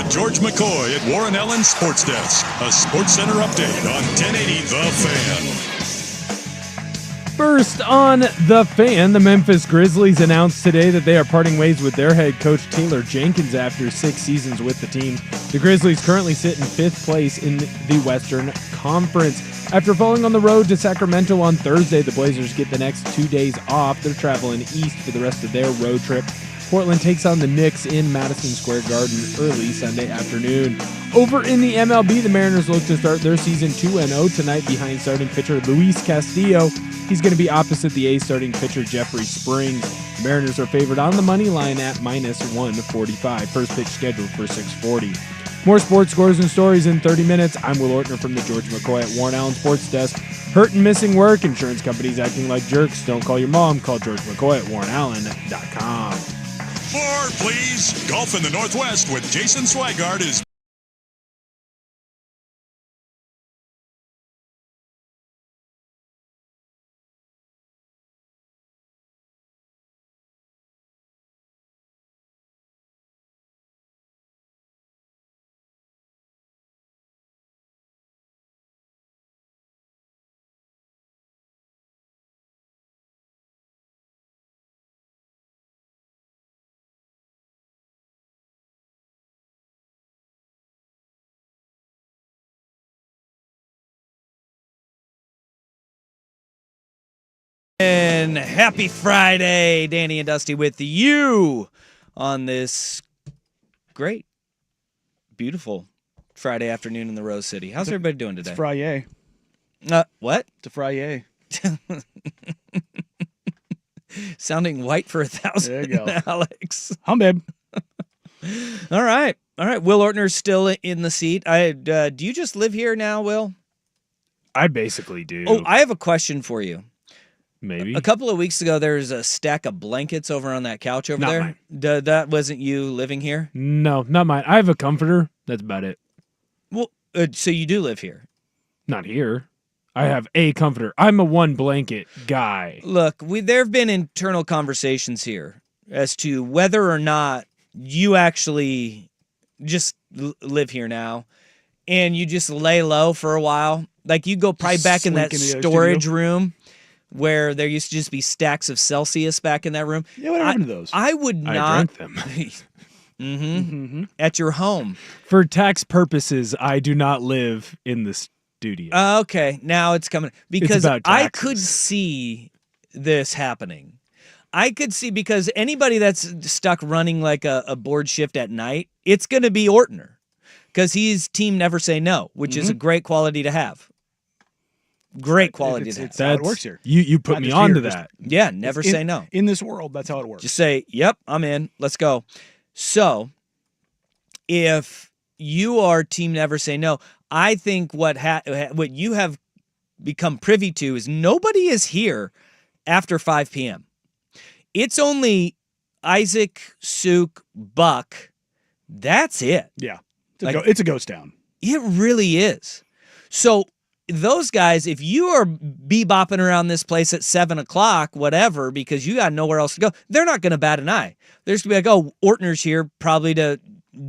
to George McCoy at Warren Allen Sports Desk, a Sports Center update on 1080 The Fan. First on The Fan, the Memphis Grizzlies announced today that they are parting ways with their head coach Taylor Jenkins after 6 seasons with the team. The Grizzlies currently sit in 5th place in the Western Conference. After falling on the road to Sacramento on Thursday, the Blazers get the next 2 days off. They're traveling east for the rest of their road trip. Portland takes on the Knicks in Madison Square Garden early Sunday afternoon. Over in the MLB, the Mariners look to start their season 2-0 tonight behind starting pitcher Luis Castillo. He's going to be opposite the A's starting pitcher Jeffrey Springs. The Mariners are favored on the money line at -145. First pitch scheduled for 6:40. More sports scores and stories in 30 minutes. I'm Will Ortner from the George McCoy at Warren Allen Sports Desk. Hurt and missing work, insurance companies acting like jerks. Don't call your mom. Call George McCoy at warrenallen.com. More, please. Golf in the Northwest with Jason Swigart is And happy Friday, Danny and Dusty with you on this great, beautiful Friday afternoon in the Rose City. How's everybody doing today? It's Friday. What? It's a Friday. Sounding white for 1,000, There you go. Alex. Hum, babe. All right. Will Ortner's still in the seat. Do you just live here now, Will? I basically do. Oh, I have a question for you. Maybe. A couple of weeks ago, there was a stack of blankets over on that couch over Not there. mine. That wasn't you living here? No, not mine. I have a comforter. That's about it. Well, so you do live here. Not here. I have a comforter. I'm a one blanket guy. Look, there have been internal conversations here as to whether or not you actually just live here now and you just lay low for a while. Like you go probably back in that slink into the storage studio. room where there used to just be stacks of Celsius back in that room. Yeah, what happened to those? I would I not. drank them. At your home. For tax purposes, I do not live in the studio. Okay, now it's coming because about I taxes. could see this happening. I could see because anybody that's stuck running like a board shift at night, it's going to be Ortner because he's team never say no, which is a great quality to have. Great quality to have. It's how it works here. You put Not me just onto here, that. Yeah, never say no. In this world, that's how it works. Just say, "Yep, I'm in. Let's go." So, if you are team never say no, I think what you have become privy to is nobody is here after 5 p.m. It's only Isaac, Suk, Buck. That's it. Yeah. Like- It's a ghost town. It really is. So those guys, if you are bebopping around this place at 7 o'clock, whatever, because you got nowhere else to go, they're not going to bat an eye. There's going to be like, oh, Ortner's here probably to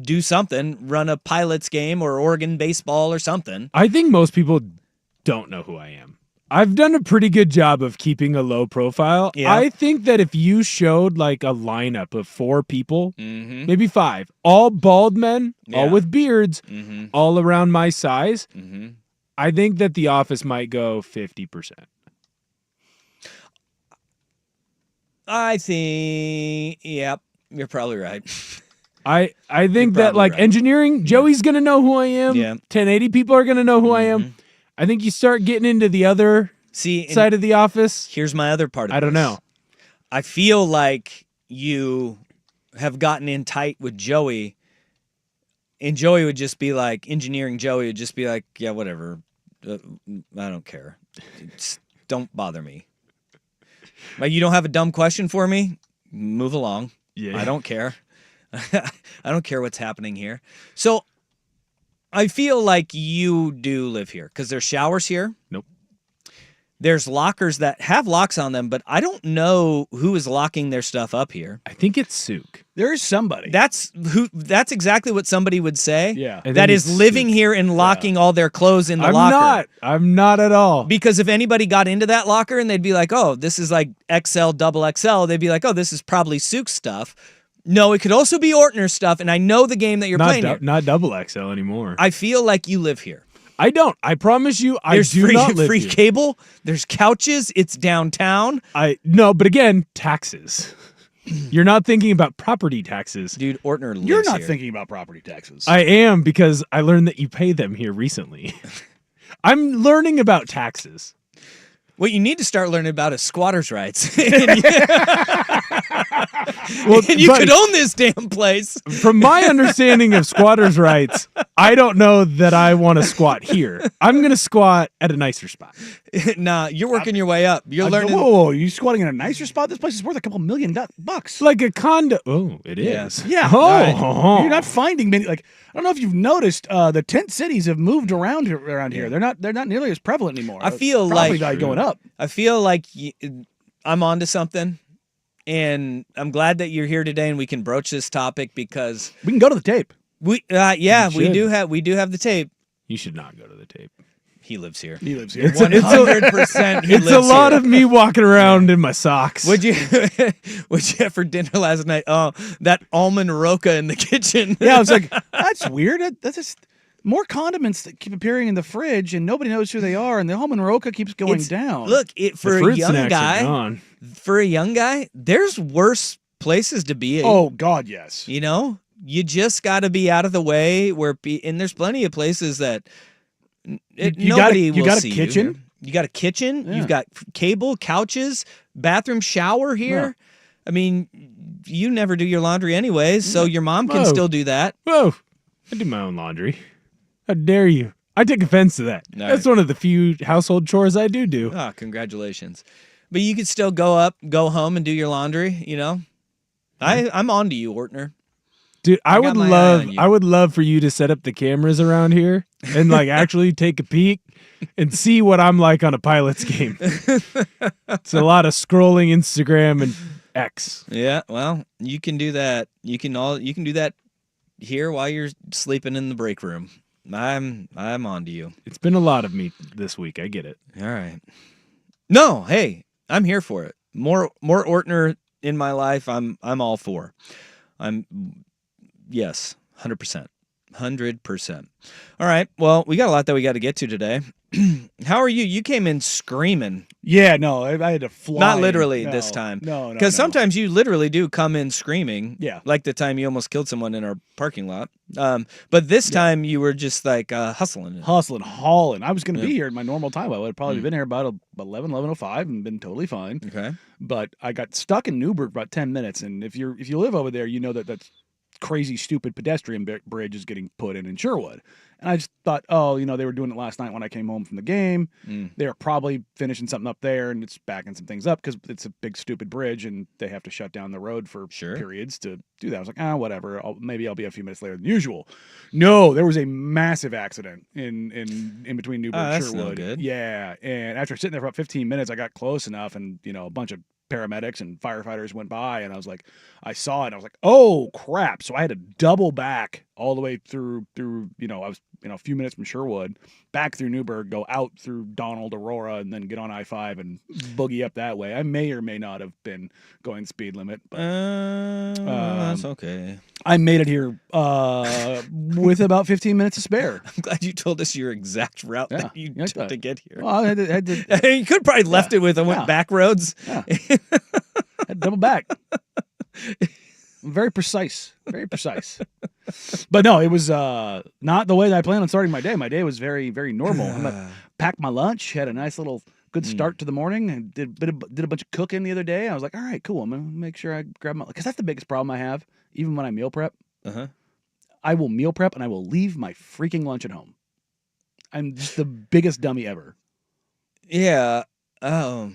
do something, run a Pilots game or Oregon baseball or something. I think most people don't know who I am. I've done a pretty good job of keeping a low profile. Yeah. I think that if you showed like a lineup of 4 people, Mm-hmm. maybe 5, all bald men, all Yeah. with beards, Mm-hmm. all around my size, Mm-hmm. I think that the office might go 50%. I think, yep, you're probably right. I think You're that probably like right. engineering, Joey's going to know who I am. Yeah. 1080 people are going to know who I Mm-hmm. am. I think you start getting into the other See, and side of the office. here's my other part of I don't this. know. I feel like you have gotten in tight with Joey, and Joey would just be like, engineering Joey would just be like, yeah, whatever. I don't care. Just don't bother me. Like, you don't have a dumb question for me? Move along. Yeah. I don't care. I don't care what's happening here. So I feel like you do live here because there's showers here. Nope. there's lockers that have locks on them, but I don't know who is locking their stuff up here. I think it's Souk. There is somebody. That's exactly what somebody would say. Yeah. I That think is it's living Souk. here and locking all their clothes in the locker. I'm not at all. Because if anybody got into that locker and they'd be like, oh, this is like XL, double XL, they'd be like, oh, this is probably Souk's stuff. No, it could also be Ortner's stuff, and I know the game that you're playing here. Not double XL anymore. I feel like you live here. I don't. I promise you, There's I do not live free here. cable. There's couches. It's downtown. No, but again, taxes. You're not thinking about property taxes. Dude, Ortner lives You're not here. thinking about property taxes. I am, because I learned that you pay them here recently. I'm learning about taxes. What you need to start learning about is squatters' rights. Well, And you buddy, could own this damn place. from my understanding of squatters' rights, I don't know that I want to squat here. I'm going to squat at a nicer spot. Nah, you're working your way up. You're learning. Whoa, you squatting in a nicer spot? This place is worth a couple million bucks. Like a condo. Oh, it Yeah. is. Yeah. Oh. You're not finding many. Like, I don't know if you've noticed, the tent cities have moved around here. They're not nearly as prevalent anymore. I feel Property like- value going up. I feel like I'm onto something, and I'm glad that you're here today and we can broach this topic because We can go to the tape. we You do should. have the tape. You should not go to the tape. He lives here. He lives here. It's a- 100%. He It's a lives lot here. of me walking around in my socks. What'd you have for dinner last night? Oh, that almond roca in the kitchen. Yeah, I was like, that's weird. That's just more condiments that keep appearing in the fridge, and nobody knows who they are, and the almond roca keeps going It's- down. Look, The for a fruit young snacks are guy, gone. there's worse places to be. Oh God, yes. You know, you just got to be out of the way and there's plenty of places that nobody you will got a see kitchen? You. You got a kitchen. Yeah. You've got cable, couches, bathroom, shower here. I mean, you never do your laundry anyways, so your mom can Whoa. still do that. Whoa, I do my own laundry. How dare you? I take offense to that. All That's one of the few household chores I do. Ah, congratulations. But you could still go home and do your laundry, you know? I'm on to you, Ortner. Dude, I got would my eye love on you. I would love for you to set up the cameras around here and like actually take a peek and see what I'm like on a Pilots game. It's a lot of scrolling Instagram and X. Yeah, well, you can do that. You can do that here while you're sleeping in the break room. I'm on to you. It's been a lot of me this week. I get it. All right. No, hey, I'm here for it. More Ortner in my life. I'm all for. Yes, 100%. 100%. All right. Well, we got a lot that we got to get to today. How are you? You came in screaming. Yeah, no, I had to fly. Not literally No, this time. No, Because sometimes you literally do come in screaming. Yeah. Like the time you almost killed someone in our parking lot. But this time you were just like hustling. hustling, hauling. I was going to Yeah. be here at my normal time. I would have probably been here about 11:05 and been totally fine. Okay. But I got stuck in Newburgh for about 10 minutes. And if you live over there, you know that crazy, stupid pedestrian bridge is getting put in Sherwood. And I just thought, they were doing it last night when I came home from the game. They were probably finishing something up there, and it's backing some things up because it's a big, stupid bridge, and they have to shut down the road for periods to do that. I was like, whatever. Maybe I'll be a few minutes later than usual. No, there was a massive accident in between Newburgh and that's Sherwood. no good. Yeah, and after sitting there for about 15 minutes, I got close enough, and a bunch of paramedics and firefighters went by, and I was like, I saw it, and I was like, oh crap! So I had to double back all the way through. I was a few minutes from Sherwood, back through Newburgh, go out through Donald, Aurora, and then get on I-5 and boogie up that way. I may or may not have been going speed limit, but That's okay. I made it here with about 15 minutes to spare. I'm glad you told us your exact route Yeah, that you like took that. to get here. Well, I had to You could probably left it with and went Yeah. back roads. had to double back. Very precise. Very precise. But no, it was not the way that I planned on starting my day. My day was very, very normal. I packed my lunch, had a nice little good start to the morning, and did a bunch of cooking the other day. I was like, all right, cool. I'm going to make sure I grab my, because that's the biggest problem I have, even when I meal prep. Uh-huh. I will meal prep and I will leave my freaking lunch at home. I'm just the biggest dummy ever. Yeah. I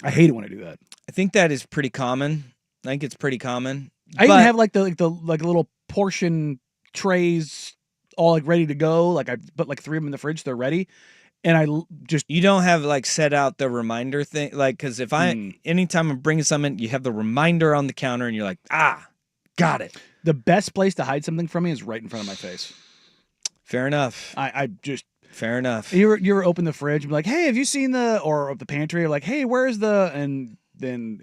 hate it when I do that. I think that is pretty common. I think it's pretty common. I even But- have like the little portion trays all like ready to go. Like I put like 3 of them in the fridge, they're ready. and just You don't have like set out the reminder thing, like because if anytime I'm bringing something, you have the reminder on the counter, and you're like, got it. the best place to hide something from me is right in front of my face. Fair enough. I just Fair enough. you ever open the fridge and be like, hey, have you seen or the pantry? Like, hey, where's and then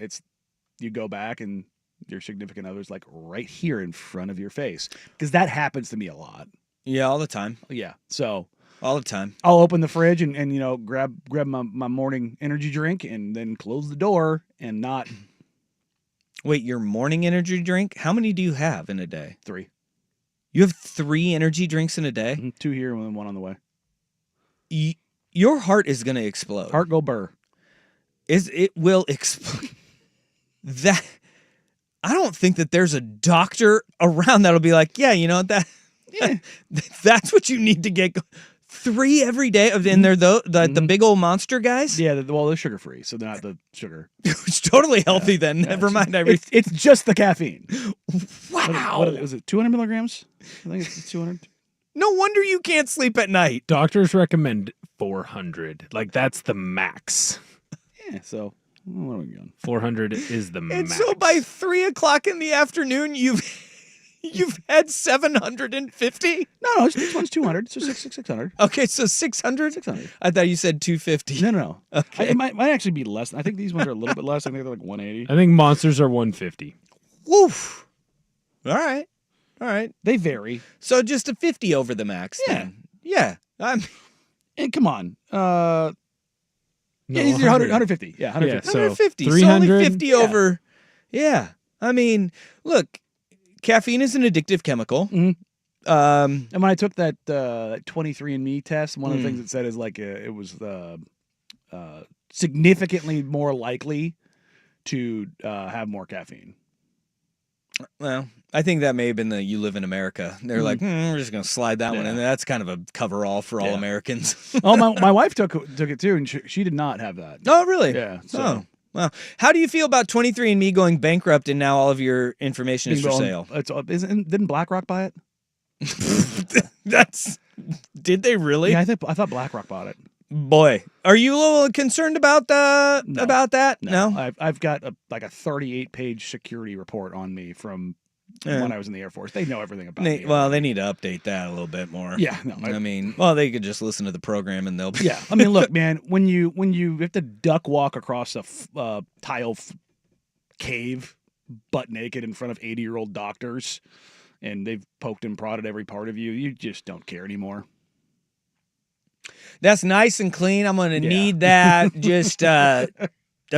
you go back and your significant other's like right here in front of your face, because that happens to me a lot. Yeah, all the time. Yeah, so. All the time. I'll open the fridge and grab my morning energy drink and then close the door and not Wait, your morning energy drink? How many do you have in a day? 3. You have 3 energy drinks in a day? 2 here and 1 on the way. Your heart is going to explode. Heart go burr. It will explode. That I don't think that there's a doctor around that'll be like, yeah, you know that's what you need to get. 3 every day, and they're the big old monster guys. Yeah, they're sugar free, so they're not the sugar. It's totally healthy then. Yeah, Never mind. It's just the caffeine. Wow. What was it? 200 milligrams? I think it's 200. No wonder you can't sleep at night. Doctors recommend 400. Like, that's the max. Yeah, so what are we going? 400 is the And max. so by 3 o'clock in the afternoon, you've had 750. No, this one's 200. So 600. Okay, so 600. 600. I thought you said 250. No. Okay. It might actually be less. I think these ones are a little bit less. I think they're like 180. I think monsters are 150. Woof. All right. They vary. So just a 50 over the max. Yeah. Then. Yeah. And come on. No, Yeah, he's 150. Yeah, 150. Yeah, so 150. So 300. only 50 over. Yeah. I mean, look, caffeine is an addictive chemical. Mhm. Um, And when I took that 23andMe test, one of the things it said is like it was significantly more likely to have more caffeine. well, I think that may have been the "You Live in America." They're like, we're just going to slide that one, Yeah. and that's kind of a coverall for all Yeah. Americans. Oh, my wife took it too, and she did not have that. Oh, really? Yeah. So Oh, well. How do you feel about 23andMe going bankrupt and now all of your information is for sale? Didn't BlackRock buy it? Did they really? Yeah, I thought BlackRock bought it. Boy, are you a little concerned about No. about that? No. I've got a 38-page security report on me from when I was in the Air Force. They know everything about me. Well, they need to update that a little bit more. Yeah, no, I mean, well, they could just listen to the program and they'll be. Yeah, I mean, look, man, when you have to duck walk across a tile cave, butt naked in front of 80-year-old doctors, and they've poked and prodded every part of you, you just don't care anymore. That's nice and clean. I'm going to need that. Just, I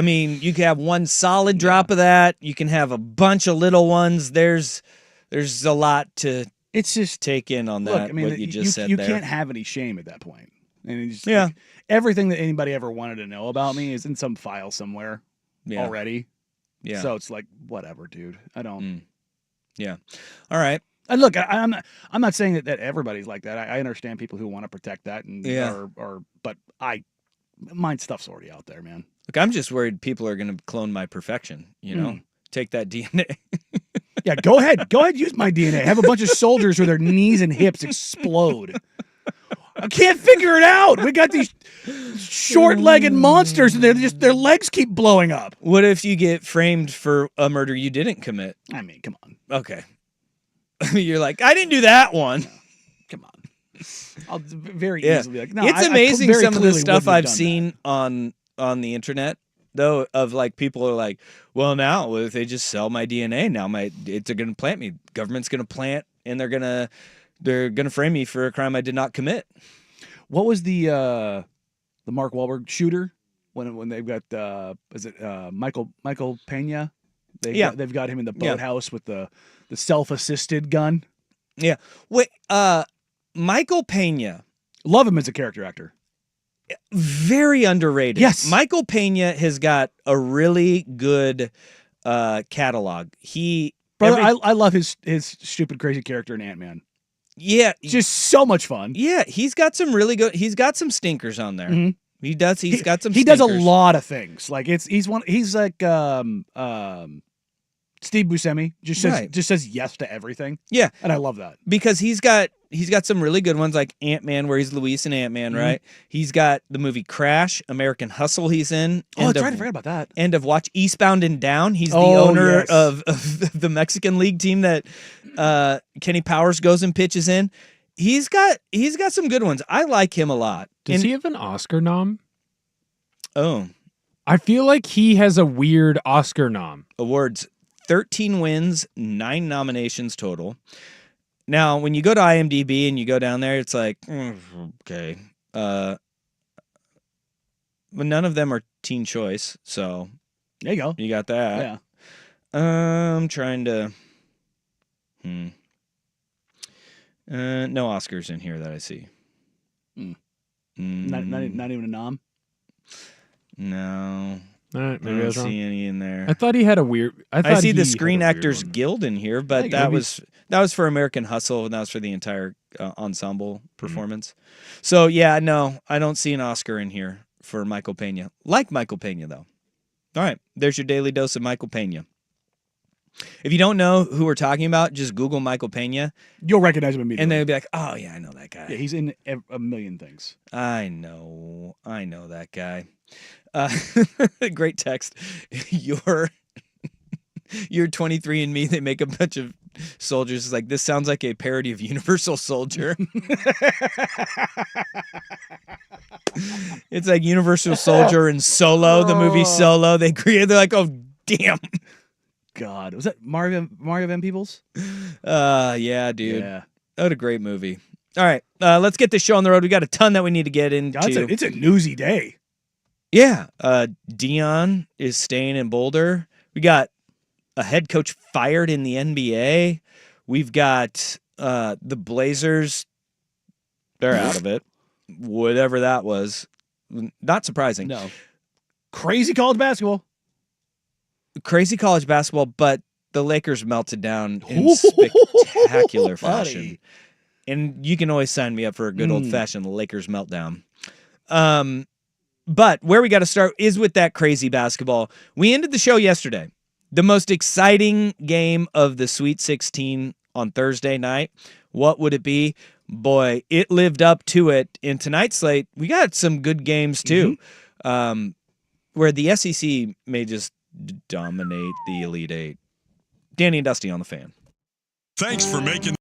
mean, you can have one solid drop of that. You can have a bunch of little ones. There's a lot to It's just take in on that. look. I mean, what you just said you there. can't have any shame at that point. And it's just, Yeah. like, everything that anybody ever wanted to know about me is in some file somewhere Yeah. already. Yeah. So it's like, whatever, dude. I don't. Yeah. All right. And look, I'm not saying that everybody's like that. I understand people who want to protect that, and but mine stuff's already out there, man. Look, I'm just worried people are going to clone my perfection. You know, take that DNA. Yeah, go ahead, use my DNA. Have a bunch of soldiers where their knees and hips explode. I can't figure it out. We got these short-legged monsters, and their legs keep blowing up. What if you get framed for a murder you didn't commit? I mean, come on, Okay. You're like, I didn't do that one. come on. I'll very Yeah. easily be like, no. It's I amazing very some of the clearly stuff wouldn't have I've done seen on the internet, though, of like people are like, well, now if they just sell my DNA, now they're gonna plant me. Government's gonna plant, and they're gonna frame me for a crime I did not commit. What was the Mark Wahlberg shooter when they've got is it Michael Pena? They've got him in the boathouse with the self-assisted gun. Yeah. Wait. Michael Pena, Love him as a character actor. very underrated. Yes. Michael Pena has got a really good catalog. Brother, I love his stupid crazy character in Ant-Man. Yeah. Just so much fun. Yeah, he's got some really good. He's got some stinkers on there. Mhm. He does. He's got some. He does a stinkers. lot of things. Like he's like Steve Buscemi just says Right. yes to everything, Yeah, and I love that. because he's got some really good ones like Ant-Man, where he's Luis in Ant-Man, right? He's got the movie Crash, American Hustle he's in. Oh, that's right. I forgot about that. End of Watch, Eastbound and Down. He's the Oh, owner yes. of the Mexican League team that Kenny Powers goes and pitches in. He's got some good ones. I like him a lot. Does he have an Oscar nom? Oh, I feel like he has a weird Oscar nom. awards: 13 wins, 9 nominations total. Now, when you go to IMDb and you go down there, it's like, okay. But none of them are teen choice, so There you go. you got that. Yeah. I'm trying to. No Oscars in here that I see. Not even a nom. No, All right, I maybe I don't was wrong. see any in there. I thought he had a weird. I see he the had Screen a weird Actors one. Guild in here, but Maybe. that was for American Hustle, and that was for the entire ensemble performance. So yeah, no, I don't see an Oscar in here for Michael Pena. Like Michael Pena, though. All right, there's your daily dose of Michael Pena. If you don't know who we're talking about, just Google Michael Pena, You'll recognize him immediately. and they'll be like, "Oh yeah, I know that guy. yeah, he's in a million things. I know that guy." Great text. Your 23andMe, they make a bunch of soldiers. It's like, this sounds like a parody of Universal Soldier. It's like Universal Soldier and Solo, the movie Solo. They're like, oh damn. God, was that Mario Van Peebles? Yeah, dude. Yeah. What a great movie. All right, let's get this show on the road. We got a ton that we need to get into. It's a newsy day. Yeah, Dion is staying in Boulder. We got a head coach fired in the NBA. We've got the Blazers. They're out of it. Whatever that was. Not surprising. No. Crazy college basketball. Crazy college basketball, but the Lakers melted down in spectacular fashion. Buddy. And you can always sign me up for a good old-fashioned Lakers meltdown. But where we got to start is with that crazy basketball. We ended the show yesterday. The most exciting game of the Sweet 16 on Thursday night. What would it be? Boy, it lived up to it. In tonight's slate, we got some good games too, where the SEC may just dominate the Elite Eight. Danny and Dusty on the Fan. Thanks for making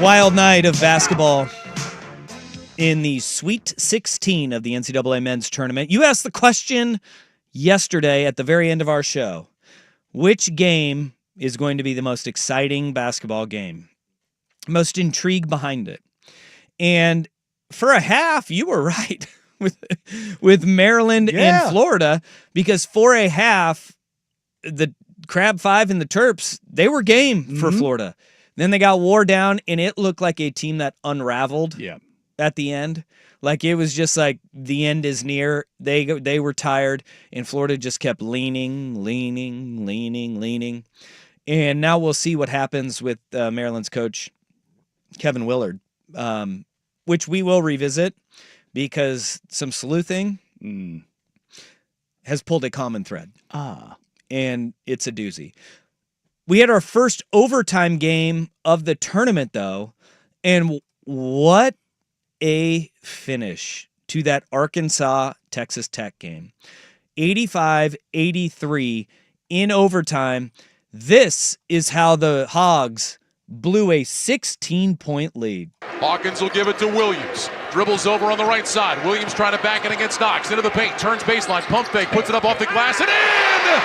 Wild night of basketball in the Sweet 16 of the NCAA men's tournament. You asked the question yesterday at the very end of our show, which game is going to be the most exciting basketball game? Most intrigue behind it. And for a half, you were right with Maryland and Florida, because for a half, the Crab Five and the Terps, they were game for Florida. Then they got wore down, and it looked like a team that unraveled at the end. Like, it was just like the end is near. They were tired, and Florida just kept leaning. And now we'll see what happens with Maryland's coach, Kevin Willard, which we will revisit, because some sleuthing has pulled a common thread. And it's a doozy. We had our first overtime game of the tournament, though, and what a finish to that Arkansas-Texas Tech game. 85-83 in overtime. This is how the Hogs blew a 16-point lead. Hawkins will give it to Williams. Dribbles over on the right side. Williams trying to back it against Knox. Into the paint. Turns baseline. Pump fake. Puts it up off the glass and in!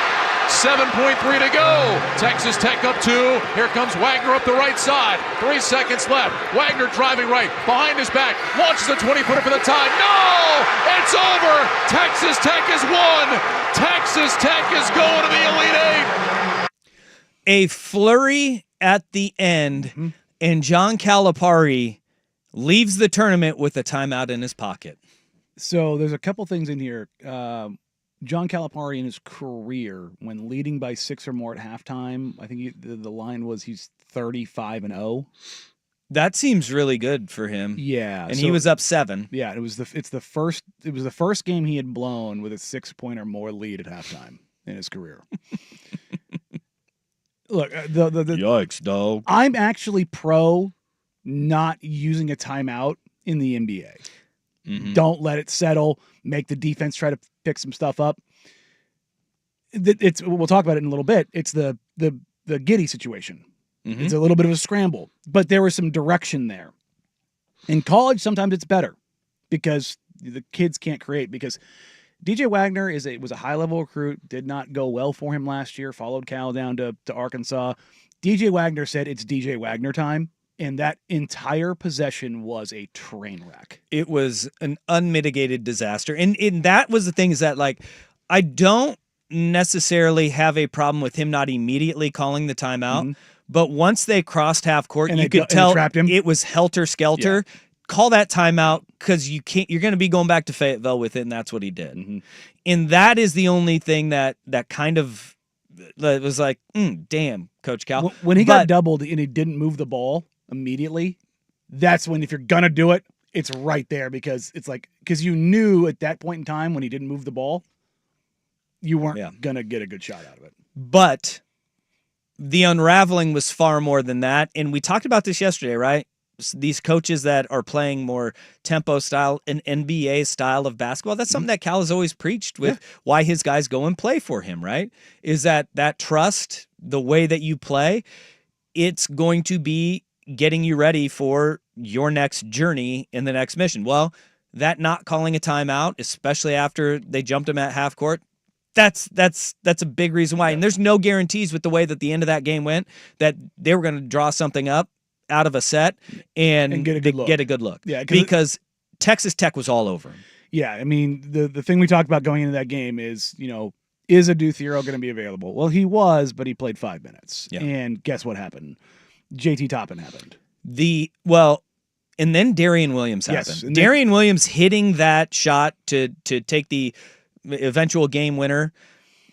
7.3 to go. Texas Tech up 2. Here comes Wagner up the right side. 3 seconds left. Wagner driving right. Behind his back. Launches a 20-footer for the tie. No! It's over! Texas Tech has won! Texas Tech is going to the Elite Eight! A flurry at the end, and John Calipari leaves the tournament with a timeout in his pocket. So there's a couple things in here. John Calipari in his career, when leading by 6 or more at halftime, I think the line was he's 35-0. That seems really good for him. Yeah, and he was up 7. Yeah, it was the first game he had blown with a 6-point or more lead at halftime in his career. Look, yikes, dog. I'm actually pro not using a timeout in the NBA. Don't let it settle. Make the defense try to pick some stuff up. We'll talk about it in a little bit. It's the Giddey situation. It's a little bit of a scramble, but there was some direction there. In college, sometimes it's better because the kids can't create. Because DJ Wagner was a high-level recruit, did not go well for him last year, followed Cal down to Arkansas. DJ Wagner said it's DJ Wagner time, and that entire possession was a train wreck. It was an unmitigated disaster. And that was the thing, is that, like, I don't necessarily have a problem with him not immediately calling the timeout, but once they crossed half court, you could tell it was helter-skelter. Yeah. Call that timeout, because you're going to be going back to Fayetteville with it, and that's what he did. And that is the only thing that kind of was like, damn, Coach Cal. When he got doubled and he didn't move the ball immediately, that's when, if you're going to do it, it's right there, because you knew at that point in time when he didn't move the ball, you weren't going to get a good shot out of it. But the unraveling was far more than that. And we talked about this yesterday, right? These coaches that are playing more tempo style, an NBA style of basketball, that's something that Cal has always preached with why his guys go and play for him, right? Is that trust, the way that you play, it's going to be getting you ready for your next journey in the next mission. Well, that not calling a timeout, especially after they jumped him at half court, that's a big reason why. And there's no guarantees with the way that the end of that game went that they were going to draw something up out of a set and get a good look. Yeah, because Texas Tech was all over him. Yeah, I mean, the thing we talked about going into that game is, is Adou Thiero going to be available? Well, he was, but he played 5 minutes. Yeah. And guess what happened? JT Toppin happened. And then Darian Williams happened. Yes, Darian Williams hitting that shot to take the eventual game winner.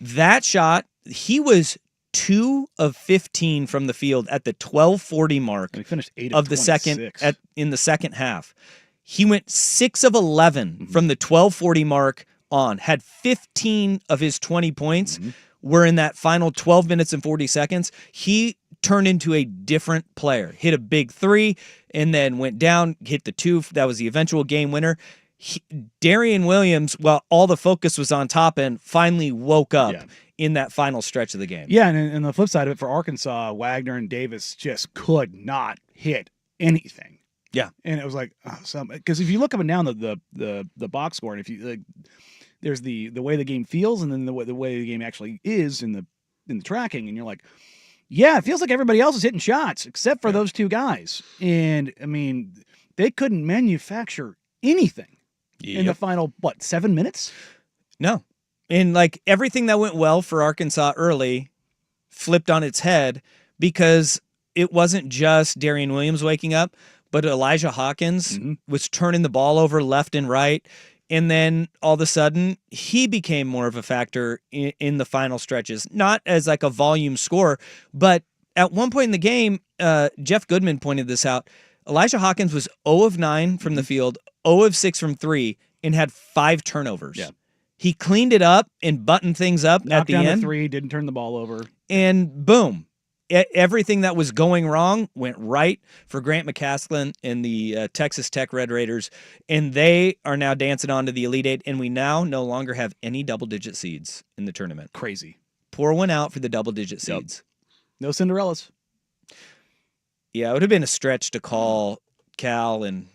That shot, he was 2 of 15 from the field at the 12:40 mark. And he finished 8 of the second in the second half. He went 6 of 11 from the 12:40 mark on. Had 15 of his 20 points were in that final 12 minutes and 40 seconds. He turned into a different player. Hit a big 3 and then went down, hit the 2. That was the eventual game winner. Darian Williams, while all the focus was on Toppin, finally woke up in that final stretch of the game. Yeah, and the flip side of it for Arkansas, Wagner and Davis just could not hit anything. Yeah. And it was like, because if you look up and down the box score, and if you there's the way the game feels, and then the way the game actually is in the tracking, and you're like, yeah, it feels like everybody else is hitting shots except for those two guys. And I mean, they couldn't manufacture anything in the final 7 minutes. No. And like everything that went well for Arkansas early flipped on its head because it wasn't just Darian Williams waking up, but Elijah Hawkins was turning the ball over left and right. And then all of a sudden, he became more of a factor in the final stretches, not as like a volume scorer, but at one point in the game, Jeff Goodman pointed this out. Elijah Hawkins was 0 of 9 from the field, 0 of 6 from 3, and had 5 turnovers. Yeah. He cleaned it up and buttoned things up Knocked at the down end. the 3, didn't turn the ball over. And boom. Everything that was going wrong went right for Grant McCaslin and the Texas Tech Red Raiders, and they are now dancing on to the Elite Eight, and we now no longer have any double-digit seeds in the tournament. Crazy. Pour one out for the double-digit seeds. No Cinderellas. Yeah, it would have been a stretch to call Cal and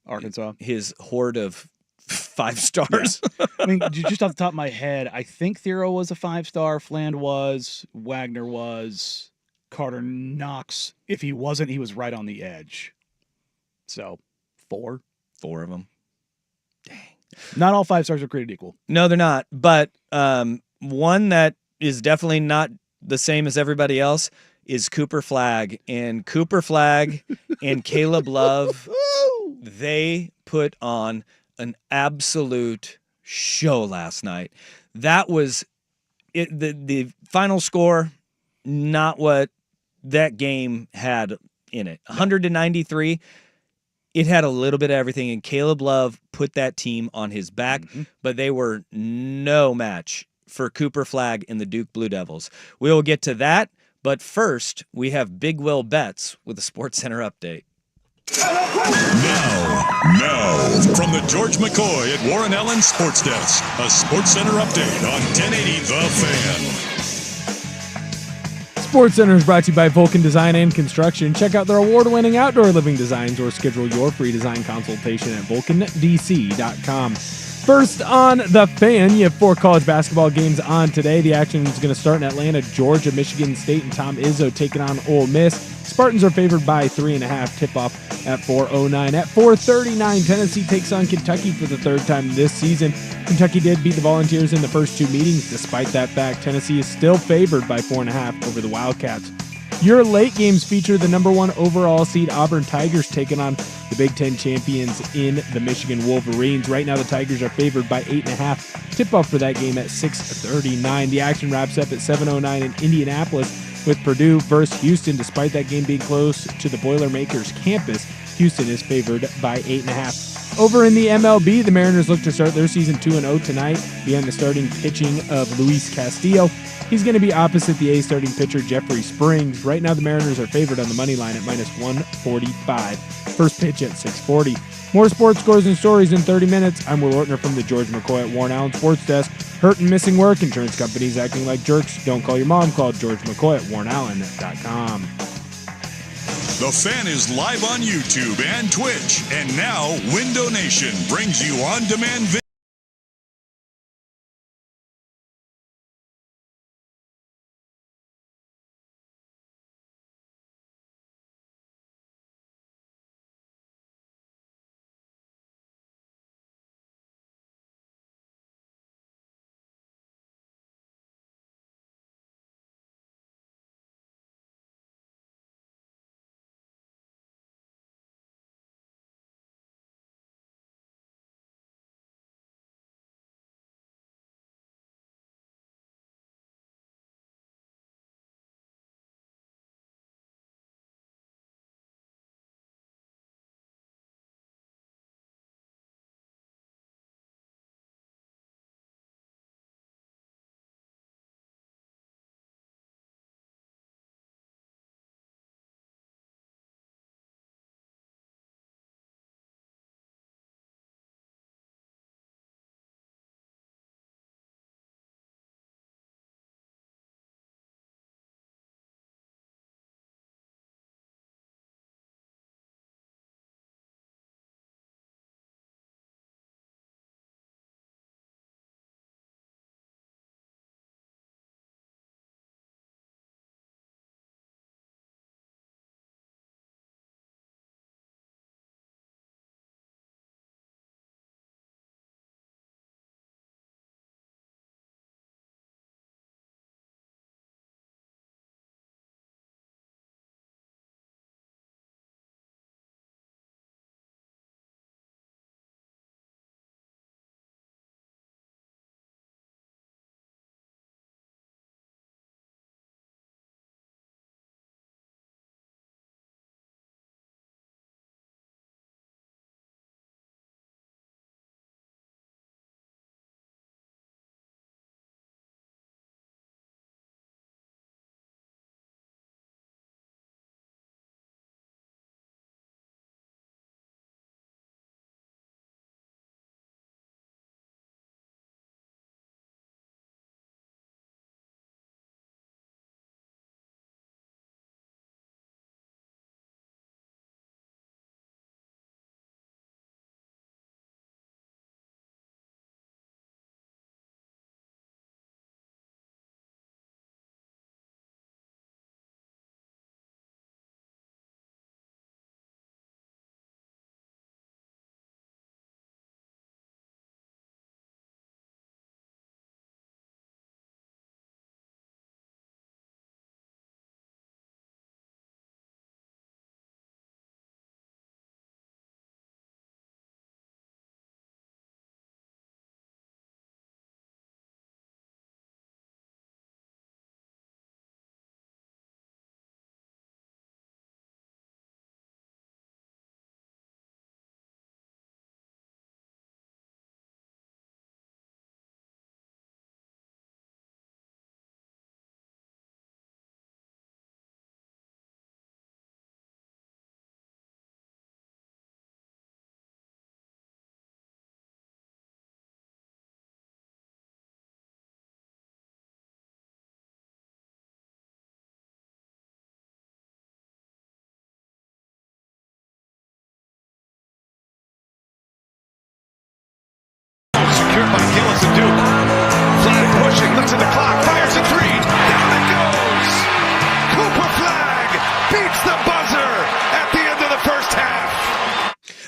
Arkansas his horde of 5 stars. Yeah. I mean, just off the top of my head, I think Thero was a 5-star, Fland was, Wagner was, Carter Knox. If he wasn't, he was right on the edge. So, 4. 4 of them. Not all 5 stars are created equal. No, they're not. But one that is definitely not the same as everybody else is Cooper Flagg. And Cooper Flagg and Caleb Love, they put on an absolute show last night. That was it. The final score, not what that game had in it. 193. It had a little bit of everything, and Caleb Love put that team on his back, but they were no match for Cooper Flagg and the Duke Blue Devils. We will get to that, but first, we have Big Will Betts with a SportsCenter update. Now, from the George McCoy at Warren Allen Sports Desk, a SportsCenter update on 1080 The Fan. SportsCenter is brought to you by Vulcan Design and Construction. Check out their award-winning outdoor living designs or schedule your free design consultation at vulcandc.com. First on The Fan, you have 4 college basketball games on today. The action is going to start in Atlanta, Georgia, Michigan State, and Tom Izzo taking on Ole Miss. Spartans are favored by 3.5. Tip-off at 4:09. At 4:39, Tennessee takes on Kentucky for the 3rd time this season. Kentucky did beat the Volunteers in the first 2 meetings. Despite that fact, Tennessee is still favored by 4.5 over the Wildcats. Your late games feature the number 1 overall seed Auburn Tigers taking on the Big Ten champions in the Michigan Wolverines. Right now, the Tigers are favored by 8.5. Tip-off for that game at 6:39. The action wraps up at 7:09 in Indianapolis with Purdue versus Houston. Despite that game being close to the Boilermakers campus, Houston is favored by 8.5. Over in the MLB, the Mariners look to start their season 2-0 tonight behind the starting pitching of Luis Castillo. He's going to be opposite the A's starting pitcher Jeffrey Springs. Right now, the Mariners are favored on the money line at -145. First pitch at 6:40. More sports scores and stories in 30 minutes. I'm Will Ortner from the George McCoy at Warren Allen Sports Desk. Hurt and missing work, insurance companies acting like jerks. Don't call your mom. Call George McCoy at warrenallen.com. The Fan is live on YouTube and Twitch. And now, Window Nation brings you on-demand video.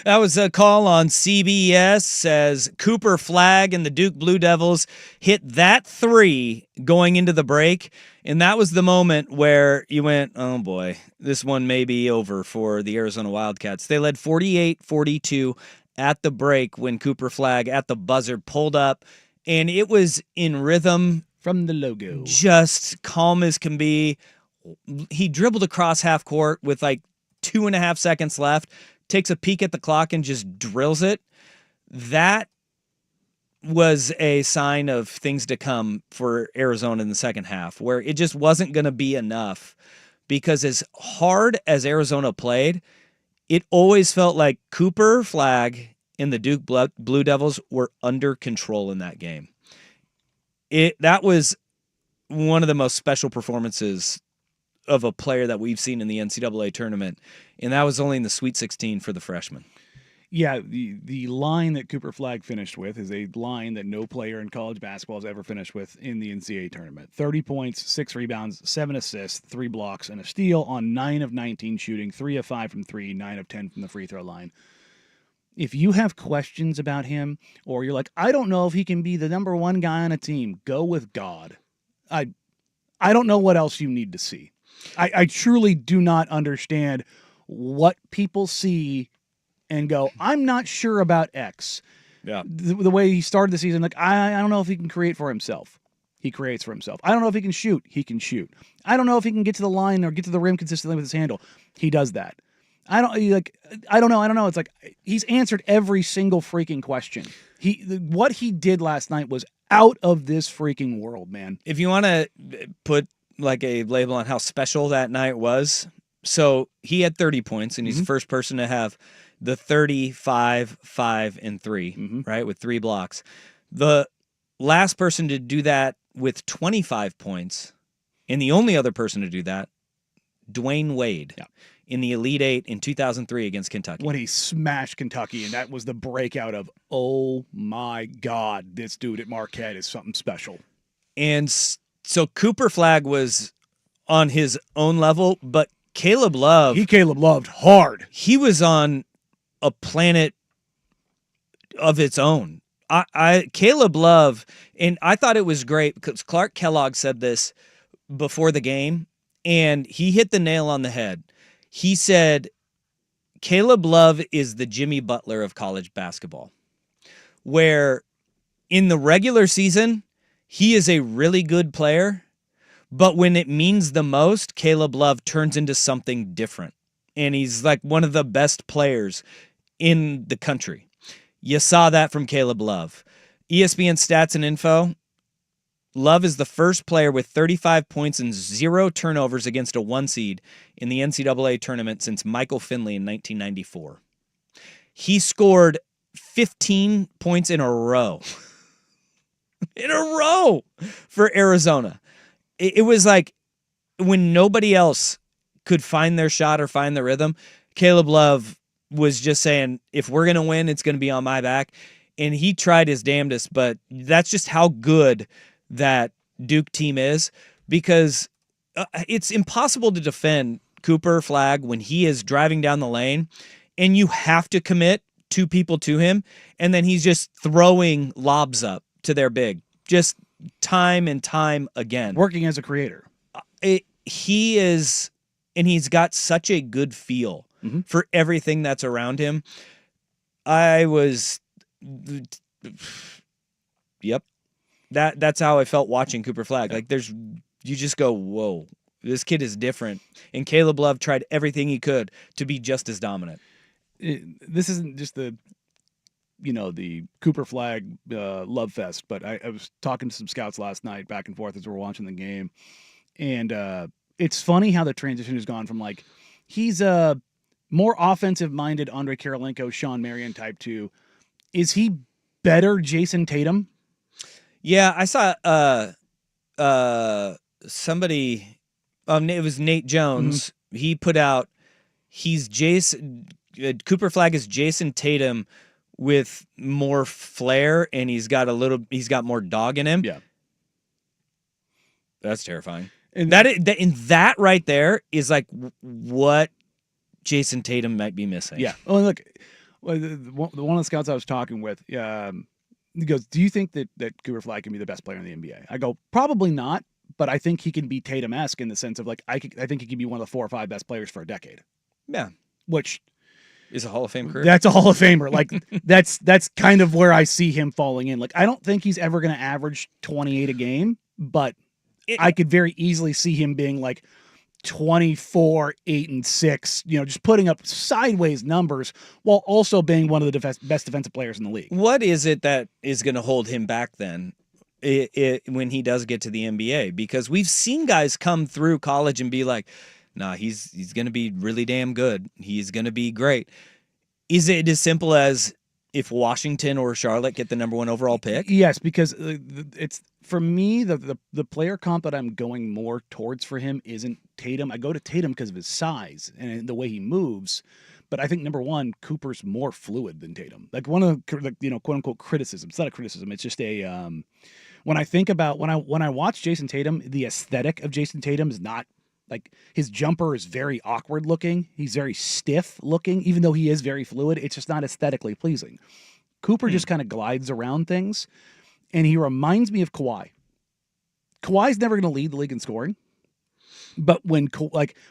That was a call on CBS as Cooper Flagg and the Duke Blue Devils hit that three going into the break. And that was the moment where you went, oh boy, this one may be over for the Arizona Wildcats. They led 48-42 at the break when Cooper Flagg at the buzzer pulled up, and it was in rhythm. From the logo. Just calm as can be. He dribbled across half court with like 2.5 seconds left, takes a peek at the clock and just drills it. That was a sign of things to come for Arizona in the second half, where it just wasn't going to be enough, because as hard as Arizona played, it always felt like Cooper Flagg and the Duke Blue Devils were under control in that game. That was one of the most special performances of a player that we've seen in the NCAA tournament, and that was only in the Sweet 16 for the freshmen. Yeah, the line that Cooper Flagg finished with is a line that no player in college basketball has ever finished with in the NCAA tournament. 30 points, 6 rebounds, 7 assists, 3 blocks, and a steal on 9 of 19 shooting, 3 of 5 from 3, 9 of 10 from the free throw line. If you have questions about him, or you're like, I don't know if he can be the number one guy on a team, go with God. I don't know what else you need to see. I truly do not understand what people see and go, I'm not sure about X. Yeah. The way he started the season, like, I don't know if he can create for himself. He creates for himself. I don't know if he can shoot. He can shoot. I don't know if he can get to the line or get to the rim consistently with his handle. He does that. I don't know. It's like he's answered every single freaking question. What he did last night was out of this freaking world, man. If you want to put like a label on how special that night was, so he had 30 points, and he's the first person to have the 35, 5, and 3, right, with 3 blocks. The last person to do that with 25 points, and the only other person to do that, Dwayne Wade. Yeah. In the Elite Eight in 2003 against Kentucky. When he smashed Kentucky, and that was the breakout of, oh my God, this dude at Marquette is something special. And so Cooper Flagg was on his own level, but Caleb Love... Caleb loved hard. He was on a planet of its own. Caleb Love, and I thought it was great because Clark Kellogg said this before the game, and he hit the nail on the head. He said, Caleb Love is the Jimmy Butler of college basketball, where in the regular season, he is a really good player, but when it means the most, Caleb Love turns into something different, and he's like one of the best players in the country. You saw that from Caleb Love. ESPN Stats and Info, Love is the first player with 35 points and 0 turnovers against a 1 seed in the NCAA tournament since Michael Finley in 1994. He scored 15 points in a row. For Arizona. It was like when nobody else could find their shot or find the rhythm, Caleb Love was just saying, if we're going to win, it's going to be on my back. And he tried his damnedest, but that's just how good that Duke team is, because it's impossible to defend Cooper Flagg when he is driving down the lane and you have to commit 2 people to him, and then he's just throwing lobs up to their big, just time and time again. Working as a creator. He is, and he's got such a good feel for everything that's around him. Yep. That's how I felt watching Cooper Flagg. Like you just go, whoa, this kid is different. And Caleb Love tried everything he could to be just as dominant. This isn't just the Cooper Flagg love fest, but I was talking to some scouts last night back and forth as we were watching the game. And it's funny how the transition has gone from like, he's a more offensive minded Andre Karolinko, Sean Marion type to, is he better Jason Tatum? Yeah, I saw somebody, it was Nate Jones. He put out, Cooper Flagg is Jason Tatum with more flair, and he's got more dog in him. Yeah. That's terrifying. And that right there is like what Jason Tatum might be missing. Yeah. Oh, look, Well, one of the scouts I was talking with, he goes, "Do you think that Cooper Flag can be the best player in the NBA?" I go, "Probably not, but I think he can be Tatum-esque in the sense of like I think he can be one of the 4 or 5 best players for a decade." Yeah. Which is a Hall of Fame career. That's a Hall of Famer. Like that's kind of where I see him falling in. Like I don't think he's ever going to average 28 a game, but I could very easily see him being like 24, 8 and 6, just putting up sideways numbers while also being one of the best defensive players in the league. What is it that is going to hold him back then when he does get to the NBA? Because we've seen guys come through college and be like, nah, he's going to be really damn good. He's going to be great. Is it as simple as if Washington or Charlotte get the number 1 overall pick? Yes, because it's for me the player comp that I'm going more towards for him isn't Tatum. I go to Tatum because of his size and the way he moves. But I think number 1, Cooper's more fluid than Tatum. Like one of the quote unquote criticism. It's not a criticism. It's just a when I think about when I watch Jason Tatum, the aesthetic of Jason Tatum is not. Like his jumper is very awkward looking. He's very stiff looking, even though he is very fluid. It's just not aesthetically pleasing. Cooper just kind of glides around things, and he reminds me of Kawhi. Kawhi's never going to lead the league in scoring, but when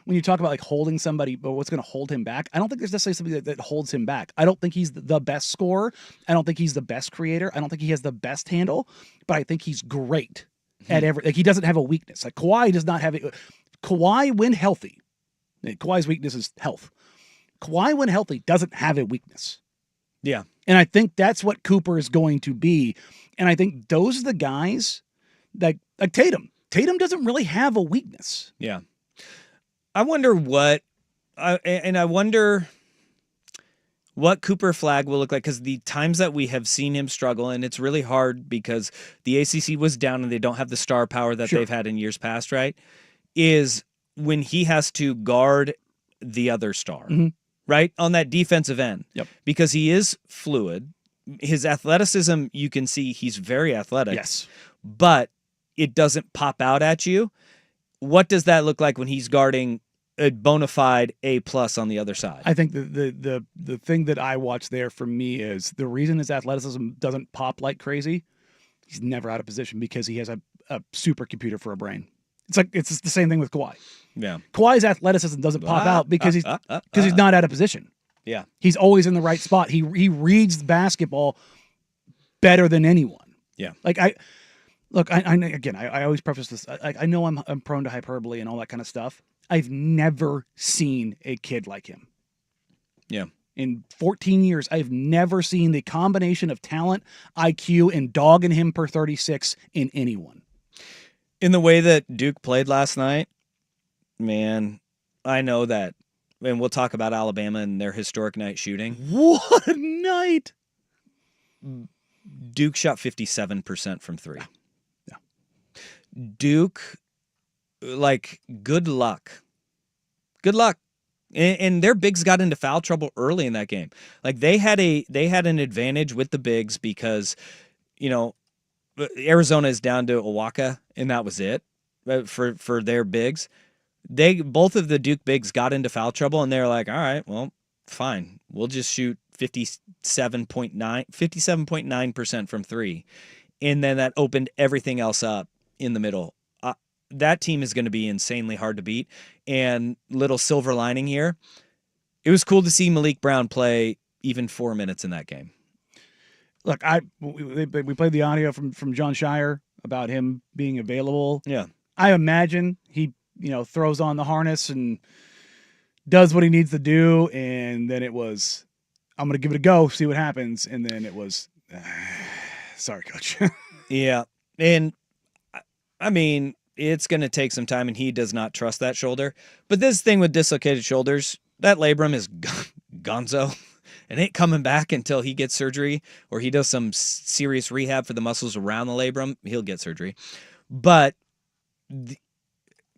you talk about like holding somebody, but what's going to hold him back, I don't think there's necessarily something that holds him back. I don't think he's the best scorer. I don't think he's the best creator. I don't think he has the best handle, but I think he's great at every. Like he doesn't have a weakness. Like Kawhi does not have it. Kawhi, when healthy, Kawhi's weakness is health. Kawhi, when healthy, doesn't have a weakness. Yeah. And I think that's what Cooper is going to be. And I think those are the guys like Tatum. Tatum doesn't really have a weakness. Yeah. I wonder what Cooper Flag will look like, because the times that we have seen him struggle, and it's really hard because the ACC was down and they don't have the star power that they've had in years past, right? Is when he has to guard the other star, right? On that defensive end. Yep. Because he is fluid. His athleticism, you can see he's very athletic. Yes. But it doesn't pop out at you. What does that look like when he's guarding a bona fide A+ on the other side? I think the thing that I watch there for me is the reason his athleticism doesn't pop like crazy, he's never out of position because he has a supercomputer for a brain. It's the same thing with Kawhi. Yeah. Kawhi's athleticism doesn't pop out because he's not out of position. Yeah. He's always in the right spot. He reads basketball better than anyone. Yeah. Like I always preface this. I know I'm prone to hyperbole and all that kind of stuff. I've never seen a kid like him. Yeah. In 14 years, I've never seen the combination of talent, IQ, and dogging him per 36 in anyone. In the way that Duke played last night, man, I know that, and we'll talk about Alabama and their historic night shooting. What a night! Duke shot 57% from 3. Yeah. Duke, like, good luck. Good luck. And their bigs got into foul trouble early in that game. Like they had an advantage with the bigs because, Arizona is down to Owaka, and that was it for their bigs. Both of the Duke bigs got into foul trouble, and they're like, all right, well, fine. We'll just shoot 57.9% from 3. And then that opened everything else up in the middle. That team is going to be insanely hard to beat. And little silver lining here, it was cool to see Malik Brown play even 4 minutes in that game. Look, we played the audio from John Shire about him being available. Yeah. I imagine he, throws on the harness and does what he needs to do. And then it was, I'm going to give it a go, see what happens. And then it was, sorry, coach. Yeah. And I mean, it's going to take some time, and he does not trust that shoulder. But this thing with dislocated shoulders, that labrum is gonzo. It ain't coming back until he gets surgery or he does some serious rehab for the muscles around the labrum. He'll get surgery. But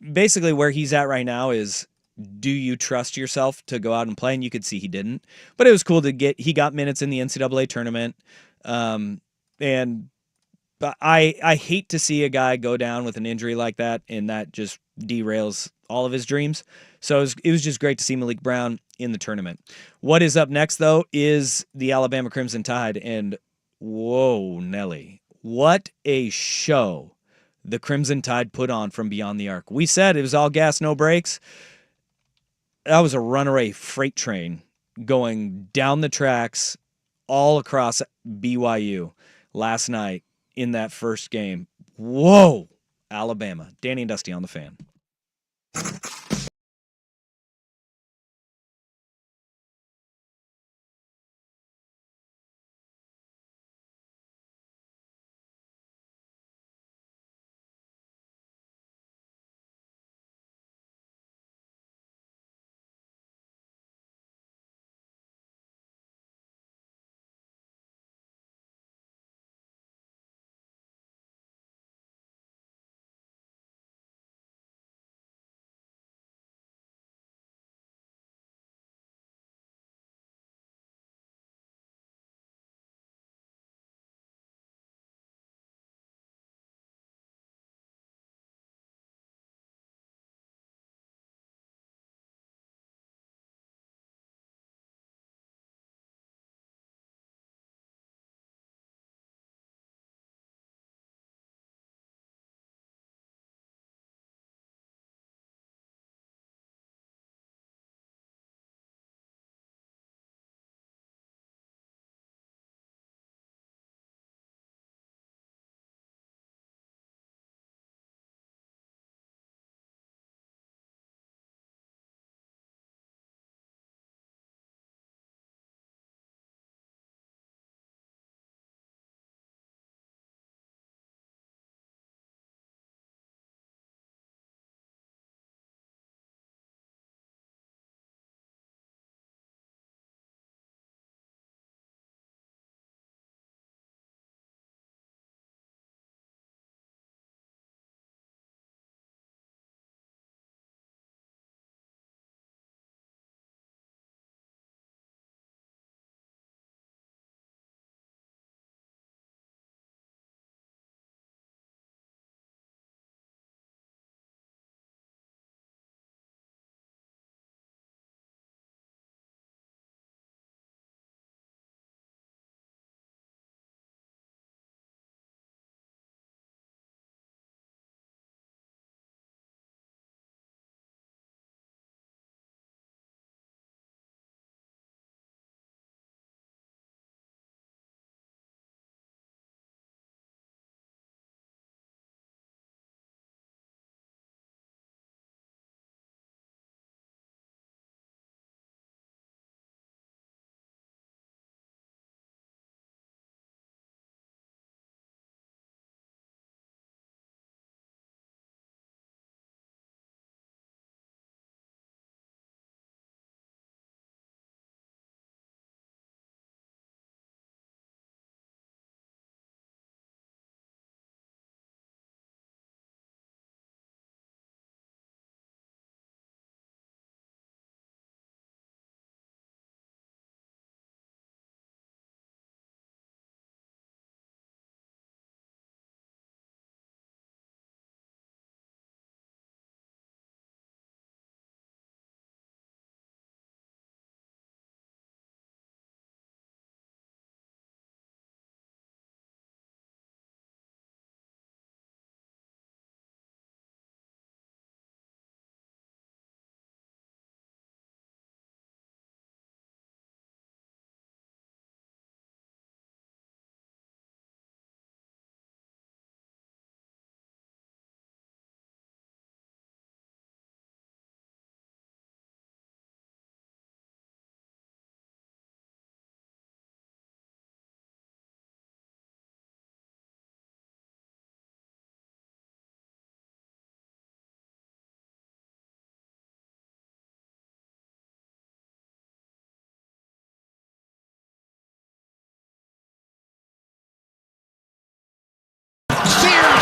basically where he's at right now is, do you trust yourself to go out and play? And you could see he didn't. But it was cool he got minutes in the NCAA tournament. But I hate to see a guy go down with an injury like that, and that just derails all of his dreams. So it was just great to see Malik Brown in the tournament. What is up next, though, is the Alabama Crimson Tide. And whoa, Nelly, what a show the Crimson Tide put on from beyond the arc. We said it was all gas, no brakes. That was a runaway freight train going down the tracks all across BYU last night in that first game. Whoa, Alabama. Danny and Dusty on the Fan.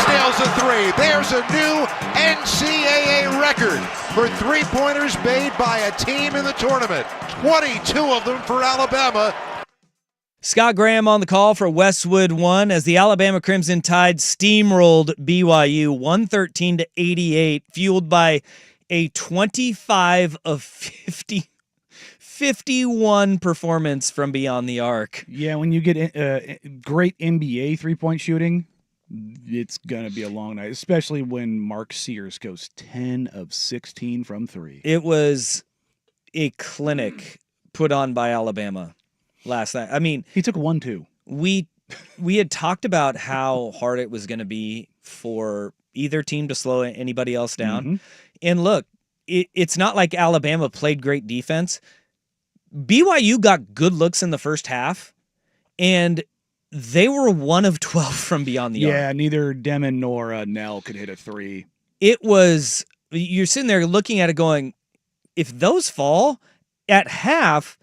Nails a three. There's a new NCAA record for three-pointers made by a team in the tournament. 22 of them for Alabama. Scott Graham on the call for Westwood One as the Alabama Crimson Tide steamrolled BYU 113-88, fueled by a 25 of 51 performance from beyond the arc. Yeah, when you get great NBA three-point shooting, it's going to be a long night, especially when Mark Sears goes 10 of 16 from three. It was a clinic put on by Alabama last night. I mean, He took 1-2. we had talked about how hard it was going to be for either team to slow anybody else down. And look, it's not like Alabama played great defense. BYU got good looks in the first half, and they were 1 of 12 from beyond the arc. Yeah, neither Demon nor Nell could hit a three. It was, you're sitting there looking at it going, if those fall at half,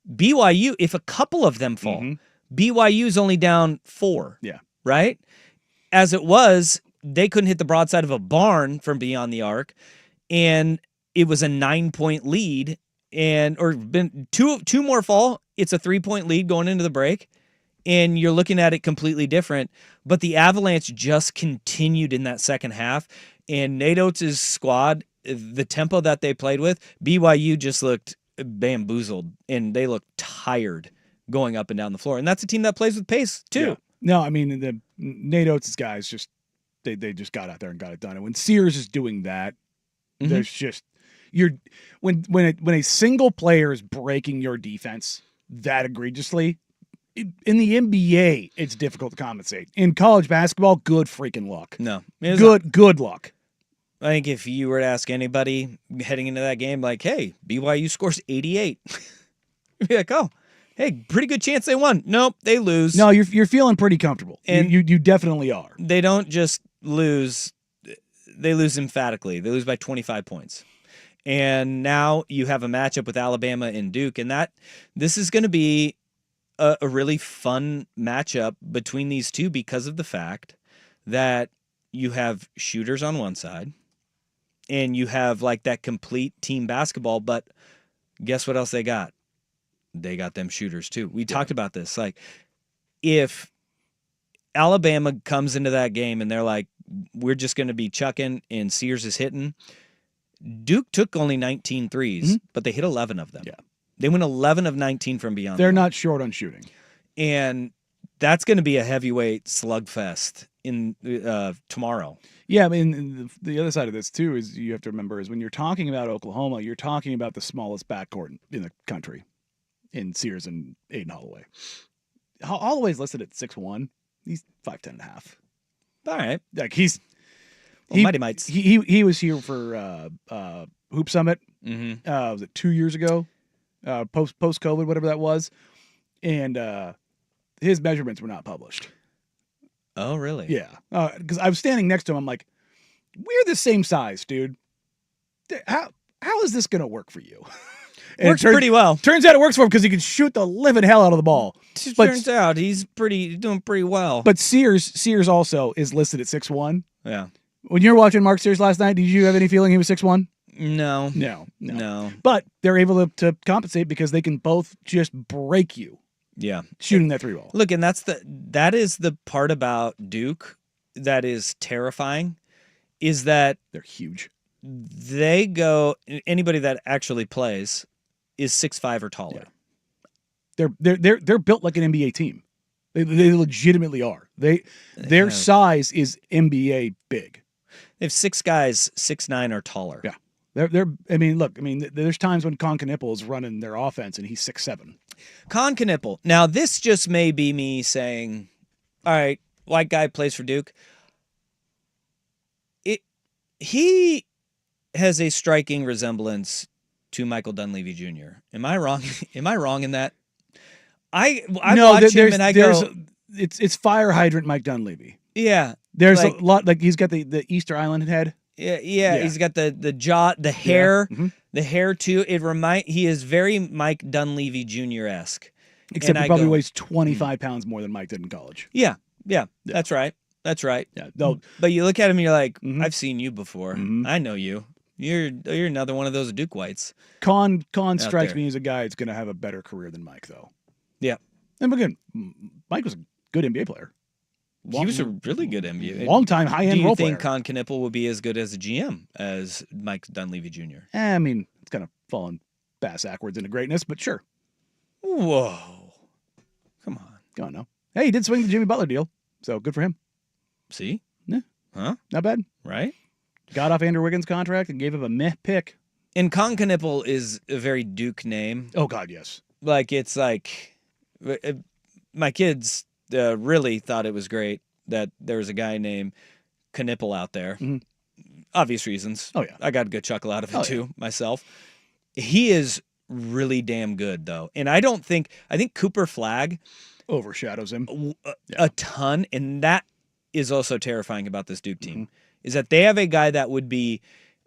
BYU, if a couple of them fall, BYU's only down 4. Yeah. Right? As it was, they couldn't hit the broadside of a barn from beyond the arc, and it was a 9-point lead, or been two more fall. It's a 3-point lead going into the break, and you're looking at it completely different. But the Avalanche just continued in that second half, and Nate Oates' squad, the tempo that they played with, BYU just looked bamboozled, and they looked tired going up and down the floor. And that's a team that plays with pace too. Yeah. No, I mean, the Nate Oates' guys just they just got out there and got it done. And when Sears is doing that, there's just when a single player is breaking your defense that egregiously, in the NBA, it's difficult to compensate. In college basketball, good freaking luck. No. Good luck. I think if you were to ask anybody heading into that game, like, hey, BYU scores 88, you'd be like, oh, hey, pretty good chance they won. Nope, they lose. No, you're feeling pretty comfortable. And you definitely are. They don't just lose, they lose emphatically. They lose by 25 points. And now you have a matchup with Alabama and Duke, and this is going to be a really fun matchup between these two because of the fact that you have shooters on one side and you have like that complete team basketball, but guess what else they got? They got them shooters too. We talked about this. Like, if Alabama comes into that game and they're like, we're just going to be chucking and Sears is hitting, Duke took only 19 threes, but they hit 11 of them. Yeah. They went 11 of 19 from beyond. They're not short on shooting. And that's going to be a heavyweight slugfest in tomorrow. Yeah, I mean, the other side of this, too, is you have to remember is when you're talking about Oklahoma, you're talking about the smallest backcourt in the country in Sears and Aiden Holloway. Holloway's listed at 6'1". He's 5'10 and a half. All right. Like, he's... Mighty Mites. He was here for Hoop Summit. Was it 2 years ago? Post COVID, whatever that was, and his measurements were not published. Oh, really? Yeah, because I was standing next to him. I'm like, we're the same size, dude. How is this gonna work for you? Works pretty well. Turns out it works for him because he can shoot the living hell out of the ball. Turns out he's doing pretty well. But Sears also is listed at 6'1". Yeah. When you were watching Mark Sears last night, did you have any feeling he was 6'1"? No. But they're able to compensate because they can both just break you. Yeah. Shooting that 3-ball. Look, and that is the part about Duke that is terrifying, is that they're huge. They go, anybody that actually plays is 6'5" or taller. Yeah. They're built like an NBA team. They legitimately are. Their size is NBA big. They have 6 guys 6'9" or taller. Yeah. There's times when Con Knippel is running their offense and he's 6'7". Con Knippel. Now, this just may be me saying, all right, white guy plays for Duke. He has a striking resemblance to Michael Dunleavy Jr. Am I wrong? Am I wrong in that? I watch him and I go, it's fire hydrant Mike Dunleavy. Yeah. There's a lot, like he's got the Easter Island head. Yeah. He's got the jaw, the hair, the hair too. He is very Mike Dunleavy Jr.-esque. Except he probably weighs 25 pounds more than Mike did in college. Yeah. That's right. Yeah. But you look at him and you're like, I've seen you before. I know you. You're another one of those Duke whites. Con strikes me as a guy that's going to have a better career than Mike, though. Yeah. And again, Mike was a good NBA player. He was a really good NBA. Long time high end Do you role think player. Con Knipple will be as good as a GM as Mike Dunleavy Jr.? I mean, it's kind of fallen backwards into greatness, but sure. Whoa. Come on. Go on now. Hey, he did swing the Jimmy Butler deal, so good for him. See? Yeah. Huh? Not bad. Right? Got off Andrew Wiggins' contract and gave him a meh pick. And Con Knipple is a very Duke name. Oh, God, yes. Like, it's like, my kids really thought it was great that there was a guy named Knipple out there. Mhm. Obvious reasons. Oh, yeah. I got a good chuckle out of it, Oh, too, myself. He is really damn good, though. And I think Cooper Flagg Overshadows him. a ton, and that is also terrifying about this Duke team, Mm-hmm. is that they have a guy that would be,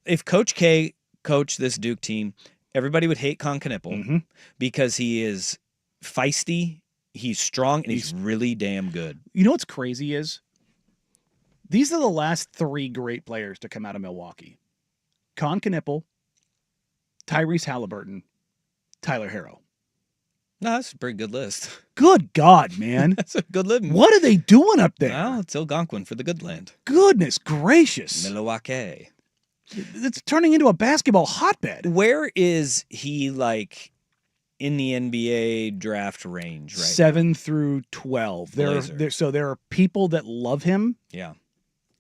if Coach K coached this Duke team, everybody would hate Con Knipple Mhm. because he is feisty, he's strong, and he's really damn good. You know what's crazy is these are the last 3 great players to come out of Milwaukee. Con Knipple, Tyrese Halliburton, Tyler Harrow. No, that's a pretty good list. Good God, man. That's a good living. What are they doing up there? Well, it's Algonquin for the good land. Goodness gracious. Milwaukee. It's turning into a basketball hotbed. Where is he, like, in the NBA draft range right 7 through 12. Blazer. So there are people that love him, Yeah.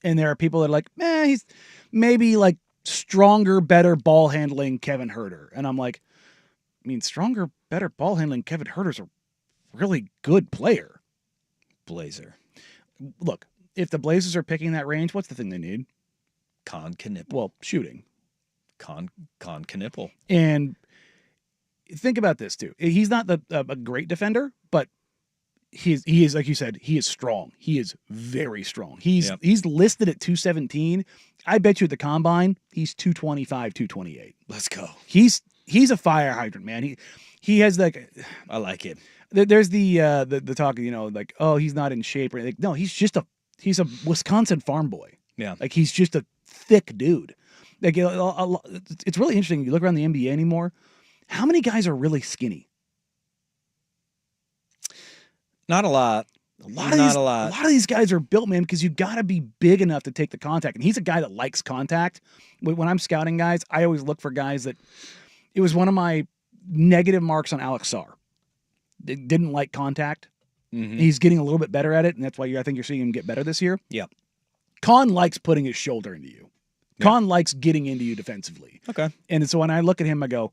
and there are people that are like, he's maybe like stronger, better ball handling Kevin Herter. And I'm like, I mean, stronger, better ball handling Kevin Herter's a really good player. Blazer. Look, if the Blazers are picking that range, what's the thing they need? Con Knipple. Well, shooting. Con Knipple. And think about this too. He's not a great defender, but he is like you said, he is strong. He is very strong. He's listed at 217. I bet you at the combine he's 225, 228. Let's go. He's a fire hydrant, man. He has like, I like it. there's the talk, like, oh, he's not in shape or anything. No, he's a Wisconsin farm boy. Yeah. Like he's just a thick dude. Like it's really interesting. You look around the NBA anymore. How many guys are really skinny? Not a lot. A lot of these guys are built, man, because you got to be big enough to take the contact. And he's a guy that likes contact. When I'm scouting guys, I always look for guys that. It was one of my negative marks on Alex Sarr. They didn't like contact. Mm-hmm. He's getting a little bit better at it, and that's why I think you're seeing him get better this year. Yep. Con likes putting his shoulder into you. Con likes getting into you defensively. Okay. And so when I look at him, I go,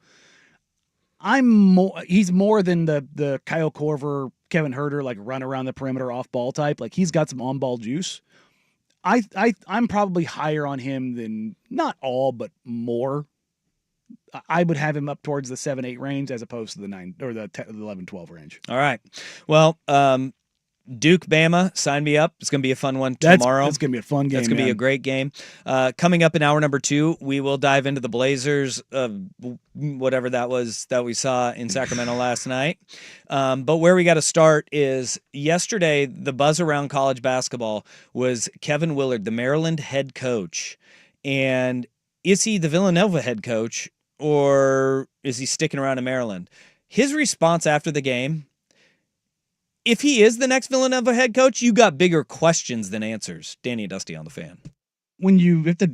he's more than the Kyle Korver, Kevin Herter, like run around the perimeter off ball type. Like he's got some on ball juice. I'm probably higher on him than not all, but more. I would have him up towards the 7-8 range as opposed to the 9 or the 11-12 range. All right. Well, Duke Bama, sign me up. It's going to be a fun one tomorrow. That's going to be a fun game. That's going to be a great game. Coming up in hour number 2, we will dive into the Blazers, whatever that was that we saw in Sacramento last night. But where we got to start is yesterday, the buzz around college basketball was Kevin Willard, the Maryland head coach. And is he the Villanova head coach or is he sticking around in Maryland? His response after the game, if he is the next Villanova head coach, you got bigger questions than answers. Danny and Dusty on the Fan. When you have to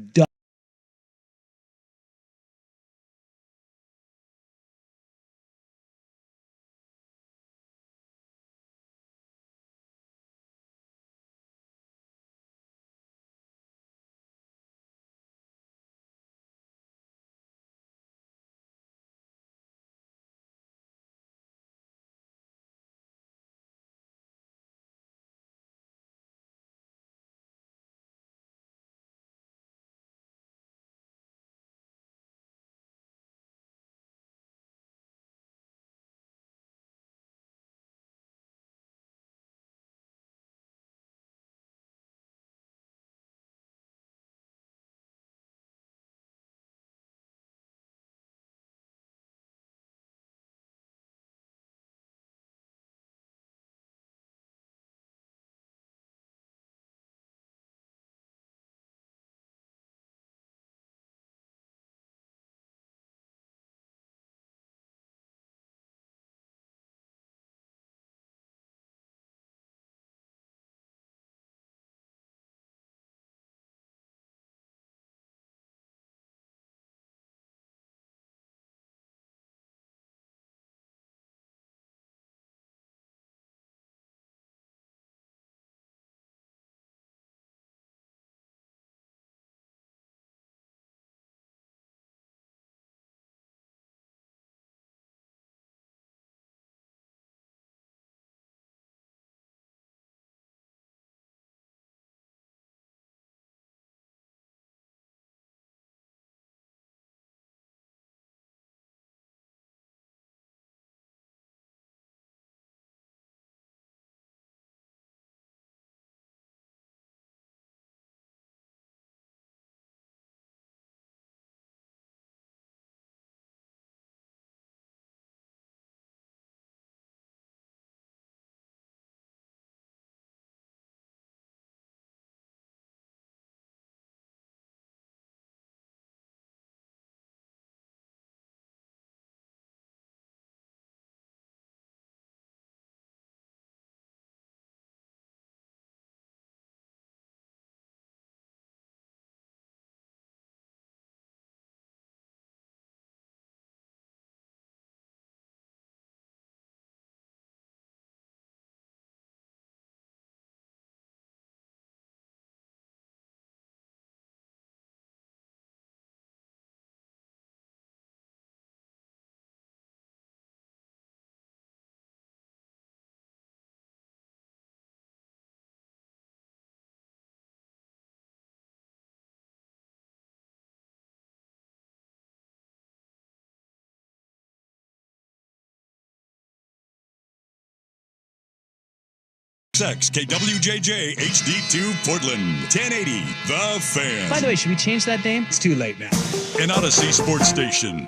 KXSX, KWJJ, HD2 Portland, 1080 The Fan. By the way, should we change that name? It's too late now. An Odyssey Sports Station.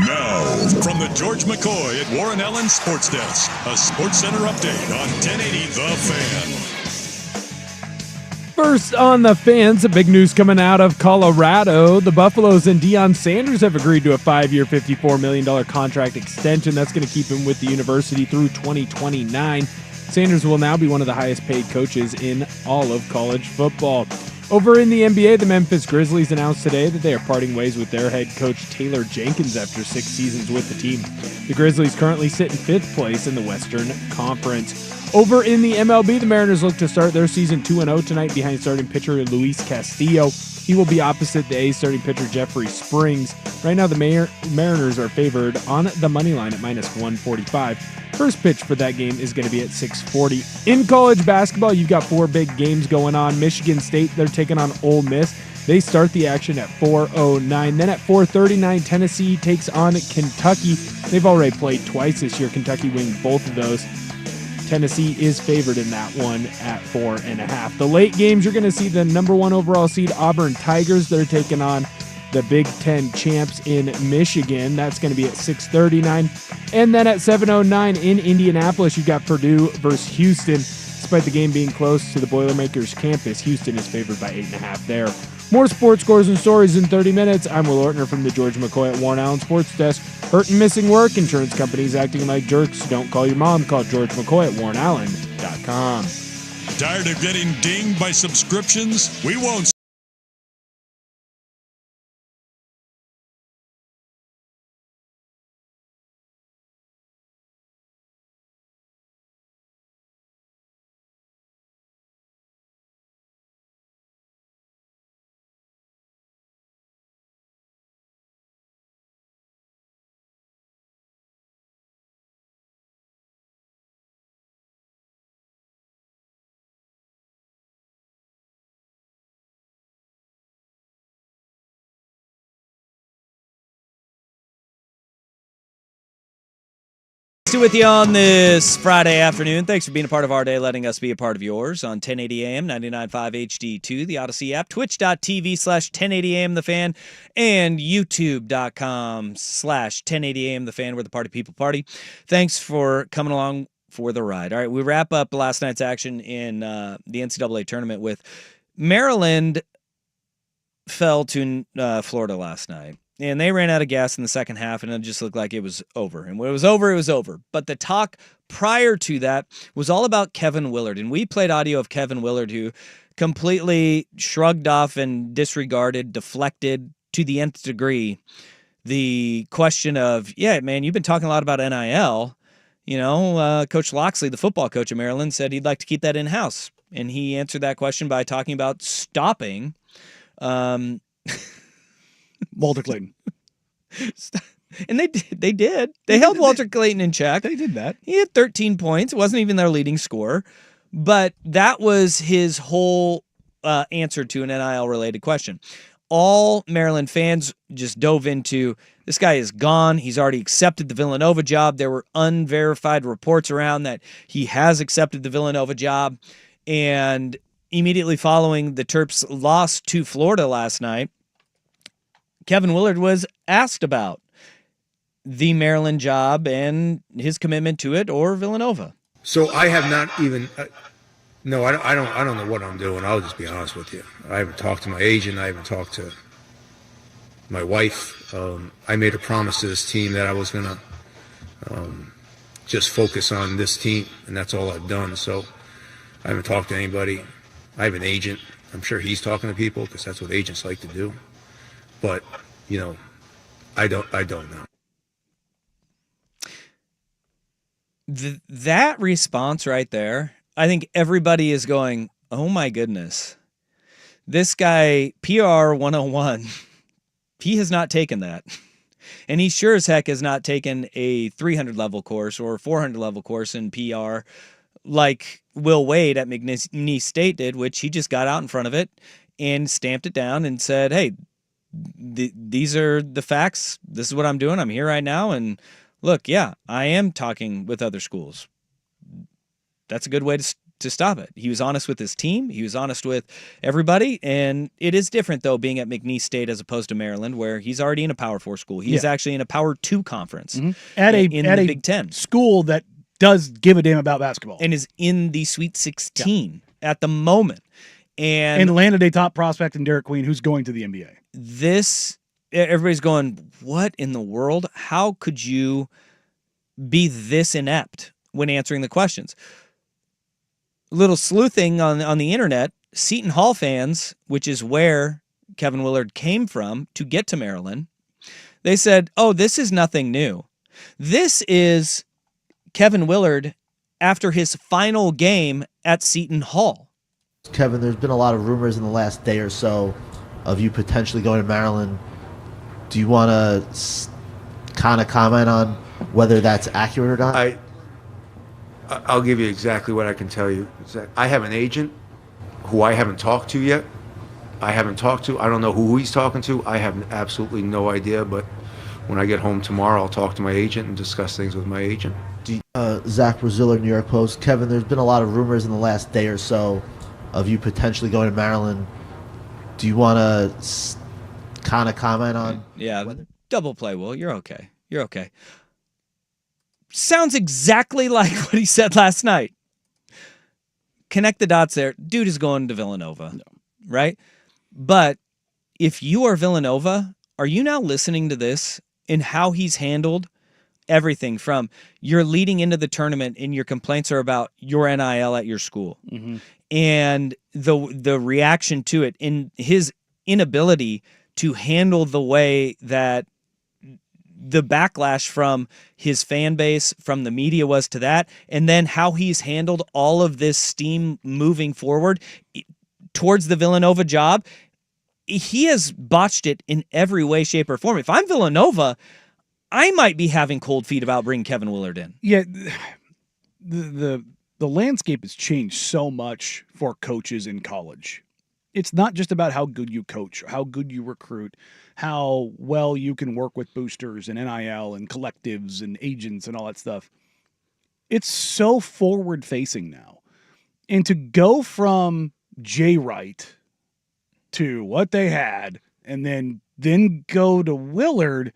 Now, from the George McCoy at Warren Allen Sports Desk, a Sports Center update on 1080 The Fan. First on the Fans, a big news coming out of Colorado. The Buffaloes and Deion Sanders have agreed to a 5-year, $54 million contract extension. That's going to keep him with the university through 2029. Sanders will now be one of the highest paid coaches in all of college football. Over in the NBA, the Memphis Grizzlies announced today that they are parting ways with their head coach Taylor Jenkins after 6 seasons with the team. The Grizzlies currently sit in 5th place in the Western Conference. Over in the MLB, the Mariners look to start their season 2-0 tonight behind starting pitcher Luis Castillo. He will be opposite the A's starting pitcher Jeffrey Springs. Right now, the Mariners are favored on the money line at -145. First pitch for that game is going to be at 6:40. In college basketball, you've got 4 big games going on. Michigan State, they're taking on Ole Miss. They start the action at 4:09. Then at 4:39, Tennessee takes on Kentucky. They've already played twice this year. Kentucky winning both of those. Tennessee is favored in that one at 4.5. The late games, you're going to see the number 1 overall seed Auburn Tigers. They're taking on the Big Ten champs in Michigan. That's going to be at 6:39. And then at 7:09 in Indianapolis, you've got Purdue versus Houston. Despite the game being close to the Boilermakers campus, Houston is favored by 8.5 there. More sports scores and stories in 30 minutes. I'm Will Ortner from the George McCoy at Warren Allen Sports Desk. Hurt and missing work, insurance companies acting like jerks. Don't call your mom. Call George McCoy at WarrenAllen.com. Tired of getting dinged by subscriptions? We won't. With you on this Friday afternoon. Thanks for being a part of our day, letting us be a part of yours on 1080 AM, 99.5 HD2, the Odyssey app, twitch.tv/1080am The Fan, and youtube.com/1080 AM The Fan, where the party people party. Thanks for coming along for the ride. All right, we wrap up last night's action in the NCAA tournament with Maryland fell to Florida last night. And they ran out of gas in the second half, and it just looked like it was over. And when it was over, it was over. But the talk prior to that was all about Kevin Willard. And we played audio of Kevin Willard, who completely shrugged off and disregarded, deflected to the nth degree the question of, yeah, man, you've been talking a lot about NIL. You know, Coach Loxley, the football coach of Maryland, said he'd like to keep that in-house. And he answered that question by talking about stopping Walter Clayton. And they did. They held Walter Clayton in check. They did that. He had 13 points. It wasn't even their leading scorer. But that was his whole answer to an NIL-related question. All Maryland fans just dove into, this guy is gone. He's already accepted the Villanova job. There were unverified reports around that he has accepted the Villanova job. And immediately following the Terps' loss to Florida last night, Kevin Willard was asked about the Maryland job and his commitment to it, or Villanova. So I have not even. No, I don't know what I'm doing. I'll just be honest with you. I haven't talked to my agent. I haven't talked to my wife. I made a promise to this team that I was gonna just focus on this team, and that's all I've done. So I haven't talked to anybody. I have an agent. I'm sure he's talking to people because that's what agents like to do. But, you know, I don't know. That response right there, I think everybody is going, oh my goodness. This guy, PR 101, he has not taken that. And he sure as heck has not taken a 300-level course or 400-level course in PR like Will Wade at McNeese State did, which he just got out in front of it and stamped it down and said, hey, these are the facts. This is what I'm doing. I'm here right now. And look, yeah, I am talking with other schools. that's a good way to stop it. He was honest with his team. He was honest with everybody. And it is different, though, being at McNeese State as opposed to Maryland, where he's already in a Power 4 school. He is actually in a Power 2 conference in the Big Ten. School that does give a damn about basketball. And is in the Sweet 16 at the moment. And landed a top prospect in Derek Queen, who's going to the NBA. Everybody's going, what in the world? How could you be this inept when answering the questions? Little sleuthing on the internet, Seton Hall fans, which is where Kevin Willard came from to get to Maryland, they said, oh, this is nothing new. This is Kevin Willard after his final game at Seton Hall. Kevin, there's been a lot of rumors in the last day or so of you potentially going to Maryland. Do you want to kind of comment on whether that's accurate or not? I'll give you exactly what I can tell you. I have an agent who I haven't talked to yet. I don't know who he's talking to. I have absolutely no idea, but when I get home tomorrow, I'll talk to my agent and discuss things with my agent. Zach Braziller, New York Post. Kevin, there's been a lot of rumors in the last day or so of you potentially going to Maryland. Do you want to kind of comment on? Yeah, double play, Will. You're okay. Sounds exactly like what he said last night. Connect the dots there. Dude is going to Villanova, right? But if you are Villanova, are you now listening to this and how he's handled everything from you're leading into the tournament and your complaints are about your NIL at your school and the reaction to it in his inability to handle the way that the backlash from his fan base, from the media was to that, and then how he's handled all of this steam moving forward towards the Villanova job. He has botched it in every way, shape, or form. If I'm Villanova, I might be having cold feet about bringing Kevin Willard in. Yeah, the landscape has changed so much for coaches in college. It's not just about how good you coach, how good you recruit, how well you can work with boosters and NIL and collectives and agents and all that stuff. It's so forward-facing now. And to go from Jay Wright to what they had and then go to Willard,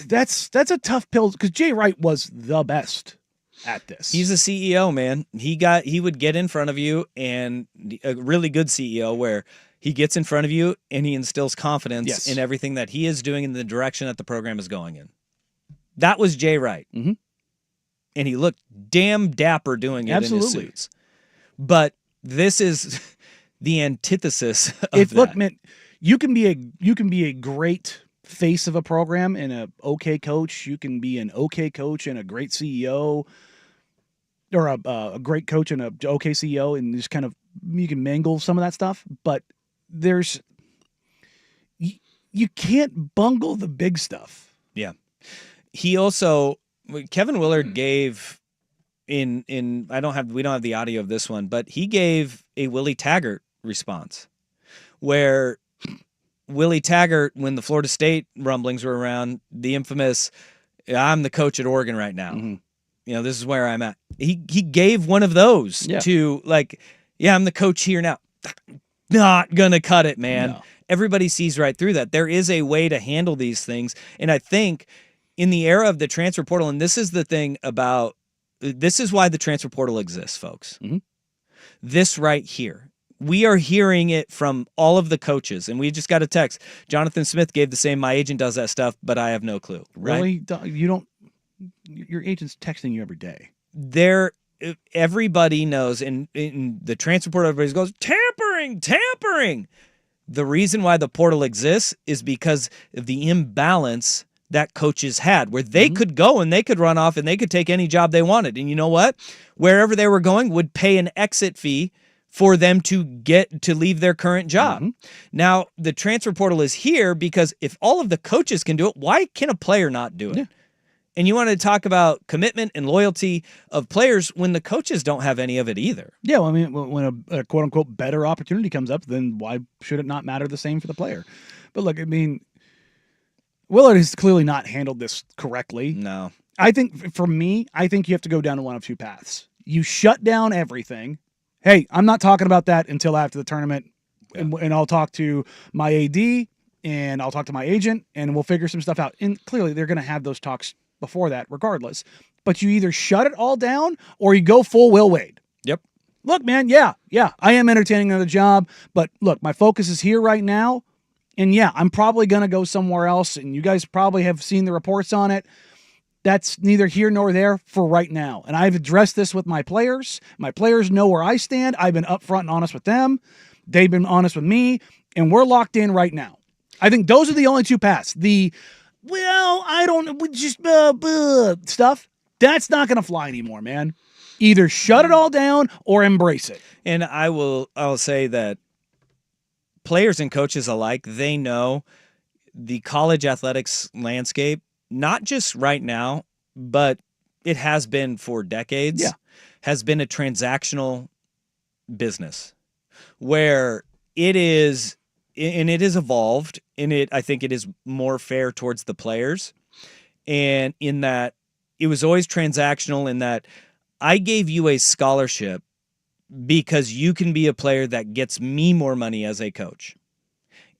that's a tough pill because Jay Wright was the best at this. He's a CEO, man. He would get in front of you, and a really good CEO where he gets in front of you and he instills confidence in everything that he is doing in the direction that the program is going in. That was Jay Wright. And he looked damn dapper doing it in his suits. But this is the antithesis of that. Look, man, you can be a great face of a program and a okay coach. You can be an okay coach and a great CEO, or a great coach and a okay CEO, and just kind of you can mangle some of that stuff. But you can't bungle the big stuff. Yeah. He also, Kevin Willard gave we don't have the audio of this one, but he gave a Willie Taggart response where Willie Taggart, when the Florida State rumblings were around, the infamous, I'm the coach at Oregon right now. You know, this is where I'm at. He gave one of those to I'm the coach here now. Not gonna cut it, man. No. Everybody sees right through that. There is a way to handle these things. And I think in the era of the transfer portal, and this is the thing about, this is why the transfer portal exists, folks. This right here. We are hearing it from all of the coaches, and we just got a text. Jonathan Smith gave the same, my agent does that stuff, but I have no clue. Really? Right? You don't, your agent's texting you every day. Everybody knows, in the transfer portal, everybody goes, tampering. The reason why the portal exists is because of the imbalance that coaches had, where they could go and they could run off and they could take any job they wanted. And you know what? Wherever they were going would pay an exit fee for them to get to leave their current job. Now, the transfer portal is here because if all of the coaches can do it, why can a player not do it? Yeah. And you want to talk about commitment and loyalty of players when the coaches don't have any of it either. Yeah, well, I mean, when a quote-unquote better opportunity comes up, then why should it not matter the same for the player? But look, I mean, Willard has clearly not handled this correctly. No. I think for me, I think you have to go down one of two paths. You shut down everything. Hey, I'm not talking about that until after the tournament, and I'll talk to my AD and I'll talk to my agent and we'll figure some stuff out. And clearly, they're going to have those talks before that, regardless. But you either shut it all down or you go full Will Wade. Yep. Look, man, yeah, I am entertaining another job, but look, my focus is here right now. And yeah, I'm probably going to go somewhere else, and you guys probably have seen the reports on it. That's neither here nor there for right now. And I've addressed this with my players. My players know where I stand. I've been upfront and honest with them. They've been honest with me, and we're locked in right now. I think those are the only two paths. I don't just stuff, that's not going to fly anymore, man. Either shut it all down or embrace it. And I will say that players and coaches alike, they know the college athletics landscape, not just right now, but it has been for decades, has been a transactional business where it is, and it has evolved, and I think it is more fair towards the players. And in that it was always transactional in that I gave you a scholarship because you can be a player that gets me more money as a coach.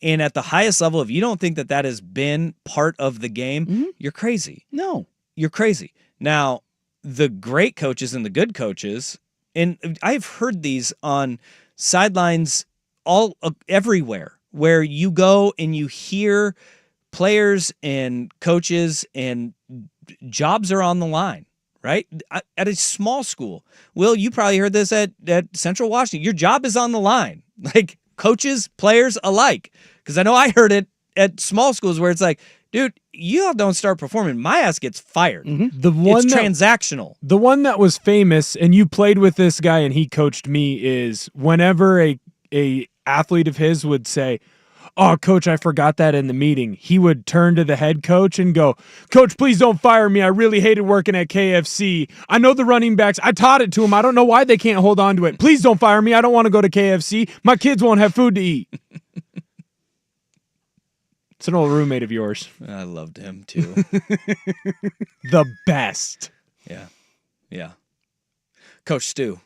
And at the highest level, if you don't think that that has been part of the game, you're crazy. No. You're crazy. Now, the great coaches and the good coaches, and I've heard these on sidelines everywhere, where you go and you hear players and coaches and jobs are on the line, right? At a small school. Will, you probably heard this at Central Washington. Your job is on the line. Like coaches, players alike. Because I know I heard it at small schools where it's like, dude, you all don't start performing, my ass gets fired. The one it's transactional. The one that was famous, and you played with this guy and he coached me, is whenever a athlete of his would say, "Oh, coach, I forgot that in the meeting," he would turn to the head coach and go, "Coach, please don't fire me. I really hated working at KFC. I know the running backs. I taught it to them. I don't know why they can't hold on to it. Please don't fire me. I don't want to go to KFC. My kids won't have food to eat." It's an old roommate of yours. I loved him too. The best. Yeah. Coach Stu.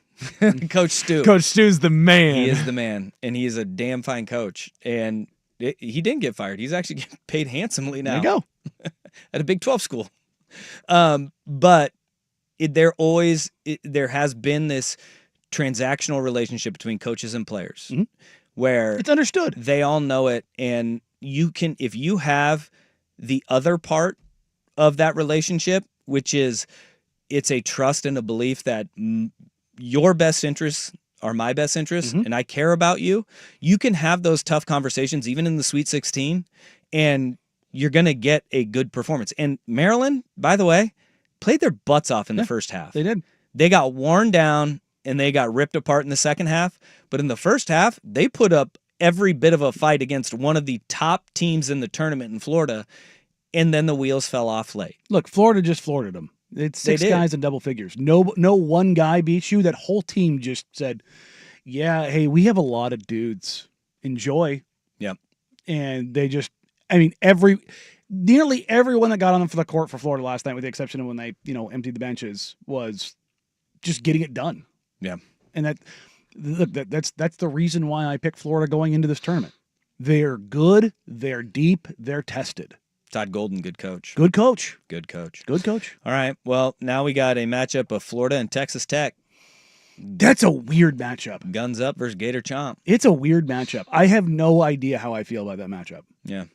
Coach Stu. Coach Stu's the man. He is the man, and he is a damn fine coach. And he didn't get fired. He's actually getting paid handsomely now. There you go. At a Big 12 school. But there has been this transactional relationship between coaches and players where it's understood. They all know it, and you can, if you have the other part of that relationship, which is it's a trust and a belief that your best interests are my best interests and I care about you, you can have those tough conversations even in the Sweet 16 and you're going to get a good performance. And Maryland, by the way, played their butts off in the first half. They did. They got worn down and they got ripped apart in the second half. But in the first half, they put up every bit of a fight against one of the top teams in the tournament in Florida, and then the wheels fell off late. Look, Florida just Floridaed them. It's six guys in double figures. No one guy beats you. That whole team just said, yeah, hey, we have a lot of dudes. Enjoy. Yep. And they just, nearly everyone that got on them for the court for Florida last night, with the exception of when they, emptied the benches, was just getting it done. Yeah. And that's the reason why I picked Florida going into this tournament. They're good, they're deep, they're tested. Todd Golden, good coach. Good coach. Good coach. Good coach. All right. Well, now we got a matchup of Florida and Texas Tech. That's a weird matchup. Guns up versus Gator Chomp. It's a weird matchup. I have no idea how I feel about that matchup. Yeah.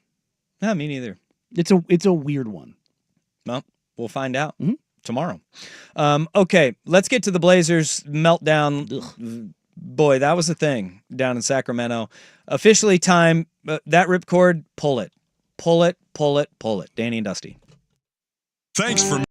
No, me neither. It's a weird one. Well, we'll find out tomorrow. Okay, let's get to the Blazers meltdown. Ugh. Boy, that was a thing down in Sacramento. Officially time, that ripcord, pull it. Pull it, pull it, pull it. Danny and Dusty. Thanks for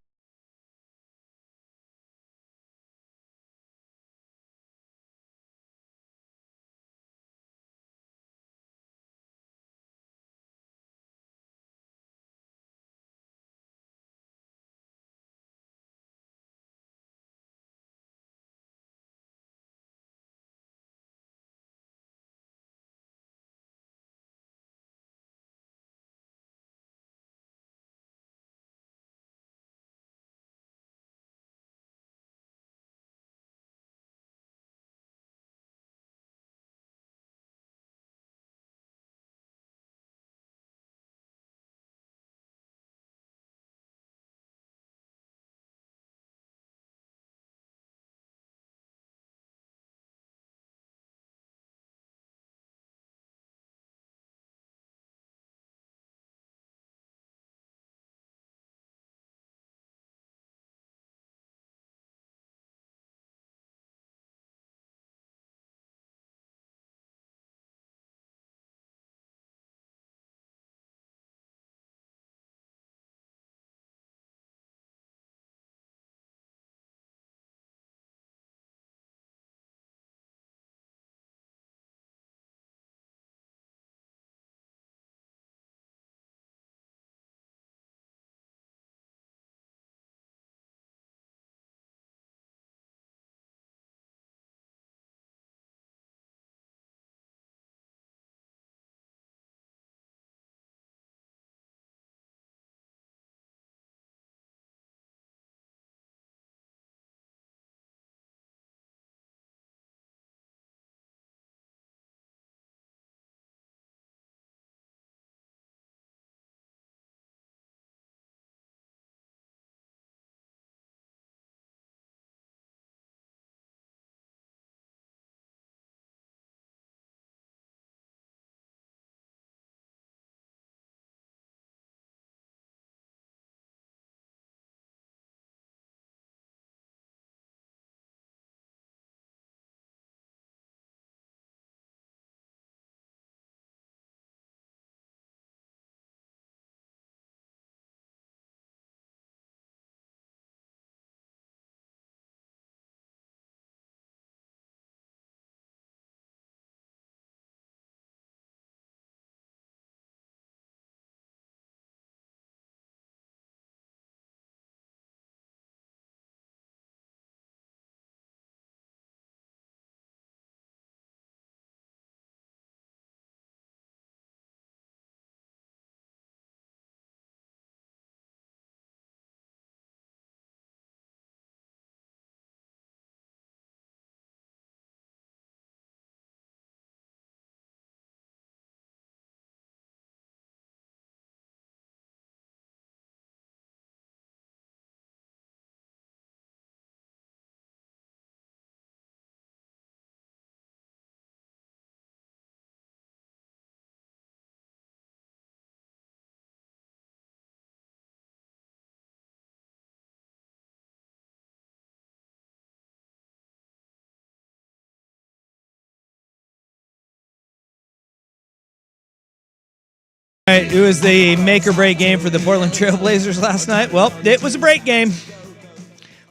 right, it was the make or break game for the Portland Trailblazers last night. Well, it was a break game.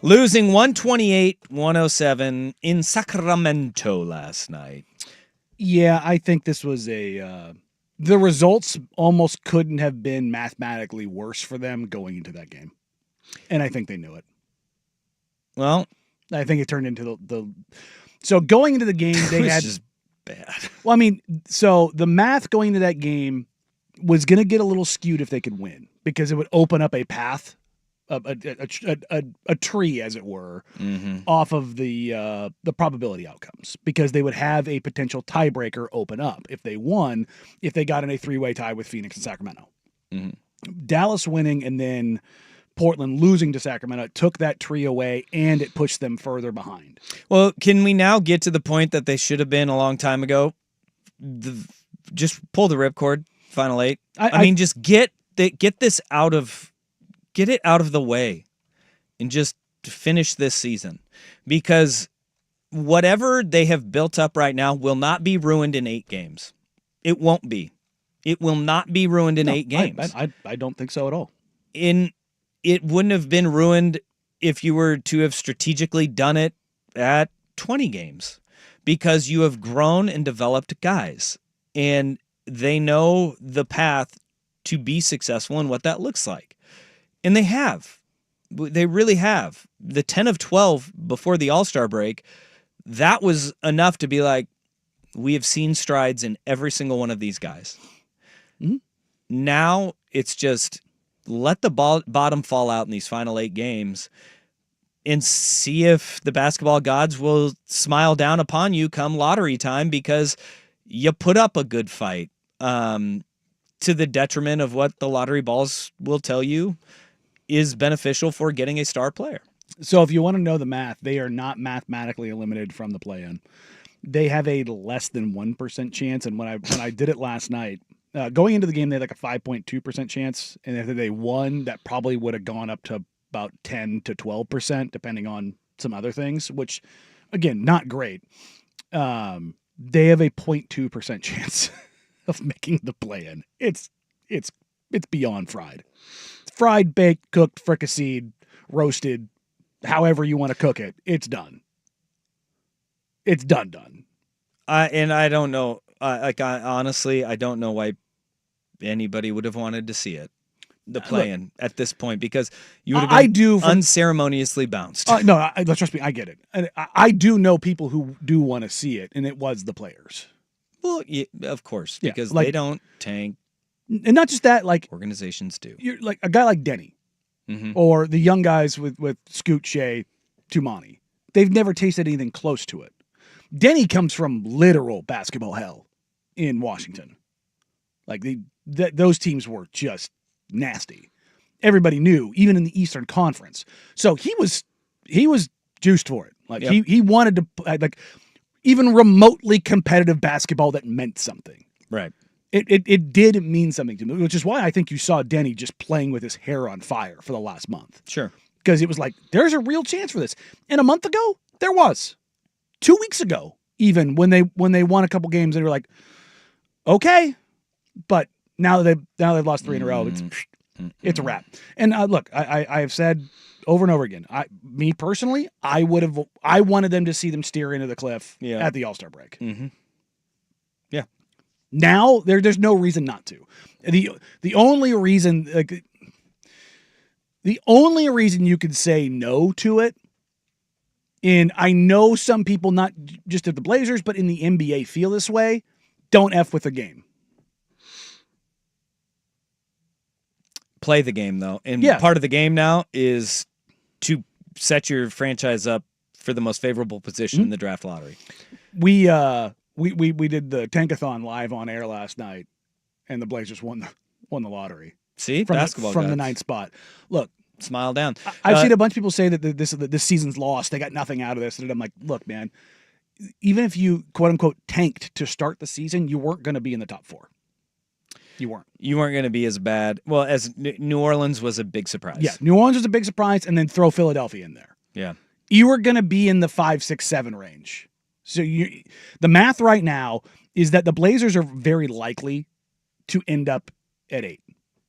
Losing 128-107 in Sacramento last night. Yeah, I think this was the results almost couldn't have been mathematically worse for them going into that game. And I think they knew it. Well, I think it turned into so going into the game, they had just bad. Well, I mean, so the math going into that game was going to get a little skewed if they could win because it would open up a path, a tree, as it were, off of the probability outcomes because they would have a potential tiebreaker open up if they won, if they got in a three-way tie with Phoenix and Sacramento. Dallas winning and then Portland losing to Sacramento took that tree away and it pushed them further behind. Well, can we now get to the point that they should have been a long time ago? Just pull the ripcord, Final Eight. I mean, just get this out of the way and just finish this season because whatever they have built up right now will not be ruined in 8 games. It won't be. It will not be ruined in 8 games. I don't think so at all. It wouldn't have been ruined if you were to have strategically done it at 20 games because you have grown and developed guys and they know the path to be successful and what that looks like. And they have. They really have. The 10 of 12 before the All-Star break, that was enough to be like, we have seen strides in every single one of these guys. Now it's just let the bottom fall out in these final 8 games and see if the basketball gods will smile down upon you come lottery time because you put up a good fight to the detriment of what the lottery balls will tell you is beneficial for getting a star player. So if you want to know the math, they are not mathematically eliminated from the play-in. They have a less than 1% chance. And when I did it last night, going into the game, they had like a 5.2% chance. And if they won, that probably would have gone up to about 10 to 12%, depending on some other things, which, again, not great. They have a 0.2% chance of making the play-in. It's beyond fried. It's fried, baked, cooked, fricasseed, roasted, however you want to cook it. It's done. It's done. And I don't know. Honestly, I don't know why anybody would have wanted to see it, the play-in at this point, because you would have been unceremoniously bounced. No, trust me, I get it. And I do know people who do want to see it, and it was the players. Well, yeah, of course, because like, they don't tank. And not just that, like organizations do. You're like a guy like Denny, or the young guys with Scoot, Shea, Tumani. They've never tasted anything close to it. Denny comes from literal basketball hell in Washington. Like those teams were just nasty. Everybody knew, even in the Eastern Conference. So he was juiced for it. Like he wanted to like even remotely competitive basketball that meant something. Right. It did mean something to me, which is why I think you saw Denny just playing with his hair on fire for the last month. Sure. Because it was like, there's a real chance for this. And a month ago, there was. 2 weeks ago, even when they won a couple games, they were like, okay. But now they've lost 3 in a row. It's a wrap. And look, I have said over and over again, me personally, I wanted them to see them steer into the cliff at the All-Star break. Yeah. Now there's no reason not to. The only reason you could say no to it, and I know some people, not just at the Blazers, but in the NBA feel this way, don't F with the game. Play the game, though. And part of the game now is to set your franchise up for the most favorable position in the draft lottery. We did the Tankathon live on air last night, and the Blazers won the lottery. See? From basketball from the 9th spot. Look. Smile down. I've seen a bunch of people say that this season's lost. They got nothing out of this. And I'm like, look, man, even if you, quote unquote, tanked to start the season, you weren't going to be in the top 4. You weren't. You weren't going to be as bad. Well, as New Orleans was a big surprise. Yeah, New Orleans was a big surprise, and then throw Philadelphia in there. Yeah. You were going to be in the 5, 6, 7 range. So the math right now is that the Blazers are very likely to end up at 8.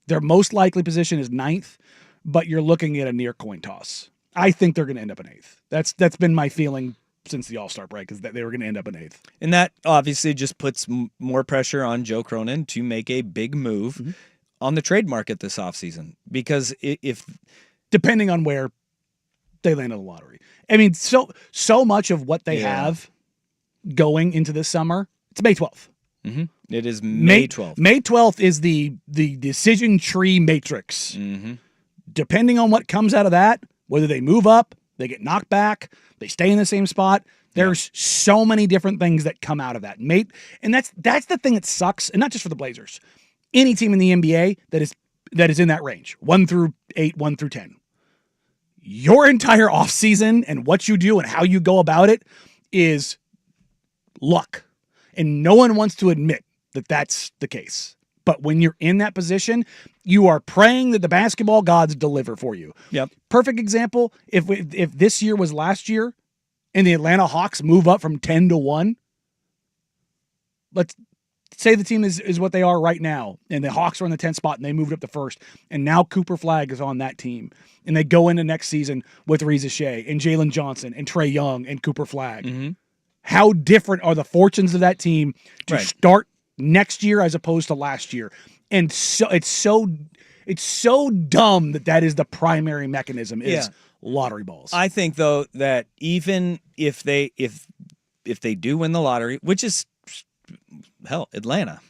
Their most likely position is 9th, but you're looking at a near coin toss. I think they're going to end up in 8th. That's been my feeling since the All-Star break, is that they were going to end up in 8th. And that obviously just puts more pressure on Joe Cronin to make a big move on the trade market this offseason. Because if depending on where they land on the lottery. I mean, so much of what they have going into this summer, it's May 12th. Mm-hmm. It is May 12th. May 12th is the decision tree matrix. Mm-hmm. Depending on what comes out of that, whether they move up, they get knocked back, they stay in the same spot, there's so many different things that come out of that. And that's the thing that sucks, and not just for the Blazers. Any team in the NBA that is in that range, 1 through 8, 1 through 10. Your entire offseason and what you do and how you go about it is luck. And no one wants to admit that that's the case. But when you're in that position, you are praying that the basketball gods deliver for you. Yep. Perfect example, if this year was last year and the Atlanta Hawks move up from 10-1, let's say the team is what they are right now, and the Hawks are in the 10th spot and they moved up to first, and now Cooper Flagg is on that team, and they go into next season with Reza Shea and Jalen Johnson and Trae Young and Cooper Flagg. Mm-hmm. How different are the fortunes of that team to start next year as opposed to last year? And so it's so dumb that is the primary mechanism is lottery balls. I think though that even if they do win the lottery, which is Atlanta,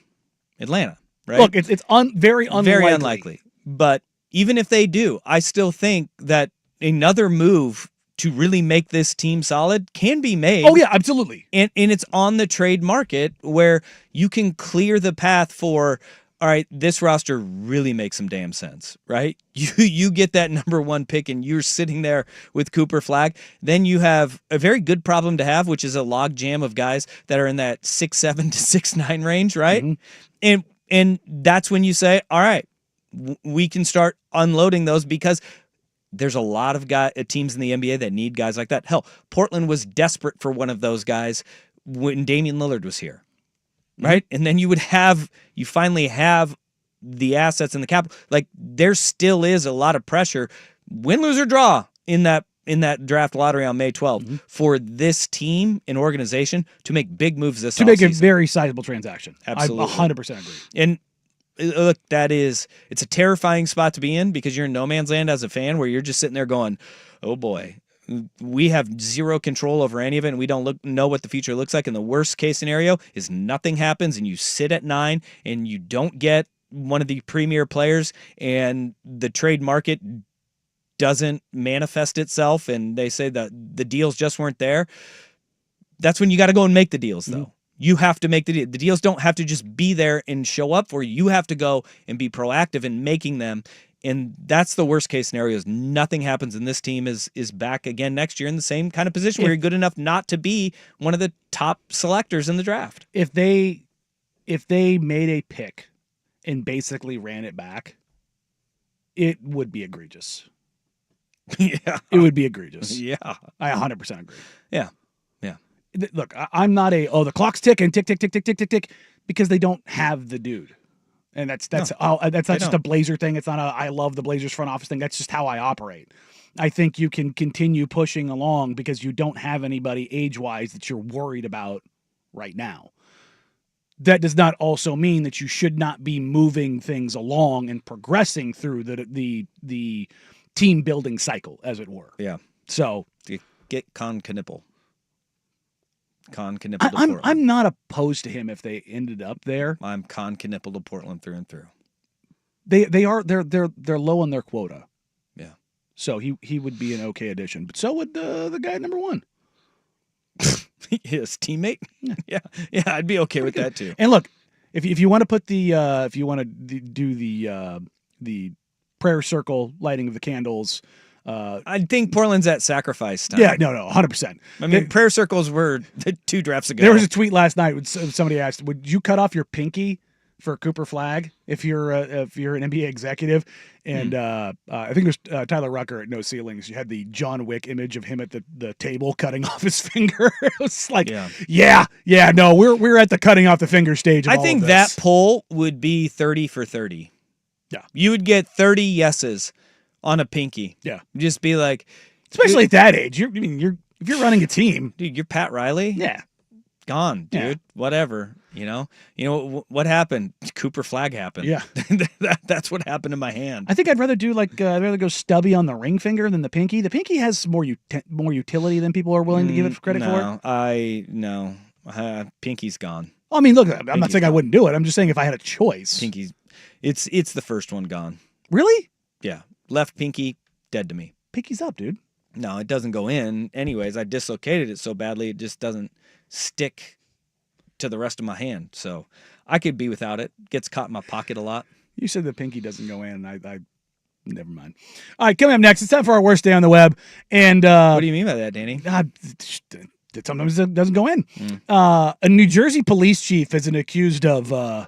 right? Look, it's very unlikely. Very unlikely. But even if they do, I still think that another move to really make this team solid can be made. Oh yeah, absolutely. And it's on the trade market where you can clear the path for, all right, this roster really makes some damn sense, right? You get that number 1 pick and you're sitting there with Cooper Flagg. Then you have a very good problem to have, which is a log jam of guys that are in that 6'7" to 6'9" range, right? Mm-hmm. And that's when you say, all right, we can start unloading those, because there's a lot of teams in the NBA that need guys like that. Hell, Portland was desperate for one of those guys when Damian Lillard was here, right? And then you finally have the assets and the capital. Like, there still is a lot of pressure, win, lose, or draw, in that draft lottery on May 12th for this team and organization to make big moves this offseason. To make a very sizable transaction. Absolutely. I 100% agree. And look, it's a terrifying spot to be in, because you're in no man's land as a fan, where you're just sitting there going, oh boy, we have zero control over any of it, and we don't know what the future looks like. And the worst case scenario is nothing happens and you sit at 9 and you don't get one of the premier players, and the trade market doesn't manifest itself, and they say that the deals just weren't there. That's when you got to go and make the deals, though. Mm-hmm. You have to make the deal. The deals don't have to just be there and show up for you. You have to go and be proactive in making them. And that's the worst case scenario, is nothing happens and this team is back again next year in the same kind of position where you're good enough not to be one of the top selectors in the draft. If they made a pick and basically ran it back, it would be egregious. Yeah. It would be egregious. Yeah. I 100% agree. Yeah. Look, I'm not the clock's ticking, tick, tick, tick, tick, tick, tick, tick, because they don't have the dude. And that's not just a Blazer thing. It's not I love the Blazers front office thing. That's just how I operate. I think you can continue pushing along because you don't have anybody age-wise that you're worried about right now. That does not also mean that you should not be moving things along and progressing through the team building cycle, as it were. Yeah. So get Con Knippel. I'm not opposed to him if they ended up there. I'm Con Knippel to Portland through and through. They're low on their quota. Yeah. So he would be an okay addition, but so would the guy number 1. His teammate. Yeah, I'd be okay with that too. And look, if you want to put if you want to do the prayer circle lighting of the candles. I think Portland's at sacrifice time. Yeah, no, 100%. I mean, prayer circles were 2 drafts ago. There was a tweet last night when somebody asked, "Would you cut off your pinky for Cooper Flagg if you're an NBA executive?" And I think it was Tyler Rucker at No Ceilings. You had the John Wick image of him at the table cutting off his finger. It was like, no, we're at the cutting off the finger stage. I think that poll would be 30 for 30. Yeah. You would get 30 yeses on a pinky. Yeah. Just be like, Especially at that age. If you're running a team. dude, you're Pat Riley? Yeah. Gone, dude. Yeah. Whatever. What happened? Cooper flag happened. Yeah. That's what happened to my hand. I think I'd rather do I'd rather go stubby on the ring finger than the pinky. The pinky has more utility than people are willing to give it credit for. No. Pinky's gone. I mean, look, I'm not Pinky's saying I gone. wouldn't do it. I'm just saying if I had a choice. Pinky's it's the first one gone. Really? Yeah. Left pinky, dead to me. Pinky's up, dude. No, it doesn't go in. Anyways, I dislocated it so badly it just doesn't stick to the rest of my hand. So I could be without it. Gets caught in my pocket a lot. You said the pinky doesn't go in. I never mind. All right, coming up next, it's time for our worst day on the web. And What do you mean by that, Danny? sometimes it doesn't go in. A New Jersey police chief is accused of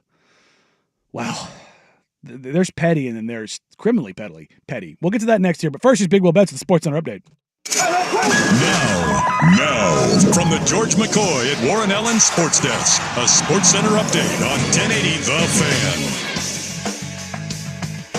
there's petty and then there's criminally petty. We'll get to that next year. But first, here's Big Will Betts with the Sports Center update. Now, from the George McCoy at Warren Allen Sports Desk, a Sports Center update on 1080 The Fan.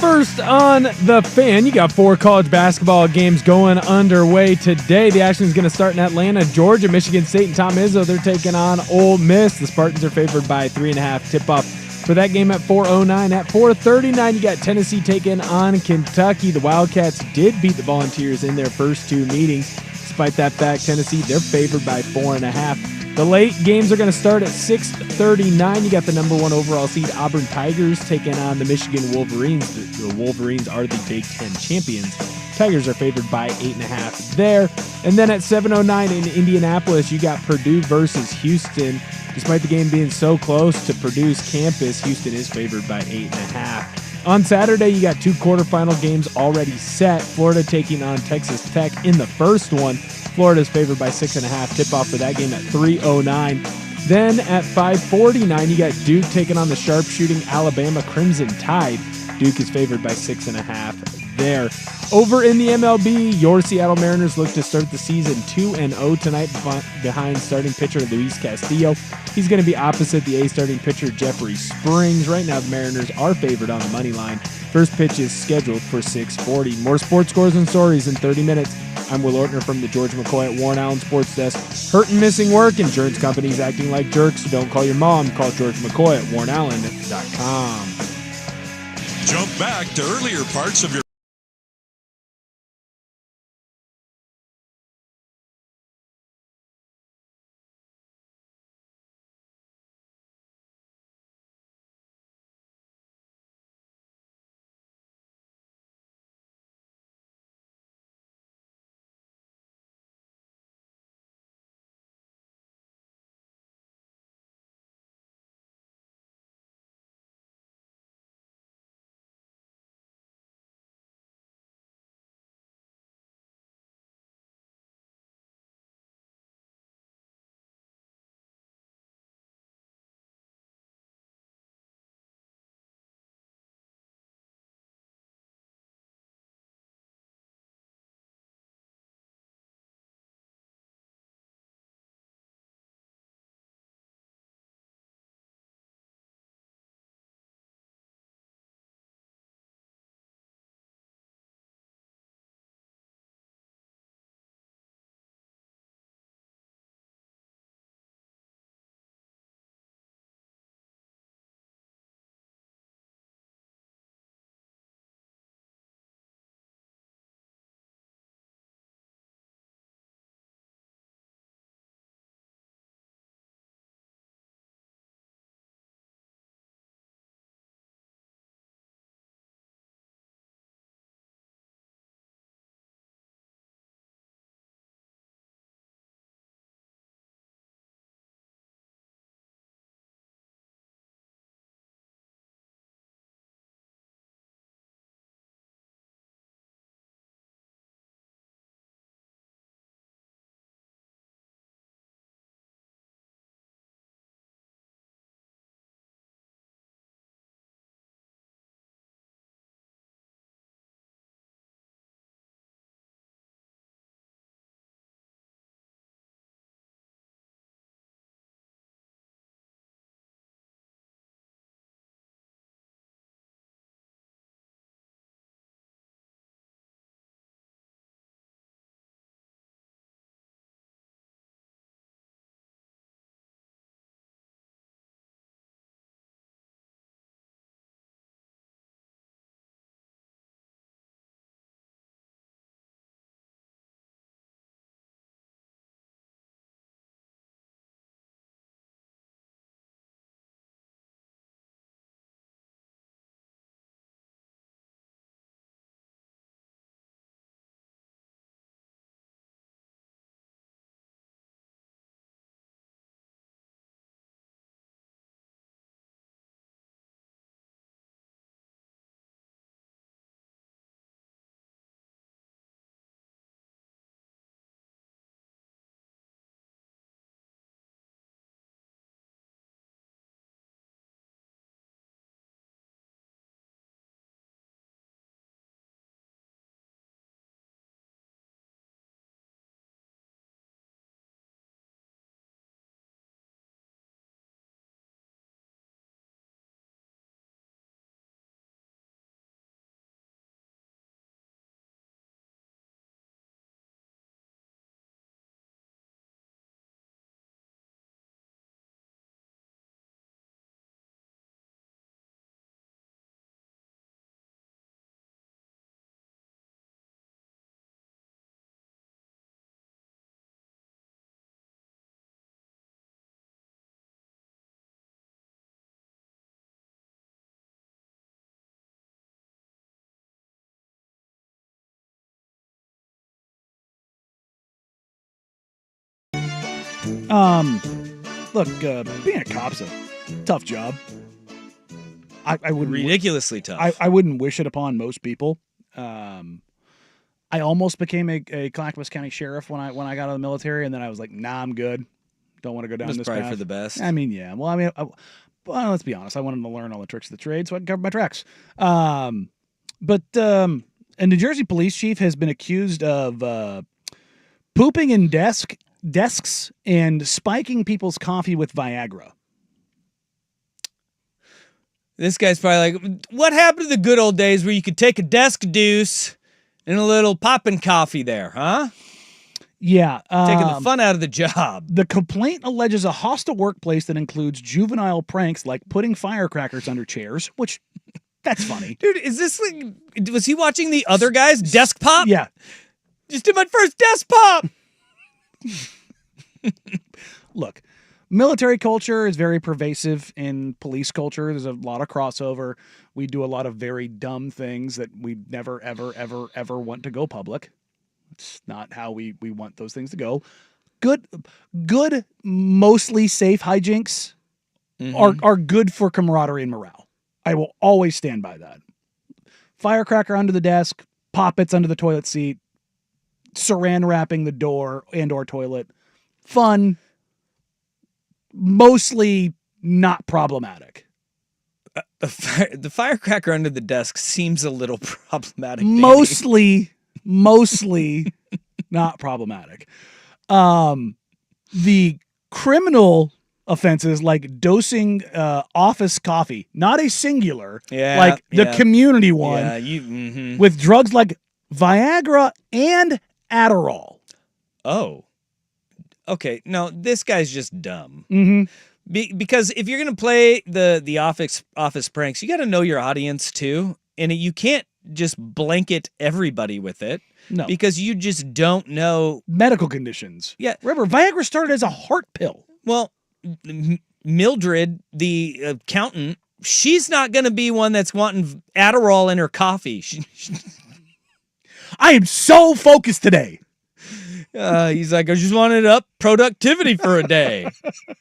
First on The Fan, you got 4 college basketball games going underway today. The action is going to start in Atlanta, Georgia. Michigan State and Tom Izzo, they're taking on Ole Miss. The Spartans are favored by 3.5. Tip-off for that game at 4:09. At 4:39, you got Tennessee taking on Kentucky. The Wildcats did beat the Volunteers in their first 2 meetings. Despite that fact, Tennessee, they're favored by 4.5. The late games are going to start at 6:39. You got the number 1 overall seed Auburn Tigers taking on the Michigan Wolverines. The Wolverines are the Big Ten champions. Tigers are favored by 8.5 there. And then at 7:09 in Indianapolis, you got Purdue versus Houston. Despite the game being so close to Purdue's campus, Houston is favored by 8.5. On Saturday, you got 2 quarterfinal games already set. Florida taking on Texas Tech in the first one. Florida is favored by 6.5. Tip-off for that game at 3:09. Then at 5:49, you got Duke taking on the sharpshooting Alabama Crimson Tide. Duke is favored by 6.5 there. Over in the MLB, your Seattle Mariners look to start the season 2-0 tonight behind starting pitcher Luis Castillo. He's going to be opposite the A starting pitcher Jeffrey Springs. Right now, the Mariners are favored on the money line. First pitch is scheduled for 6:40. More sports scores and stories in 30 minutes. I'm Will Ortner from the George McCoy at Warren Allen Sports Desk. Hurt and missing work, insurance companies acting like jerks. Don't call your mom. Call George McCoy at WarrenAllen.com. Jump back to earlier parts of your Look, being a cop's a tough job. I wouldn't Ridiculously tough. I wouldn't wish it upon most people. I almost became a Clackamas County sheriff when I got out of the military, and then I was like, nah, I'm good. Don't want to go down It was this probably path. for the best. I mean, yeah. Well, well, let's be honest. I wanted to learn all the tricks of the trade so I can cover my tracks. But a New Jersey police chief has been accused of pooping in desks and spiking people's coffee with Viagra. This guy's probably like, what happened to the good old days where you could take a desk deuce and a little poppin' coffee there, huh? Yeah. Taking the fun out of the job. The complaint alleges a hostile workplace that includes juvenile pranks like putting firecrackers under chairs, which, that's funny. Dude, is this like, was he watching the other guy's desk pop? Yeah. Just did my first desk pop. Look, military culture is very pervasive in police culture. There's a lot of crossover. We do a lot of very dumb things that we never, ever, ever, ever want to go public. It's not how we want those things to go. Good, mostly safe hijinks are good for camaraderie and morale. I will always stand by that. Firecracker under the desk, poppets under the toilet seat, saran wrapping the door and or toilet. Fun, mostly not problematic. The firecracker under the desk seems a little problematic. Mostly not problematic. The criminal offenses like dosing office coffee, not a singular, like the community one, with drugs like Viagra and Adderall. Oh. Okay, no, this guy's just dumb. Mm-hmm. Because if you're going to play the office pranks, you got to know your audience too. And you can't just blanket everybody with it. No. Because you just don't know. Medical conditions. Yeah. Remember, Viagra started as a heart pill. Well, Mildred, the accountant, she's not going to be one that's wanting Adderall in her coffee. I am so focused today. He's like, I just wanted up productivity for a day.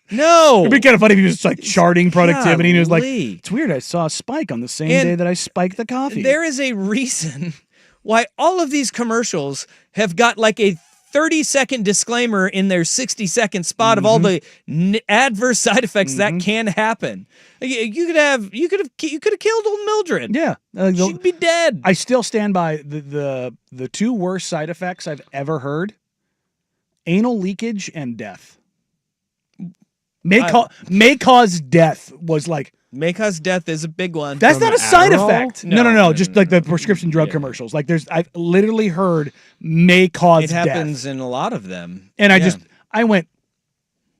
No. It'd be kind of funny if he was just like charting productivity and he was like, Golly. it's weird. I saw a spike on the same day that I spiked the coffee. There is a reason why all of these commercials have got like a 30-second disclaimer in their 60-second spot of all the adverse side effects that can happen. You could have killed old Mildred. Yeah. She'd be dead. I still stand by the two worst side effects I've ever heard. Anal leakage and death. May cause death was like. May cause death is a big one. That's not a side effect. No. Just like the prescription drug commercials. Like I've literally heard may cause death. It happens in a lot of them. And I went,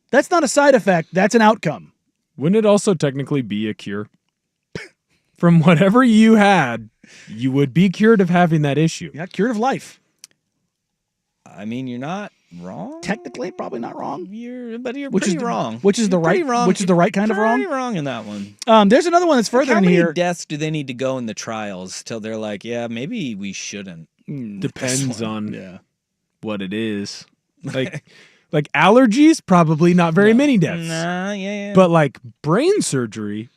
that's not a side effect. That's an outcome. Wouldn't it also technically be a cure? From whatever you had, you would be cured of having that issue. Yeah, cured of life. I mean, you're not wrong. Technically, probably not wrong. You're pretty wrong. Which is the right wrong. Which is the right kind of wrong. Pretty wrong in that one. There's another one that's further in here. How many deaths do they need to go in the trials till they're like, yeah, maybe we shouldn't? Depends on what it is. Like allergies, probably not very many deaths. Nah, yeah. But like brain surgery,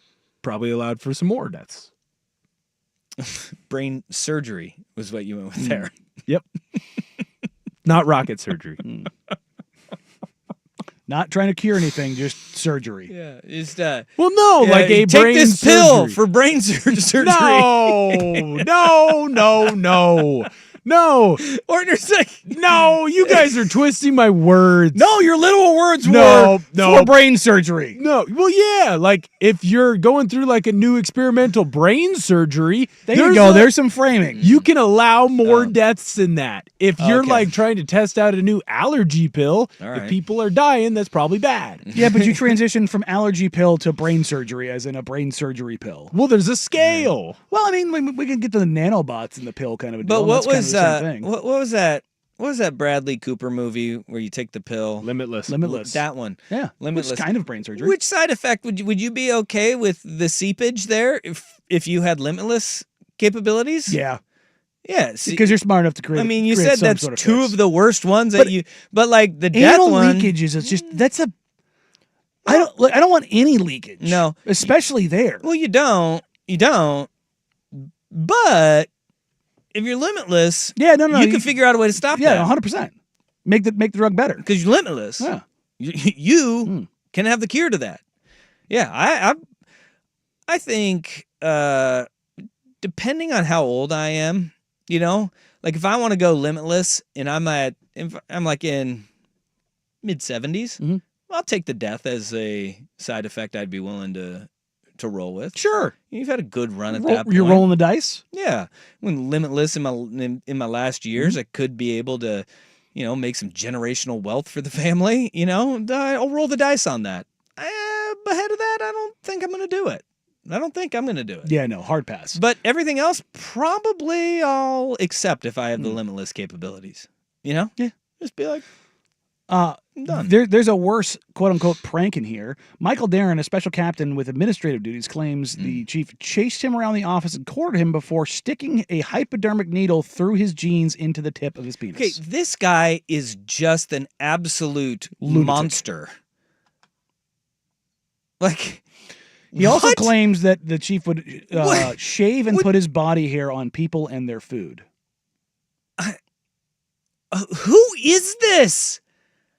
probably allowed for some more deaths. Brain surgery was what you went with there. Yep. Not rocket surgery. Not trying to cure anything, just surgery. Yeah, just well, no, like a take brain this surgery. pill for brain surgery. No. Ortner's like, no, you guys are twisting my words. No, your literal words No. were for brain surgery. No, well, yeah, like if you're going through like a new experimental brain surgery, there you go. There's some framing. You can allow more deaths than that. If you're like trying to test out a new allergy pill, if people are dying, that's probably bad. Yeah, but you transition from allergy pill to brain surgery, as in a brain surgery pill. Well, there's a scale. Well, I mean, we can get to the nanobots in the pill kind of a deal. but what was what was that? What was that Bradley Cooper movie where you take the pill? Limitless. That one. Yeah. Limitless. Which kind of brain surgery. Which side effect would you be okay with the seepage there if you had limitless capabilities? Yeah. Yeah, see, because you're smart enough to create. I mean, you create said some that's sort of two fix. of the worst ones that but like the death Anal one. leakages is just I don't want any leakage. No. especially there. Well, you don't. But if you're limitless, Yeah, no, you can figure out a way to stop Yeah, that. 100%. Make the drug better. Because you're limitless. Yeah. You can have the cure to that. Yeah, I think depending on how old I am, like if I want to go limitless and I'm like in mid 70s, I'll take the death as a side effect I'd be willing to roll with. Sure. You've had a good run at that point. You're rolling the dice? Yeah. When limitless in my last years, I could be able to, make some generational wealth for the family, I'll roll the dice on that. Ahead of that, I don't think I'm going to do it. Yeah, no, hard pass. But everything else, probably I'll accept if I have the limitless capabilities. Yeah. Just be like, done. There's a worse quote-unquote prank in here. Michael Darren, a special captain with administrative duties, claims the chief chased him around the office and cornered him before sticking a hypodermic needle through his jeans into the tip of his penis. Okay, this guy is just an absolute monster. Like, he also what? claims that the chief would shave and put his body hair on people and their food. Who is this?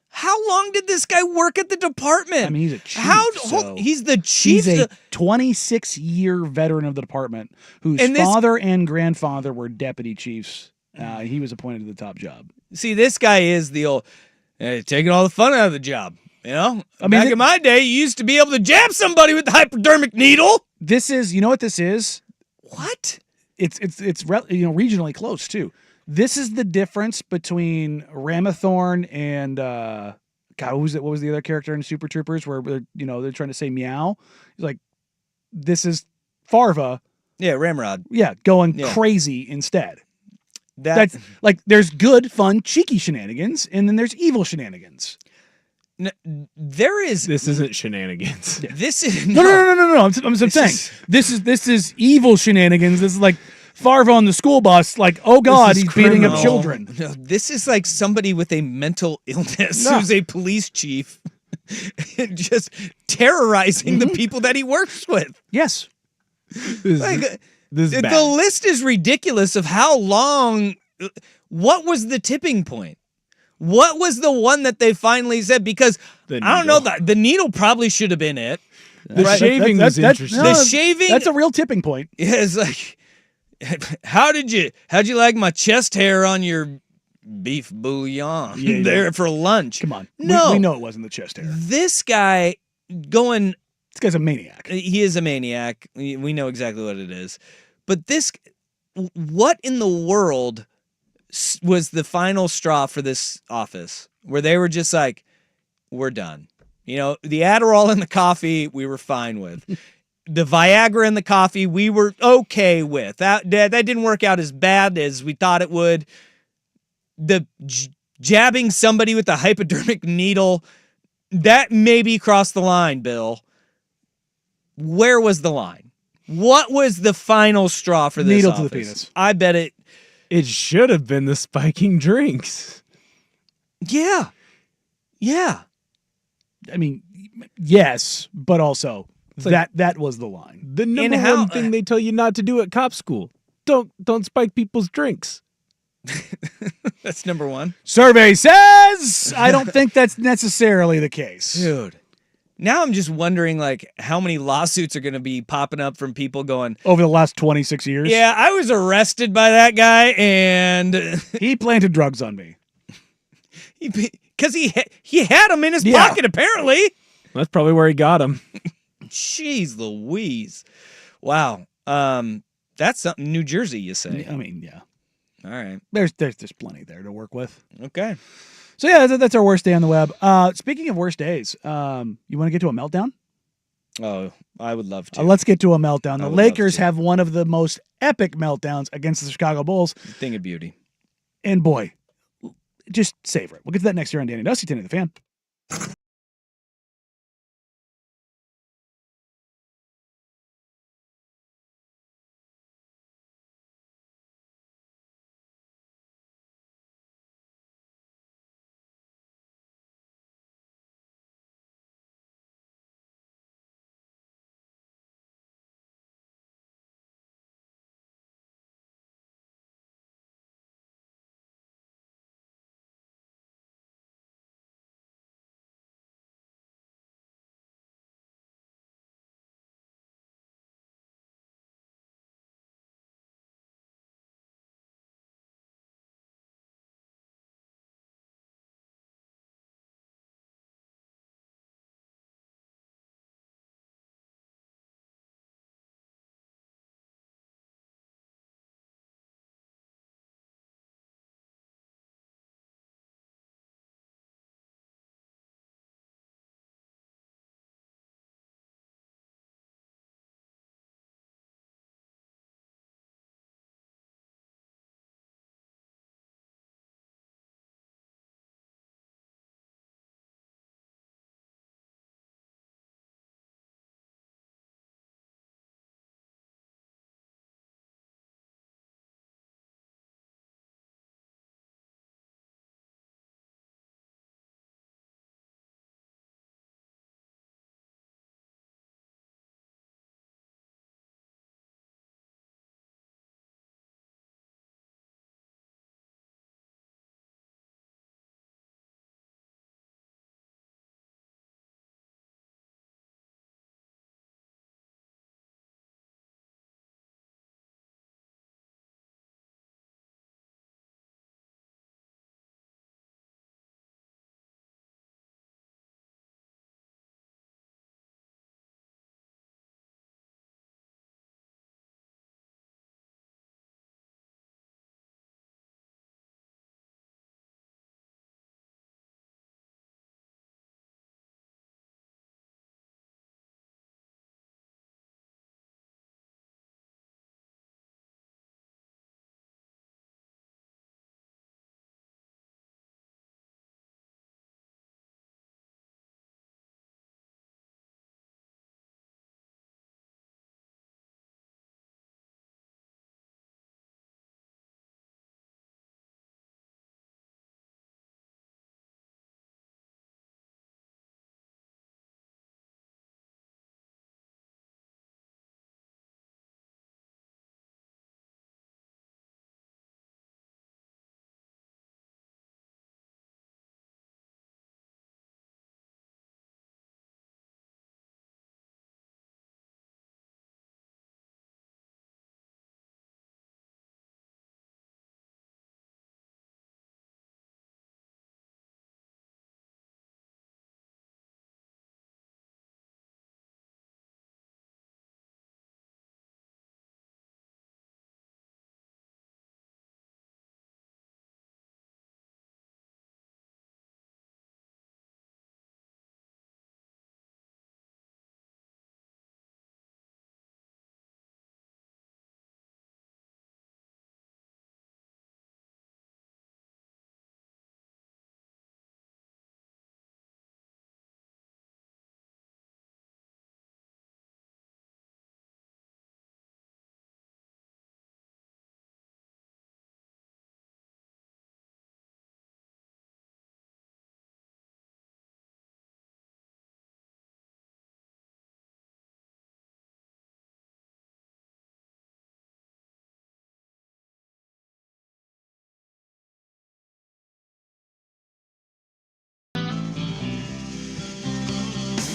How long did this guy work at the department? I mean, he's a chief. He's the chief. He's a 26-year veteran of the department whose father and grandfather were deputy chiefs. He was appointed to the top job. See, this guy is the old taking all the fun out of the job. Back in my day, you used to be able to jab somebody with the hypodermic needle. This is, you know what this is? What? It's regionally close too. This is the difference between Ramathorn and what was the other character in Super Troopers where they're trying to say meow. He's like, this is Farva. Yeah, Ramrod. Yeah, going crazy instead. That's like there's good, fun, cheeky shenanigans, and then there's evil shenanigans. This isn't shenanigans. This is no. I'm saying this is evil shenanigans. This is like Farva on the school bus, like, oh God, he's beating up children. No, this is like somebody with a mental illness who's a police chief, just terrorizing the people that he works with. Yes, this is bad. The list is ridiculous of how long. What was the tipping point? What was the one that they finally said? Because I don't know, the needle probably should have been it. The shaving was interesting. The shaving, that's a real tipping point. Yeah, it's like, how'd you like my chest hair on your beef bouillon there for lunch? Come on, no, we know it wasn't the chest hair. This guy going. This guy's a maniac. He is a maniac. We know exactly what it is. But what in the world was the final straw for this office where they were just like, we're done. The Adderall in the coffee, we were fine with. The Viagra in the coffee, we were okay with. That didn't work out as bad as we thought it would. The jabbing somebody with a hypodermic needle, that maybe crossed the line, Bill. Where was the line? What was the final straw for this needle office? To the penis? I bet it should have been the spiking drinks. Yeah. I mean, yes, but also that was the line. The number one thing they tell you not to do at cop school: don't spike people's drinks. That's number one. Survey says I don't think that's necessarily the case, dude. Now I'm just wondering, like, how many lawsuits are going to be popping up from people going over the last 26 years. Yeah, I was arrested by that guy, and he planted drugs on me. Because he had them in his pocket, apparently. That's probably where he got them. Jeez Louise. Wow. That's something. New Jersey, you say? I mean, yeah. All right. There's plenty there to work with. Okay. So yeah, that's our worst day on the web. Speaking of worst days, you want to get to a meltdown? Oh, I would love to. Let's get to a meltdown. The Lakers have one of the most epic meltdowns against the Chicago Bulls. Thing of beauty. And boy, just savor it. We'll get to that next year on Danny Dusty, Danny the Fan.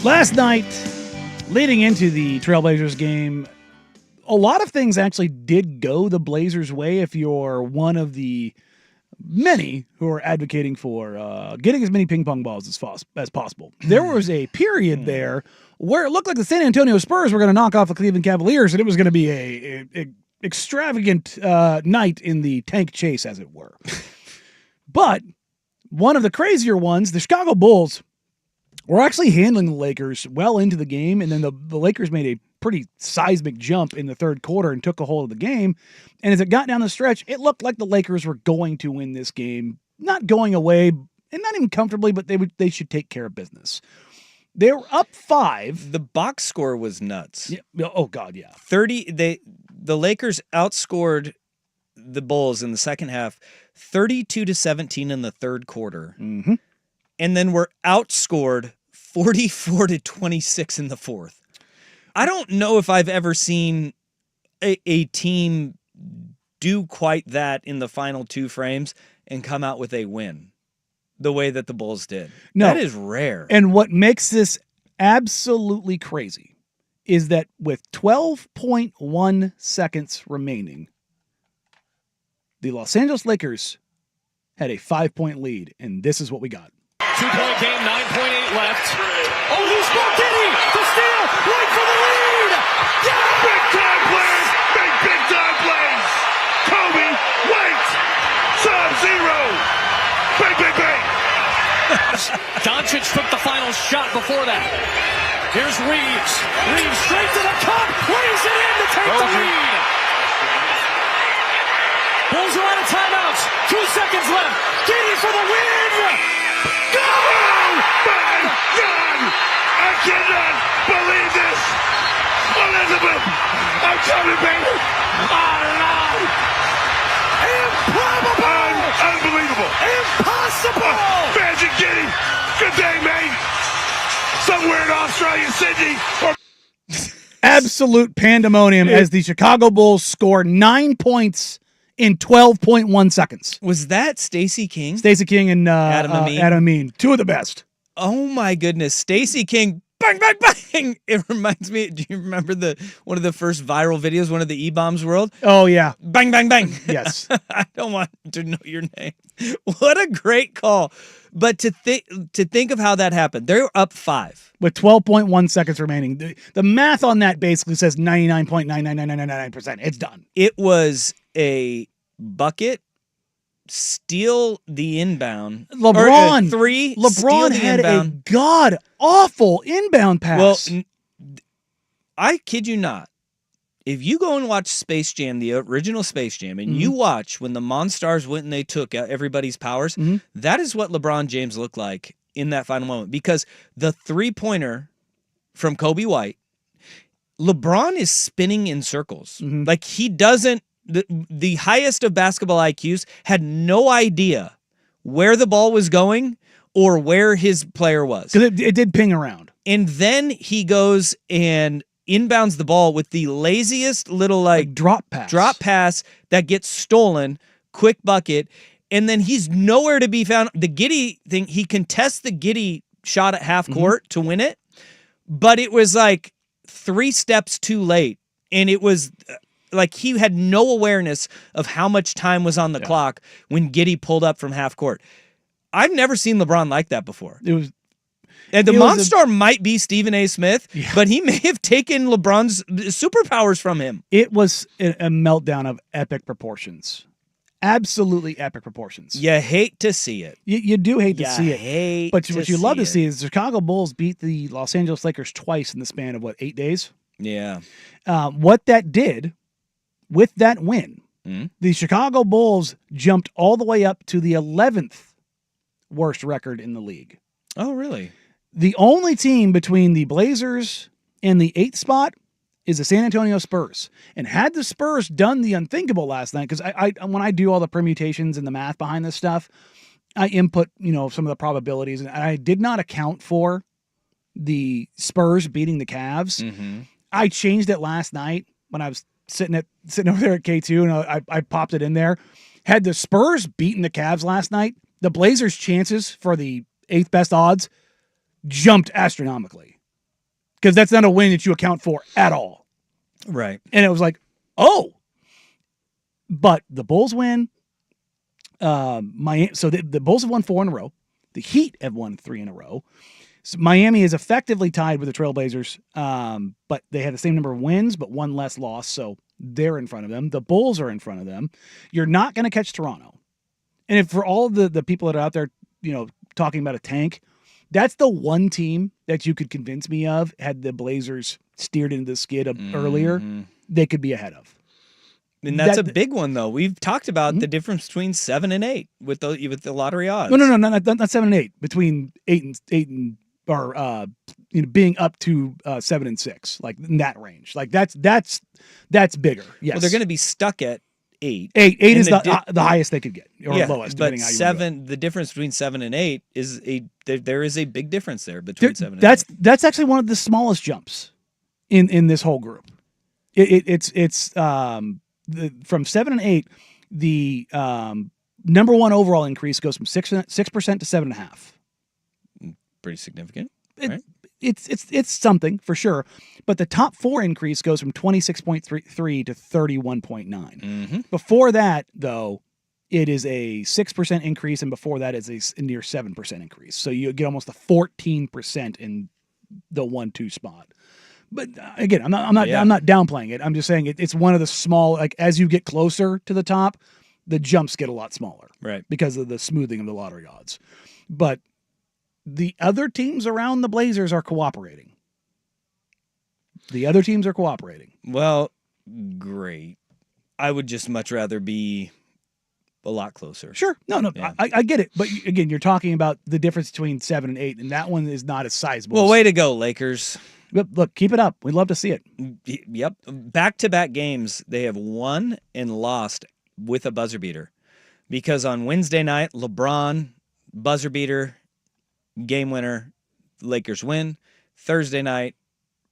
Last night, leading into the Trailblazers game, a lot of things actually did go the Blazers' way if you're one of the many who are advocating for getting as many ping pong balls as possible. There was a period there where it looked like the San Antonio Spurs were going to knock off the Cleveland Cavaliers, and it was going to be a extravagant night in the tank chase, as it were. But one of the crazier ones, the Chicago Bulls, were actually handling the Lakers well into the game, and then the Lakers made a pretty seismic jump in the third quarter and took a hold of the game. And as it got down the stretch, it looked like the Lakers were going to win this game, not going away, and not even comfortably, but they should take care of business. They were up 5. The box score was nuts. Yeah. Oh God, yeah. The Lakers outscored the Bulls in the second half 32-17 in the third quarter. Mm-hmm. And then were outscored 44-26 in the fourth. I don't know if I've ever seen a team do quite that in the final 2 frames and come out with a win the way that the Bulls did. No. That is rare. And what makes this absolutely crazy is that with 12.1 seconds remaining, the Los Angeles Lakers had a 5-point lead, and this is what we got. 2-point game, 9.8 left. Oh, who's got Giddy? The steal, right for the lead! Yeah! Big time plays! Big time plays! Kobe, wait! Sub-Zero! Bang! Doncic took the final shot before that. Here's Reeves. Reeves straight to the cup, lays it in to take the lead. Bulls are out of timeouts. 2 seconds left. Giddy for the win! Go! My God! I cannot believe this! Elizabeth! I'm coming, baby! Oh, no! Improbable! Unbelievable! Impossible! Magic Giddy! Good day, mate! Somewhere in Australia, Sydney, or Absolute pandemonium as the Chicago Bulls score 9 points in 12.1 seconds. Was that Stacey King? Stacey King and Adam Amin. Adam Amin, 2 of the best. Oh my goodness. Stacey King, bang, bang, bang. It reminds me, do you remember one of the first viral videos, one of the E-Bombs world? Oh, yeah. Bang, bang, bang. Yes. I don't want to know your name. What a great call. But to think of how that happened, they're up 5. With 12.1 seconds remaining. The math on that basically says 99.99999%. It's done. It was a bucket, steal the inbound. LeBron. 3. LeBron had a god-awful inbound pass. Well, I kid you not. If you go and watch Space Jam, the original Space Jam, and you watch when the Monstars went and they took everybody's powers, that is what LeBron James looked like in that final moment. Because the 3-pointer from Kobe White, LeBron is spinning in circles. Like he doesn't, the highest of basketball IQs had no idea where the ball was going or where his player was. Because it did ping around. And then he goes and inbounds the ball with the laziest little like drop pass that gets stolen, quick bucket, and then he's nowhere to be found. The Giddy thing, he contests the Giddy shot at half court to win it, but it was like 3 steps too late, and it was like he had no awareness of how much time was on the clock when Giddy pulled up from half court. I've never seen LeBron like that before. It was. And the Monstar might be Stephen A. Smith, but he may have taken LeBron's superpowers from him. It was a meltdown of epic proportions. Absolutely epic proportions. You hate to see it. You do hate to see it. But what you love to see is the Chicago Bulls beat the Los Angeles Lakers twice in the span of, 8 days? Yeah. What that did with that win, the Chicago Bulls jumped all the way up to the 11th worst record in the league. Oh, really? The only team between the Blazers and the 8th spot is the San Antonio Spurs. And had the Spurs done the unthinkable last night, because I when I do all the permutations and the math behind this stuff, I input, some of the probabilities, and I did not account for the Spurs beating the Cavs. I changed it last night when I was sitting over there at K2, and I popped it in there. Had the Spurs beaten the Cavs last night, the Blazers' chances for the 8th best odds jumped astronomically. because that's not a win that you account for at all. Right. And it was like, oh, but the Bulls win. So the Bulls have won 4 in a row. The Heat have won 3 in a row. So Miami is effectively tied with the Trailblazers, but they had the same number of wins, but 1 less loss. So they're in front of them. The Bulls are in front of them. You're not going to catch Toronto. And if for all the people that are out there, talking about a tank, that's the one team that you could convince me of, had the Blazers steered into the skid earlier, they could be ahead of. And that's a big one, though. We've talked about the difference between 7 and 8 with the lottery odds. No, not 7 and 8. Between 8 and being up to 7 and 6, like in that range. Like that's bigger. Yes. Well, they're going to be stuck at 8. 8 is the highest they could get, or lowest. But how you 7, the difference between 7 and 8 is there is a big difference there between 7 and 8. That's actually one of the smallest jumps in this whole group. It's from 7 and 8, the number one overall increase goes from 6% to 7.5%. Pretty significant. It's something for sure, but the top 4 increase goes from 26.3 to 31.9. Before that, though, it is a 6% increase, and before that is a near 7% increase. So you get almost a 14% in the 1-2 spot. But again, I'm not downplaying it. I'm just saying it's one of the small, like, as you get closer to the top, the jumps get a lot smaller, right? Because of the smoothing of the lottery odds. But the other teams around the Blazers are cooperating. Well, great. I would just much rather be a lot closer. Sure. No. Yeah. I get it. But again, you're talking about the difference between 7 and 8, and that one is not as sizable. Well, way to go, Lakers. Look, keep it up. We'd love to see it. Yep. Back-to-back games, they have won and lost with a buzzer beater. Because on Wednesday night, LeBron, buzzer beater, game winner, Lakers win. Thursday night,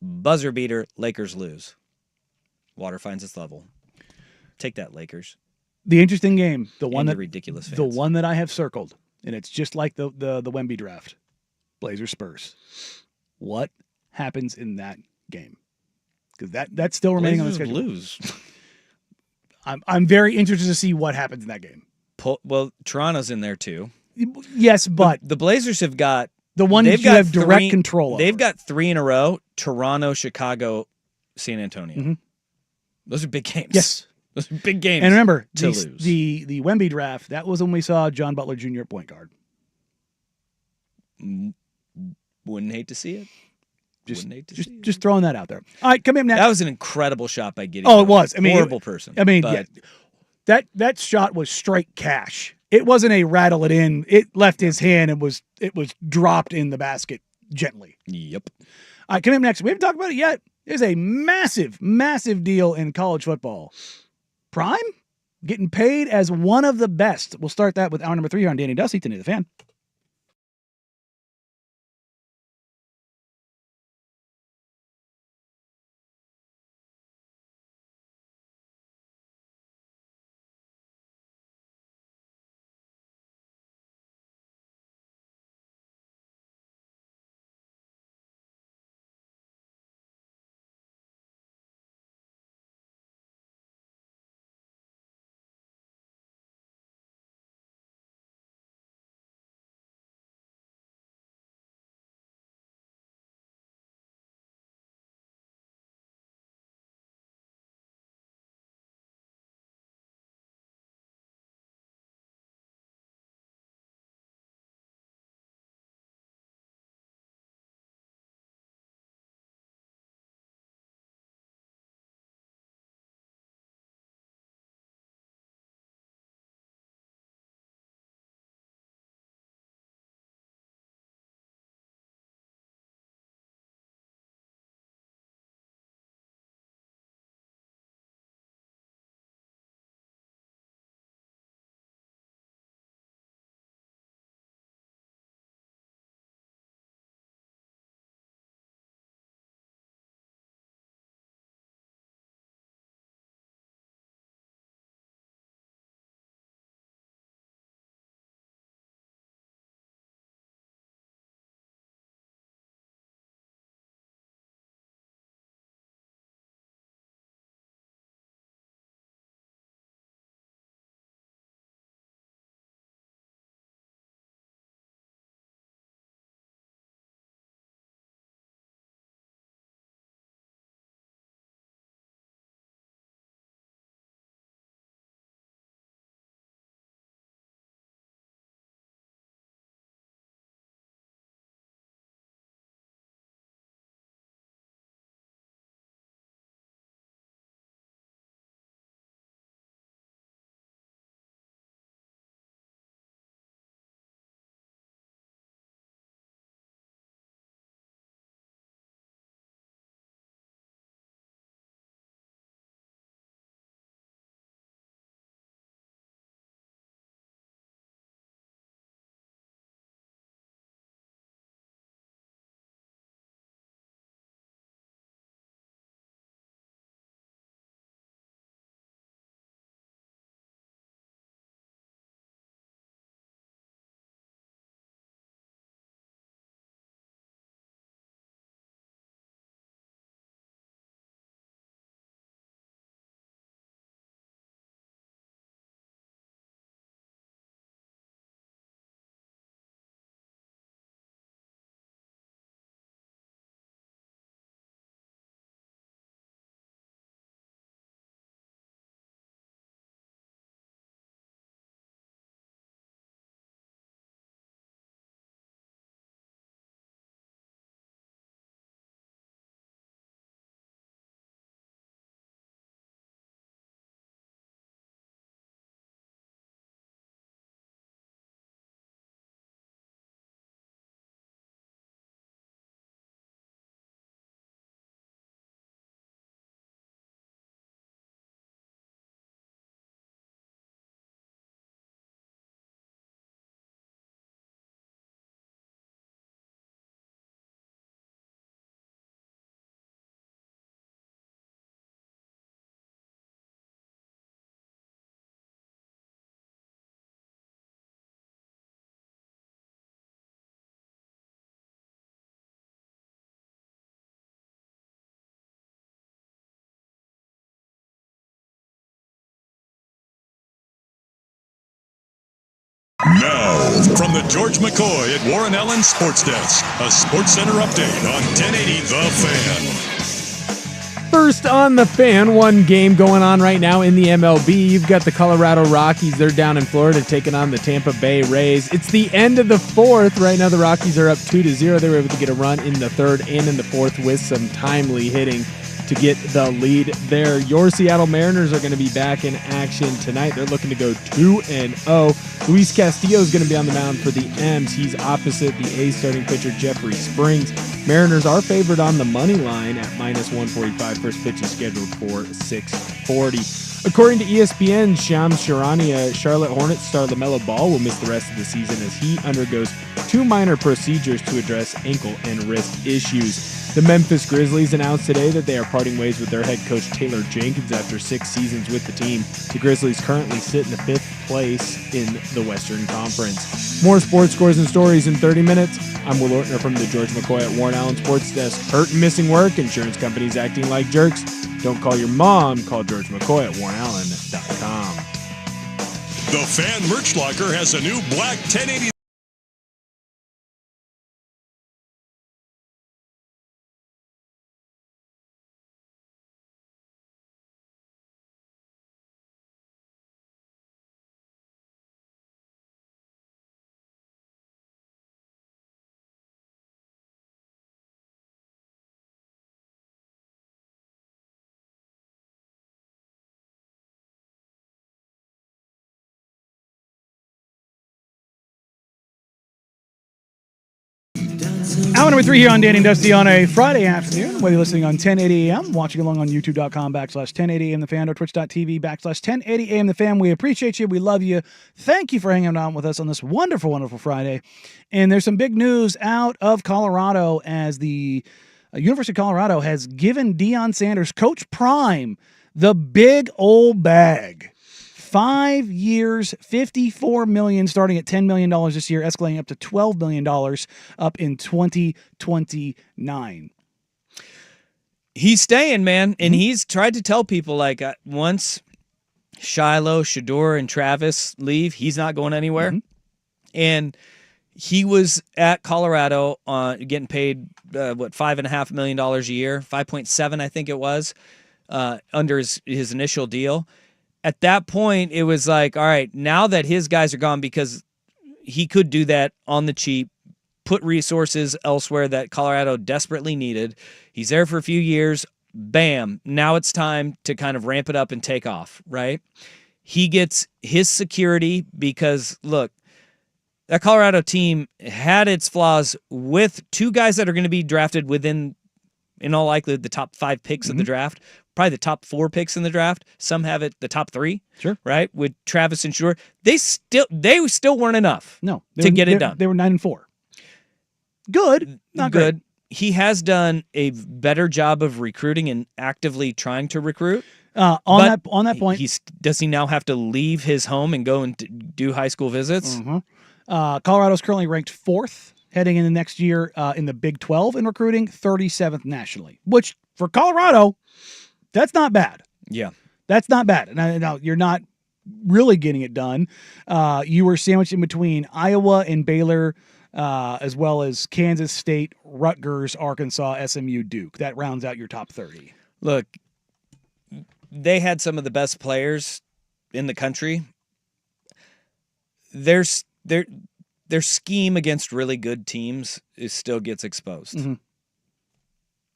buzzer beater, Lakers lose. Water finds its level. Take that, Lakers. The interesting game, the one that I have circled, and it's just like the Wemby draft. Blazers Spurs. What happens in that game? Because that's still remaining on the schedule. Lose. I'm very interested to see what happens in that game. Well, Toronto's in there too. Yes, but the Blazers have got the one that you have direct control over. They've got 3 in a row: Toronto, Chicago, San Antonio. Mm-hmm. Those are big games. Yes, those are big games. And remember, lose. the Wemby draft, that was when we saw John Butler Jr. at point guard. Wouldn't hate to see it. Just throwing that out there. All right, come in next. That was an incredible shot by Giddey. Oh, it was. I mean, horrible person. I mean, that shot was straight cash. It wasn't a rattle it in. It left his hand and it was dropped in the basket gently. Yep. All right, come in next. We haven't talked about it yet. There's a massive, massive deal in college football. Prime getting paid as one of the best. We'll start that with hour number 3 here on Danny Dusty, Today the Fan. Now, from the George McCoy at Warren Allen Sports Desk, a Sports Center update on 1080 The Fan. First on The Fan, one game going on right now in the MLB. You've got the Colorado Rockies. They're down in Florida taking on the Tampa Bay Rays. It's the end of the fourth. Right now the Rockies are up 2-0. They were able to get a run in the third and in the fourth with some timely hitting to get the lead there. Your Seattle Mariners are going to be back in action tonight. They're looking to go 2-0. Luis Castillo is going to be on the mound for the M's. He's opposite the A's starting pitcher Jeffrey Springs. Mariners are favored on the money line at minus 145. First pitch is scheduled for 6:40. According to ESPN, Shams Charania, Charlotte Hornets star LaMelo Ball will miss the rest of the season as he undergoes 2 minor procedures to address ankle and wrist issues. The Memphis Grizzlies announced today that they are parting ways with their head coach Taylor Jenkins after 6 seasons with the team. The Grizzlies currently sit in the 5th place in the Western Conference. More sports scores and stories in 30 minutes. I'm Will Ortner from the George McCoy at Warren Allen Sports Desk. Hurt and missing work, insurance companies acting like jerks. Don't call your mom, call George McCoy at warrenallen.com. The Fan Merch Locker has a new black 1080. Hour number 3 here on Danny and Dusty on a Friday afternoon. Whether you're listening on 1080 AM, watching along on youtube.com/1080am the fan or twitch.tv/1080am the fan. We appreciate you. We love you. Thank you for hanging out with us on this wonderful, wonderful Friday. And there's some big news out of Colorado as the University of Colorado has given Deion Sanders, Coach Prime, the big old bag. 5 years, $54 million, starting at $10 million this year, escalating up to $12 million up in 2029. He's staying, man, and he's tried to tell people, like, once Shiloh, Shedeur, and Travis leave, he's not going anywhere. And he was at Colorado getting paid, $5.5 million a year, 5.7, I think it was, under his initial deal. At that point, it was like, all right, now that his guys are gone, because he could do that on the cheap, put resources elsewhere that Colorado desperately needed. He's there for a few years. Bam. Now it's time to kind of ramp it up and take off, right? He gets his security because, look, that Colorado team had its flaws with 2 guys that are going to be drafted within, in all likelihood, the top 5 picks of the draft. Probably the top 4 picks in the draft. Some have it the top 3. Sure. Right? With Travis and Shedeur. They still weren't enough to get it done. They were 9-4. Good. Not good. He has done a better job of recruiting and actively trying to recruit. On that point, does he now have to leave his home and go and do high school visits? Colorado's currently ranked 4th heading into next year in the Big 12 in recruiting, 37th nationally, which for Colorado, that's not bad. Yeah. That's not bad. Now, you're not really getting it done. You were sandwiched in between Iowa and Baylor, as well as Kansas State, Rutgers, Arkansas, SMU, Duke. That rounds out your top 30. Look, they had some of the best players in the country. Their scheme against really good teams still gets exposed.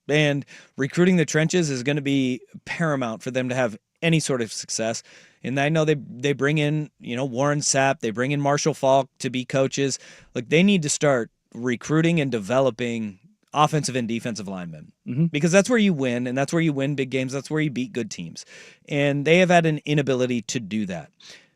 And recruiting the trenches is going to be paramount for them to have any sort of success. And I know they bring in, Warren Sapp, they bring in Marshall Falk to be coaches. Like, they need to start recruiting and developing offensive and defensive linemen because that's where you win, and that's where you win big games. That's where you beat good teams. And they have had an inability to do that.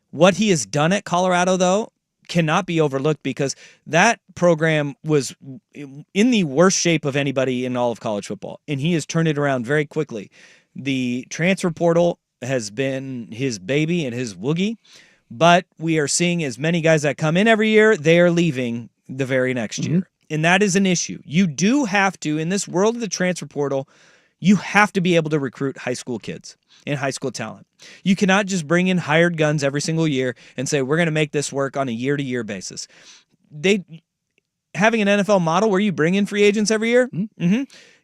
What he has done at Colorado, though, cannot be overlooked because that program was in the worst shape of anybody in all of college football, and he has turned it around very quickly. The transfer portal has been his baby and his woogie, but we are seeing as many guys that come in every year, they are leaving the very next year, and that is an issue. You do have to, in this world of the transfer portal, You have to be able to recruit high school kids and high school talent. You cannot just bring in hired guns every single year and say, we're going to make this work on a year-to-year basis. Having an NFL model where you bring in free agents every year,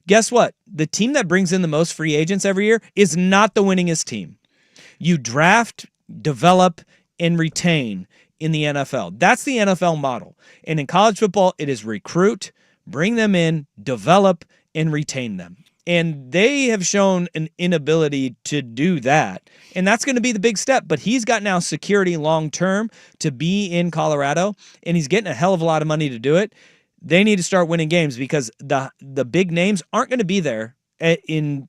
guess what? The team that brings in the most free agents every year is not the winningest team. You draft, develop, and retain in the NFL. That's the NFL model. And in college football, it is recruit, bring them in, develop, and retain them. And they have shown an inability to do that. And that's going to be the big step. But he's got now security long-term to be in Colorado, and he's getting a hell of a lot of money to do it. They need to start winning games because the big names aren't going to be there in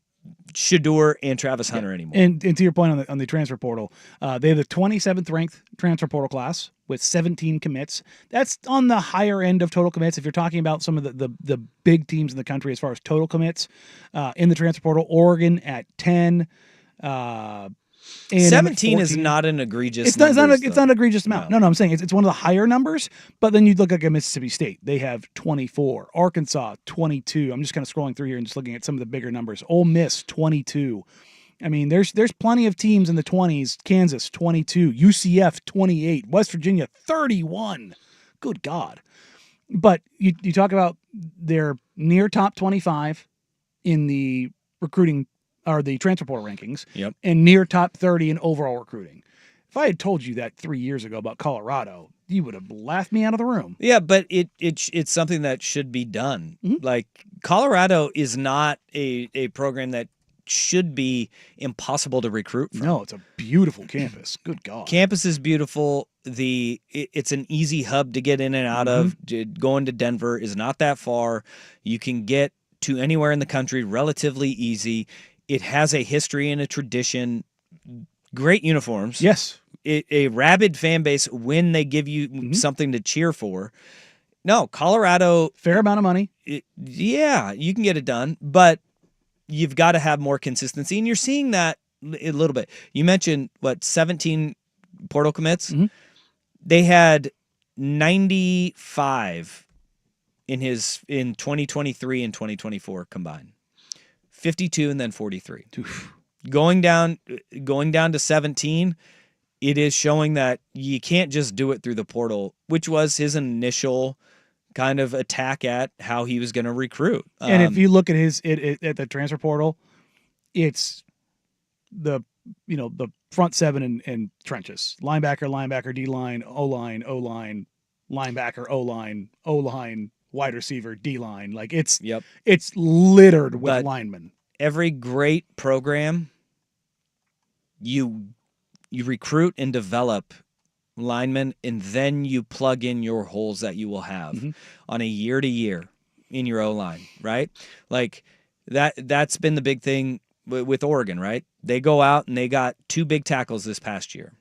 Shedeur and Travis Hunter anymore. And to your point on the transfer portal, they have the 27th ranked transfer portal class with 17 commits. That's on the higher end of total commits. If you're talking about some of the big teams in the country as far as total commits in the transfer portal, Oregon at 10. 17 is not an egregious. It's not an egregious amount. No, I'm saying it's one of the higher numbers. But then you look like at Mississippi State, they have 24. Arkansas 22. I'm just kind of scrolling through here and just looking at some of the bigger numbers. Ole Miss 22. I mean, there's plenty of teams in the 20s. Kansas 22, UCF 28, West Virginia 31. Good God! But you talk about their near top 25 in the recruiting or the transfer portal rankings, and near top 30 in overall recruiting. If I had told you that 3 years ago about Colorado, you would have laughed me out of the room. Yeah, but it's something that should be done. Like, Colorado is not a program that should be impossible to recruit from. No, it's a beautiful campus. Good God. Campus is beautiful. It's an easy hub to get in and out of. Going to Denver is not that far. You can get to anywhere in the country relatively easy. It has a history and a tradition. Great uniforms. Yes. A rabid fan base when they give you something to cheer for. No, Colorado. Fair amount of money. Yeah, you can get it done, but you've got to have more consistency, and you're seeing that a little bit. You mentioned, 17 portal commits? They had 95 in 2023 and 2024 combined. 52 and then 43. Going down to 17, it is showing that you can't just do it through the portal, which was his initial kind of attack at how he was going to recruit. And if you look at at the transfer portal, it's the front seven and trenches. Linebacker, D-line, O-line, linebacker, O-line, wide receiver, D-line. Like it's littered with linemen. Every great program, you recruit and develop linemen, and then you plug in your holes that you will have on a year to year in your O-line, right? Like that's been the big thing with Oregon, right? They go out and they got 2 big tackles this past year.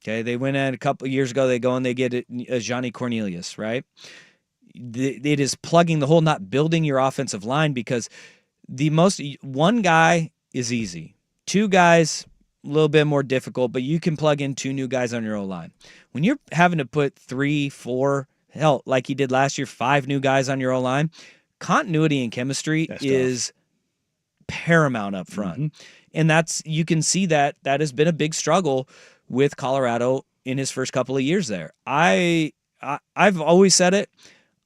Okay, they went in a couple of years ago. They go and they get Johnny Cornelius, right? It is plugging the hole, not building your offensive line, because one guy is easy. 2 guys, a little bit more difficult, but you can plug in 2 new guys on your O-line. When you're having to put 3, 4, hell, like he did last year, 5 new guys on your O-line, continuity and chemistry is paramount up front. And you can see that has been a big struggle with Colorado in his first couple of years there. I've always said it.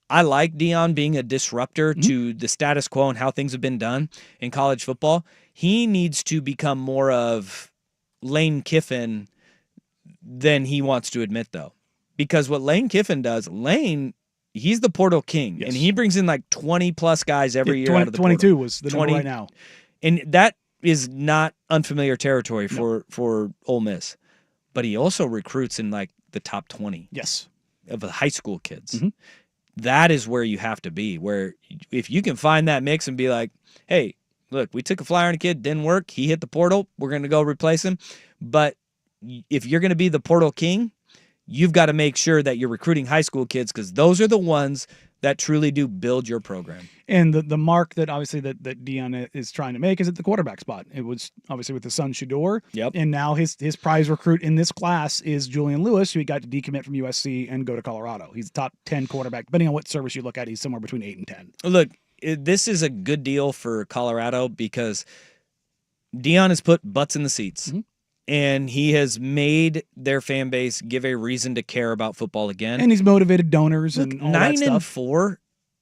I like Deion being a disruptor to the status quo and how things have been done in college football. He needs to become more of Lane Kiffin than he wants to admit, though. Because what Lane Kiffin does, he's the portal king, and he brings in like 20-plus guys every year out of the 22 portal. Was the number right now. And that is not unfamiliar territory for Ole Miss. But he also recruits in like the top 20 of the high school kids. That is where you have to be, where if you can find that mix and be like, hey, look, we took a flyer on a kid, didn't work, he hit the portal, we're going to go replace him. But if you're going to be the portal king, you've got to make sure that you're recruiting high school kids, because those are the ones that truly do build your program. And the mark that obviously that Deion is trying to make is at the quarterback spot. It was obviously with his son Shedeur. And now his prize recruit in this class is Julian Lewis, who he got to decommit from USC and go to Colorado. He's the top 10 quarterback. Depending on what service you look at, he's somewhere between 8 and 10. Look, this is a good deal for Colorado because Deion has put butts in the seats. Mm-hmm. And he has made their fan base give a reason to care about football again. And he's motivated donors Look, and all that stuff. 9-4,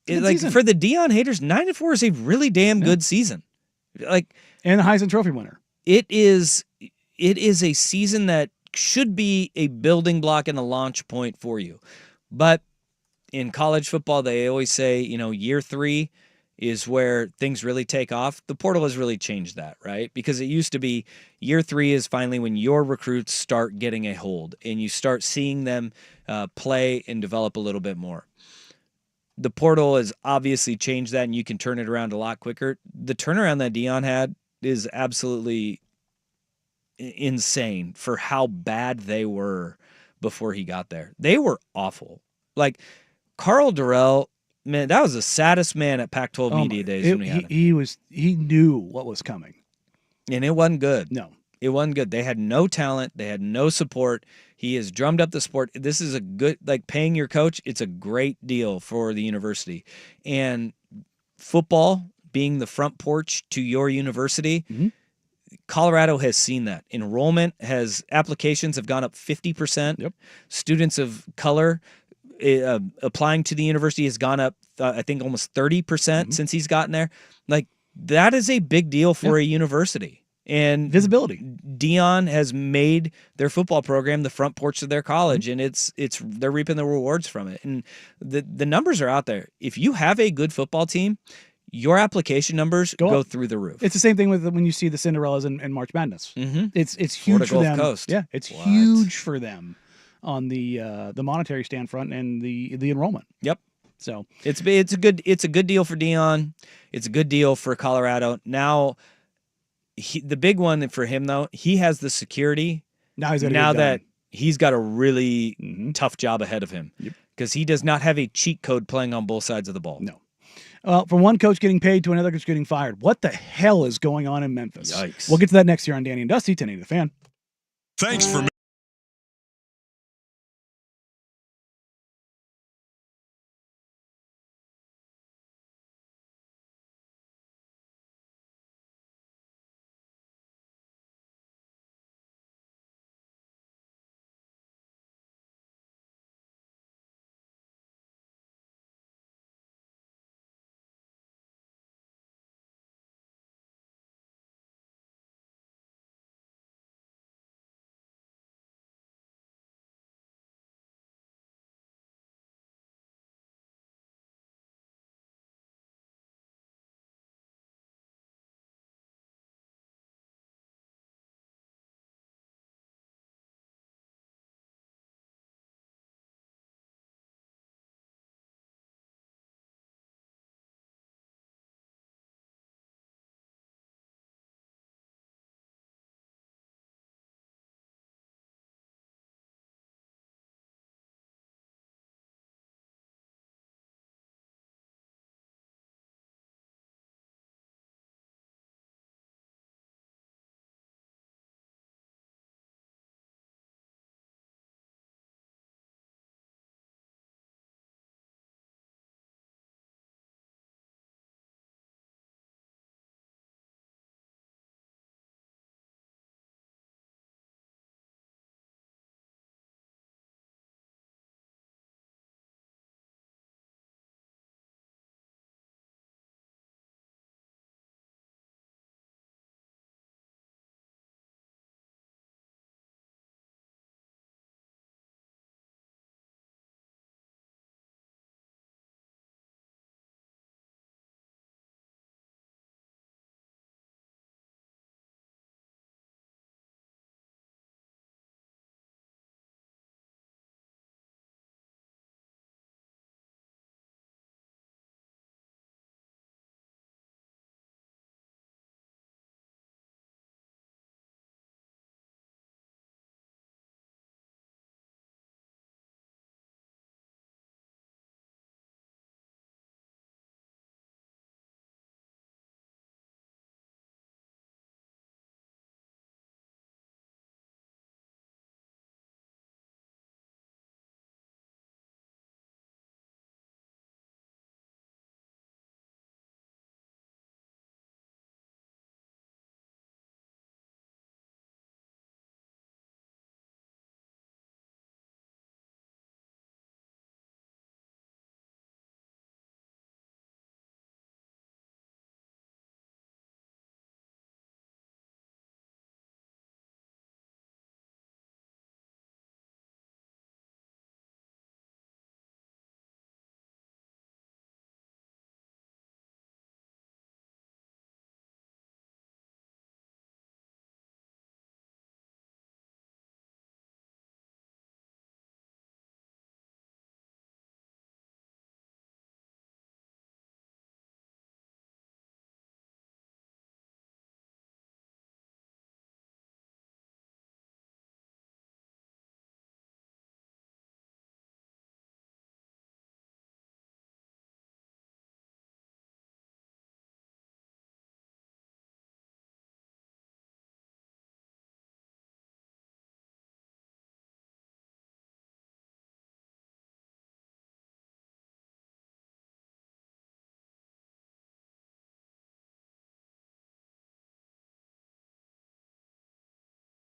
Good like season. for the Deion haters, 9-4 is a really damn good season. Like, and the Heisman Trophy winner. it is a season that should be a building block and a launch point for you. But in college football, they always say, year 3 is where things really take off. The portal has really changed that, right? Because it used to be year 3 is finally when your recruits start getting a hold and you start seeing them play and develop a little bit more. The portal has obviously changed that, and you can turn it around a lot quicker. The turnaround that Deion had is absolutely insane for how bad they were before he got there. They were awful. Like, Carl Durrell, man, that was the saddest man at Pac-12 media days when we had him. He knew what was coming. And it wasn't good. No. It wasn't good. They had no talent. They had no support. He has drummed up the sport. This is a good, like, paying your coach, it's a great deal for the university. And football being the front porch to your university, Colorado has seen that. Applications have gone up 50%. Yep. Students of color applying to the university has gone up, I think, almost 30% since he's gotten there. Like, that is a big deal for a university. And visibility. Deion has made their football program the front porch of their college, and they're reaping the rewards from it. And the numbers are out there. If you have a good football team, your application numbers go through the roof. It's the same thing with when you see the Cinderellas in March Madness. It's huge for Gulf them. Coast. Yeah, it's huge for them on the monetary stand front and the enrollment. Yep. So it's a good deal for Deion. It's a good deal for Colorado. Now, the big one for him though, he has the security. Now that he's got a really tough job ahead of him because he does not have a cheat code playing on both sides of the ball. No. Well, from one coach getting paid to another coach getting fired, what the hell is going on in Memphis? Yikes. We'll get to that next year on Danny and Dusty, 1080 The Fan. Thanks for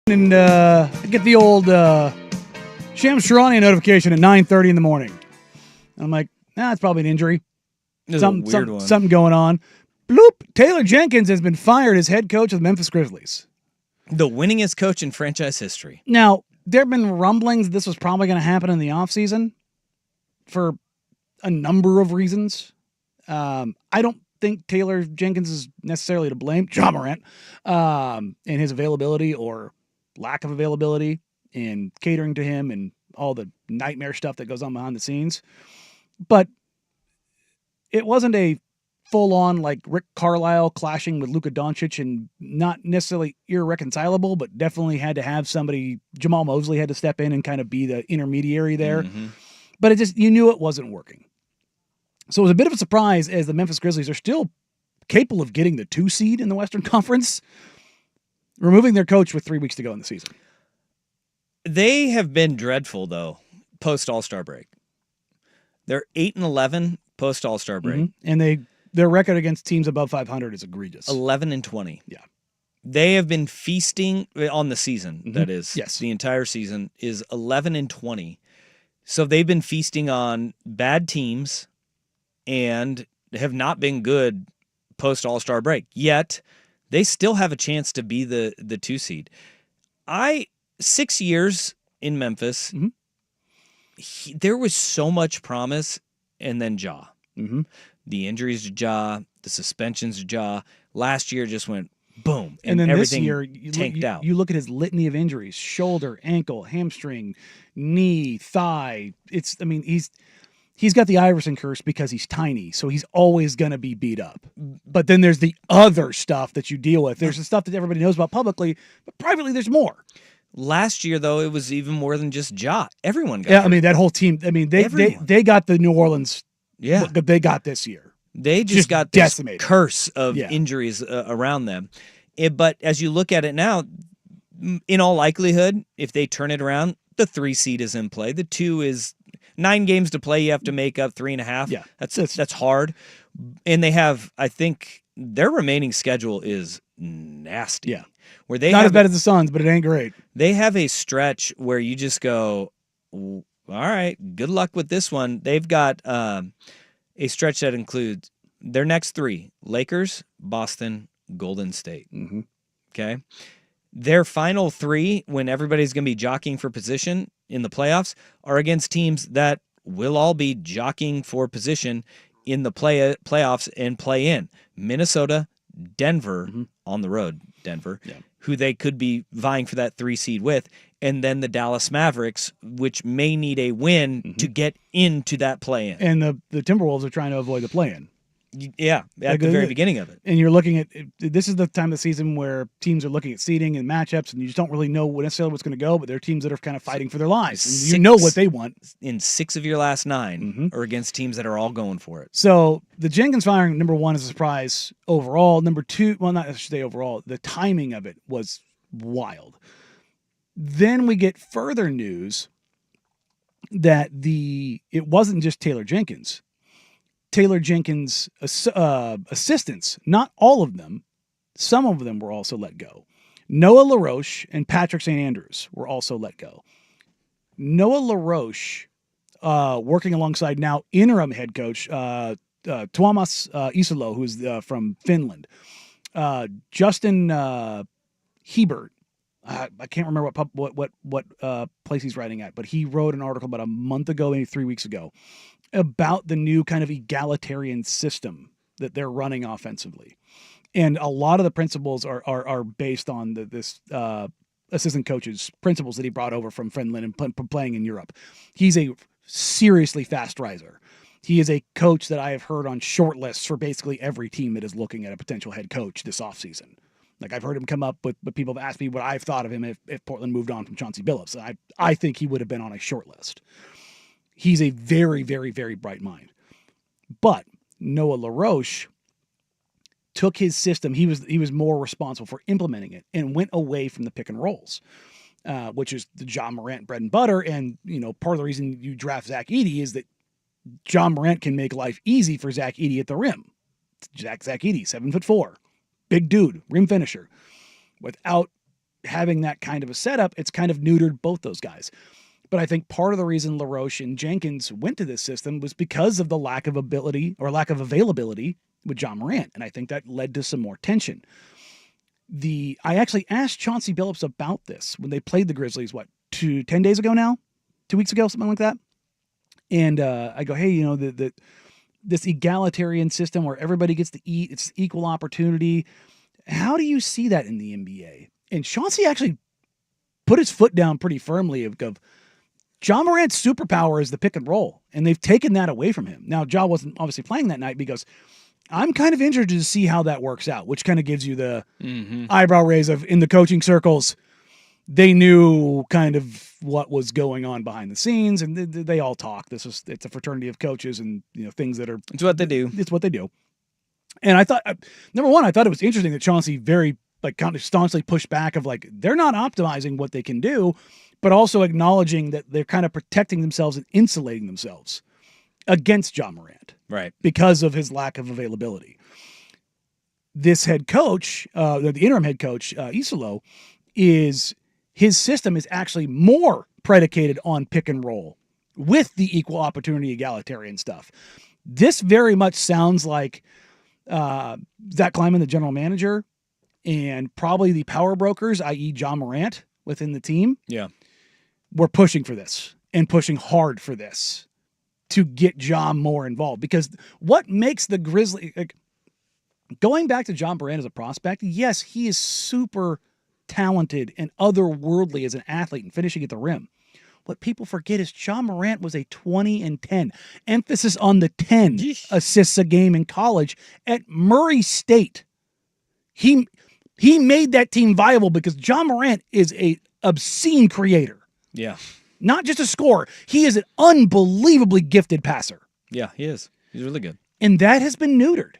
and I get the old Shams Charania notification at 9:30 in the morning. I'm like, it's probably an injury. This is a weird one. Something going on. Bloop! Taylor Jenkins has been fired as head coach of the Memphis Grizzlies. The winningest coach in franchise history. Now, there have been rumblings this was probably going to happen in the offseason for a number of reasons. I don't think Taylor Jenkins is necessarily to blame. Ja Morant and his availability or lack of availability and catering to him and all the nightmare stuff that goes on behind the scenes. But it wasn't a full-on like Rick Carlisle clashing with Luka Doncic, and not necessarily irreconcilable, but definitely had to have somebody. Jamal Mosley had to step in and kind of be the intermediary there. Mm-hmm. But it just, you knew it wasn't working. So it was a bit of a surprise as the Memphis Grizzlies are still capable of getting the 2 seed in the Western Conference, removing their coach with 3 weeks to go in the season. They have been dreadful though post All-Star break. They're 8-11 post All-Star break, and their record against teams above 500 is egregious. 11-20. Yeah, they have been feasting on the season. Mm-hmm. That is, yes, the entire season is 11-20. So they've been feasting on bad teams and have not been good post All-Star break. Yet they still have a chance to be the 2 seed. 6 years in Memphis. Mm-hmm. There was so much promise, and then Ja. Mm-hmm. The injuries to Ja, the suspensions to Ja. Last year just went boom, and then everything this year tanked out. You look at his litany of injuries: shoulder, ankle, hamstring, knee, thigh. He's got the Iverson curse because he's tiny, so he's always going to be beat up. But then there's the other stuff that you deal with. There's the stuff that everybody knows about publicly, but privately there's more. Last year, though, it was even more than just Ja. Everyone got hurt. That whole team. They got the New Orleans. Yeah, that they got this year. They just got this decimated curse of injuries around them. But as you look at it now, in all likelihood, if they turn it around, the 3 seed is in play. The 2 is 9 games to play. You have to make up 3.5. Yeah, that's hard. And they have, I think, their remaining schedule is nasty. Yeah, where they not have as bad as the Suns, but it ain't great. They have a stretch where you just go, all right, good luck with this one. They've got a stretch that includes their next 3: Lakers, Boston, Golden State. Mm-hmm. Okay. Their final 3, when everybody's going to be jockeying for position in the playoffs, are against teams that will all be jockeying for position in the playoffs and play in. Minnesota, Denver, on the road, Denver, who they could be vying for that 3 seed with, and then the Dallas Mavericks, which may need a win to get into that play-in. And the Timberwolves are trying to avoid the play-in. Yeah, at the very beginning of it. And you're looking at, this is the time of the season where teams are looking at seeding and matchups, and you just don't really know necessarily what's going to go, but there are teams that are kind of fighting for their lives. And you know what they want. In 6 of your last 9 are against teams that are all going for it. So the Jenkins firing, number 1, is a surprise overall. Number 2, well, not I should say overall, the timing of it was wild. Then we get further news that it wasn't just Taylor Jenkins. Taylor Jenkins' assistants, not all of them, some of them were also let go. Noah LaRoche and Patrick St. Andrews were also let go. Noah LaRoche, working alongside now interim head coach Tuomas Isalo, who's from Finland. Justin Hebert, I can't remember what place he's writing at, but he wrote an article about a month ago, maybe 3 weeks ago, about the new kind of egalitarian system that they're running offensively. And a lot of the principles are based on this assistant coach's principles that he brought over from Finland and playing in Europe. He's a seriously fast riser. He is a coach that I have heard on short lists for basically every team that is looking at a potential head coach this offseason. Like, I've heard him come up with people have asked me what I've thought of him if Portland moved on from Chauncey Billups. I think he would have been on a short list. He's a very, very, very bright mind. But Noah LaRoche took his system. He was more responsible for implementing it and went away from the pick and rolls, which is the Ja Morant bread and butter. And, part of the reason you draft Zach Edey is that Ja Morant can make life easy for Zach Edey at the rim. Zach Edey, 7'4", big dude, rim finisher. Without having that kind of a setup, it's kind of neutered both those guys. But I think part of the reason LaRoche and Jenkins went to this system was because of the lack of ability or lack of availability with John Morant. And I think that led to some more tension. I actually asked Chauncey Billups about this when they played the Grizzlies, 10 days ago now? 2 weeks ago, something like that. And I go, hey, this egalitarian system where everybody gets to eat, it's equal opportunity. How do you see that in the NBA? And Chauncey actually put his foot down pretty firmly of John Morant's superpower is the pick and roll, and they've taken that away from him. Now, Ja wasn't obviously playing that night because I'm kind of interested to see how that works out, which kind of gives you the eyebrow raise of in the coaching circles, they knew kind of what was going on behind the scenes, and they all talk. It's a fraternity of coaches, and things that are. It's what they do. It's what they do. And I thought, number one, I thought it was interesting that Chauncey very kind of staunchly pushed back of they're not optimizing what they can do, but also acknowledging that they're kind of protecting themselves and insulating themselves against John Morant, right? Because of his lack of availability. This head coach, the interim head coach, Isolo, his system is actually more predicated on pick and roll with the equal opportunity egalitarian stuff. This very much sounds like Zach Kleiman, the general manager, and probably the power brokers, i.e. John Morant within the team. Yeah. We're pushing for this and pushing hard for this to get John more involved, because what makes the Grizzlies, going back to John Morant as a prospect, yes, he is super talented and otherworldly as an athlete and finishing at the rim. What people forget is John Morant was a 20 and 10, emphasis on the 10 assists a game in college at Murray State. He made that team viable because John Morant is a obscene creator. Yeah. Not just a scorer. He is an unbelievably gifted passer. Yeah, he is. He's really good. And that has been neutered.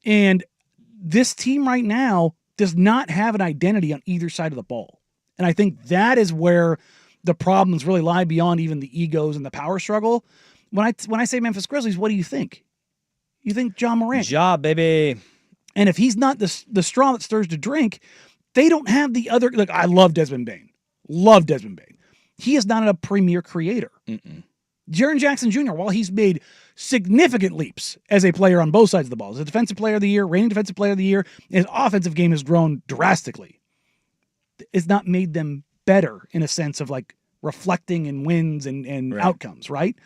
And this team right now does not have an identity on either side of the ball. And I think that is where the problems really lie beyond even the egos and the power struggle. When I say Memphis Grizzlies, what do you think? You think John Morant? Ja, baby. And if he's not the straw that stirs the drink, they don't have the other. Look, I love Desmond Bane. Love Desmond Bane. He is not a premier creator. Jaren Jackson Jr., while he's made significant leaps as a player on both sides of the ball, as a defensive player of the year, reigning defensive player of the year, his offensive game has grown drastically. It's not made them better in a sense of reflecting in wins and right. outcomes, right?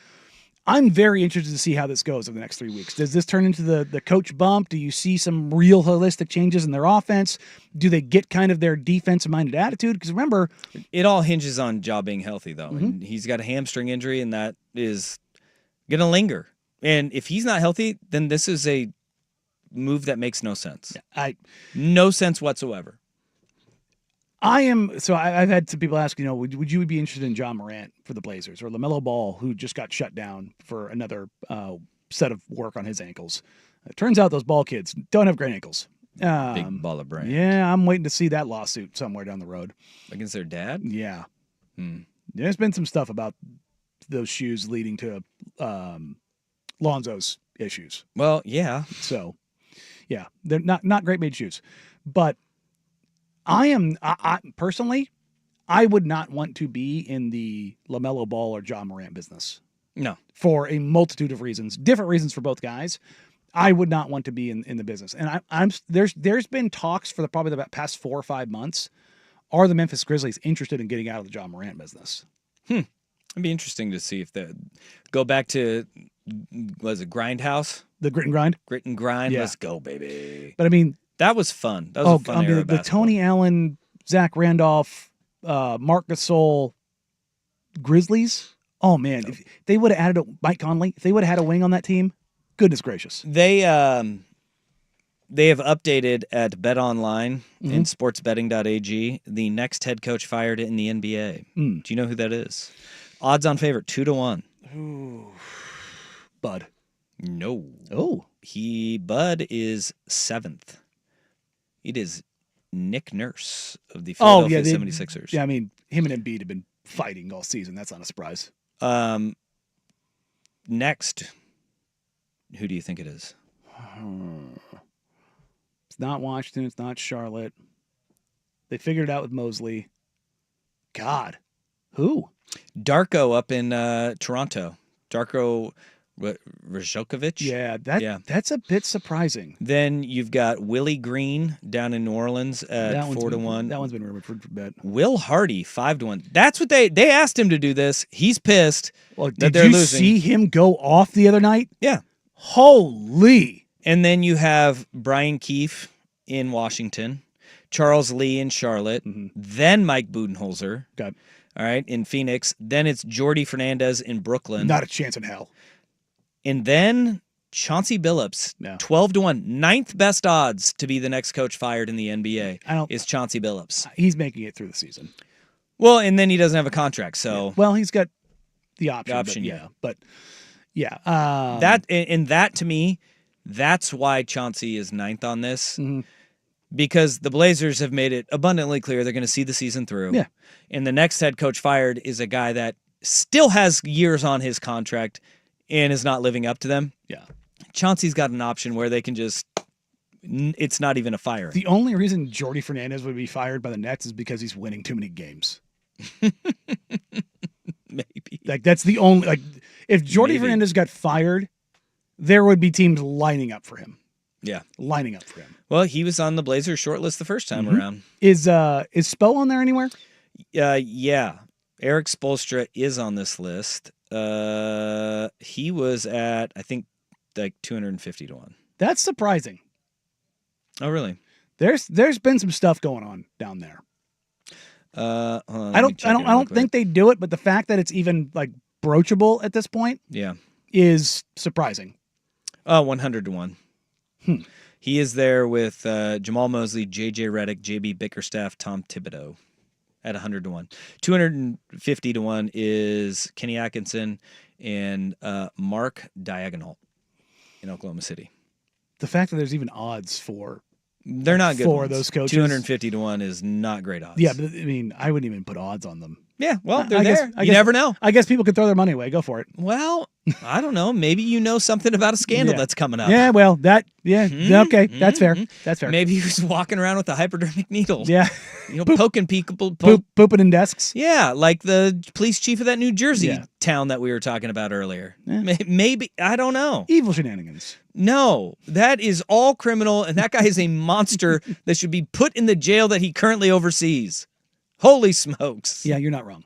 I'm very interested to see how this goes over the next 3 weeks. Does this turn into the coach bump? Do you see some real holistic changes in their offense? Do they get kind of their defensive-minded attitude? Because remember... It all hinges on Ja being healthy, though. And he's got a hamstring injury, and that is going to linger. And if he's not healthy, then this is a move that makes no sense. No sense whatsoever. I've had some people ask, would you be interested in John Morant for the Blazers or LaMelo Ball, who just got shut down for another set of work on his ankles? It turns out those Ball kids don't have great ankles. Big baller brain. Yeah, I'm waiting to see that lawsuit somewhere down the road. Against their dad? Yeah. There's been some stuff about those shoes leading to Lonzo's issues. Well, yeah. So, yeah, they're not great made shoes. But I personally, I would not want to be in the LaMelo Ball or John Morant business. No. For a multitude of reasons, different reasons for both guys. I would not want to be in the business. And there's been talks for probably the past 4 or 5 months. Are the Memphis Grizzlies interested in getting out of the John Morant business? It'd be interesting to see if go back to, was it Grindhouse? The Grit and Grind? Grit and Grind. Yeah. Let's go, baby. But I mean, that was fun. That was a fun era of the basketball. Tony Allen, Zach Randolph, Marc Gasol Grizzlies. Oh man, if they would have added Mike Conley, if they would have had a wing on that team, goodness gracious. They have updated at BetOnline and sportsbetting.ag the next head coach fired in the NBA. Do you know who that is? Odds-on favorite 2-1. Ooh, Bud. No. Oh, Bud is 7th. It is Nick Nurse of the Philadelphia 76ers. Yeah, I mean, him and Embiid have been fighting all season. That's not a surprise. Next, who do you think it is? It's not Washington. It's not Charlotte. They figured it out with Mosley. God, who? Darko up in Toronto. Darko Rajokovic. Yeah, Yeah. that's a bit surprising. Then you've got Willie Green down in New Orleans at 4-1. That one's been rumored for bet. Will Hardy 5-1. That's what they asked him to do this. He's pissed Well, that did they're you losing. see him go off the other night? Yeah. Holy. And then you have Brian Keefe in Washington, Charles Lee in Charlotte, then Mike Budenholzer. Okay. All right, in Phoenix. Then it's Jordy Fernandez in Brooklyn. Not a chance in hell. And then Chauncey Billups, No. 12-1, ninth best odds to be the next coach fired in the NBA is Chauncey Billups. He's making it through the season. Well, and then he doesn't have a contract, so Well, he's got the option. option, but yeah. But yeah. that to me, that's why Chauncey is ninth on this. Because the Blazers have made it abundantly clear they're going to see the season through. Yeah. And the next head coach fired is a guy that still has years on his contract and is not living up to them. Yeah. Chauncey's got an option where they can just, it's not even a firing. The only reason Jordy Fernandez would be fired by the Nets is because he's winning too many games. Maybe. Like, that's the only, like, if Jordy Maybe. Fernandez got fired, there would be teams lining up for him. Yeah. Lining up for him. Well, he was on the Blazers short list the first time around. Is Spo on there anywhere? Yeah. Eric Spoelstra is on this list. He was at, I think, like 250-1. That's surprising. Oh, really? There's been some stuff going on down there. Hold on, I let me check it real don't quick. think they do it, but the fact that it's even like broachable at this point Yeah. is surprising. 100-1. He is there with Jamal Mosley, J.J. Redick, J.B. Bickerstaff, Tom Thibodeau at 100-1. 250-1 is Kenny Atkinson and Mark Diagonal in Oklahoma City. The fact that there's even odds for They're not good for ones. those coaches. 250-1 is not great odds. Yeah, but I mean, I wouldn't even put odds on them. Yeah, well, they're I guess- there. I You guess- never know. I guess people could throw their money away. Go for it. Well, I don't know. Maybe you know something about a scandal Yeah. that's coming up. Yeah, well, okay, that's fair. That's fair. Maybe he was walking around with a hypodermic needle. Yeah, Poking people. pooping in desks. Yeah, like the police chief of that New Jersey Yeah. town that we were talking about earlier. Yeah. Maybe, I don't know. Evil shenanigans. No, that is all criminal, and that guy is a monster that should be put in the jail that he currently oversees. Holy smokes. Yeah, you're not wrong.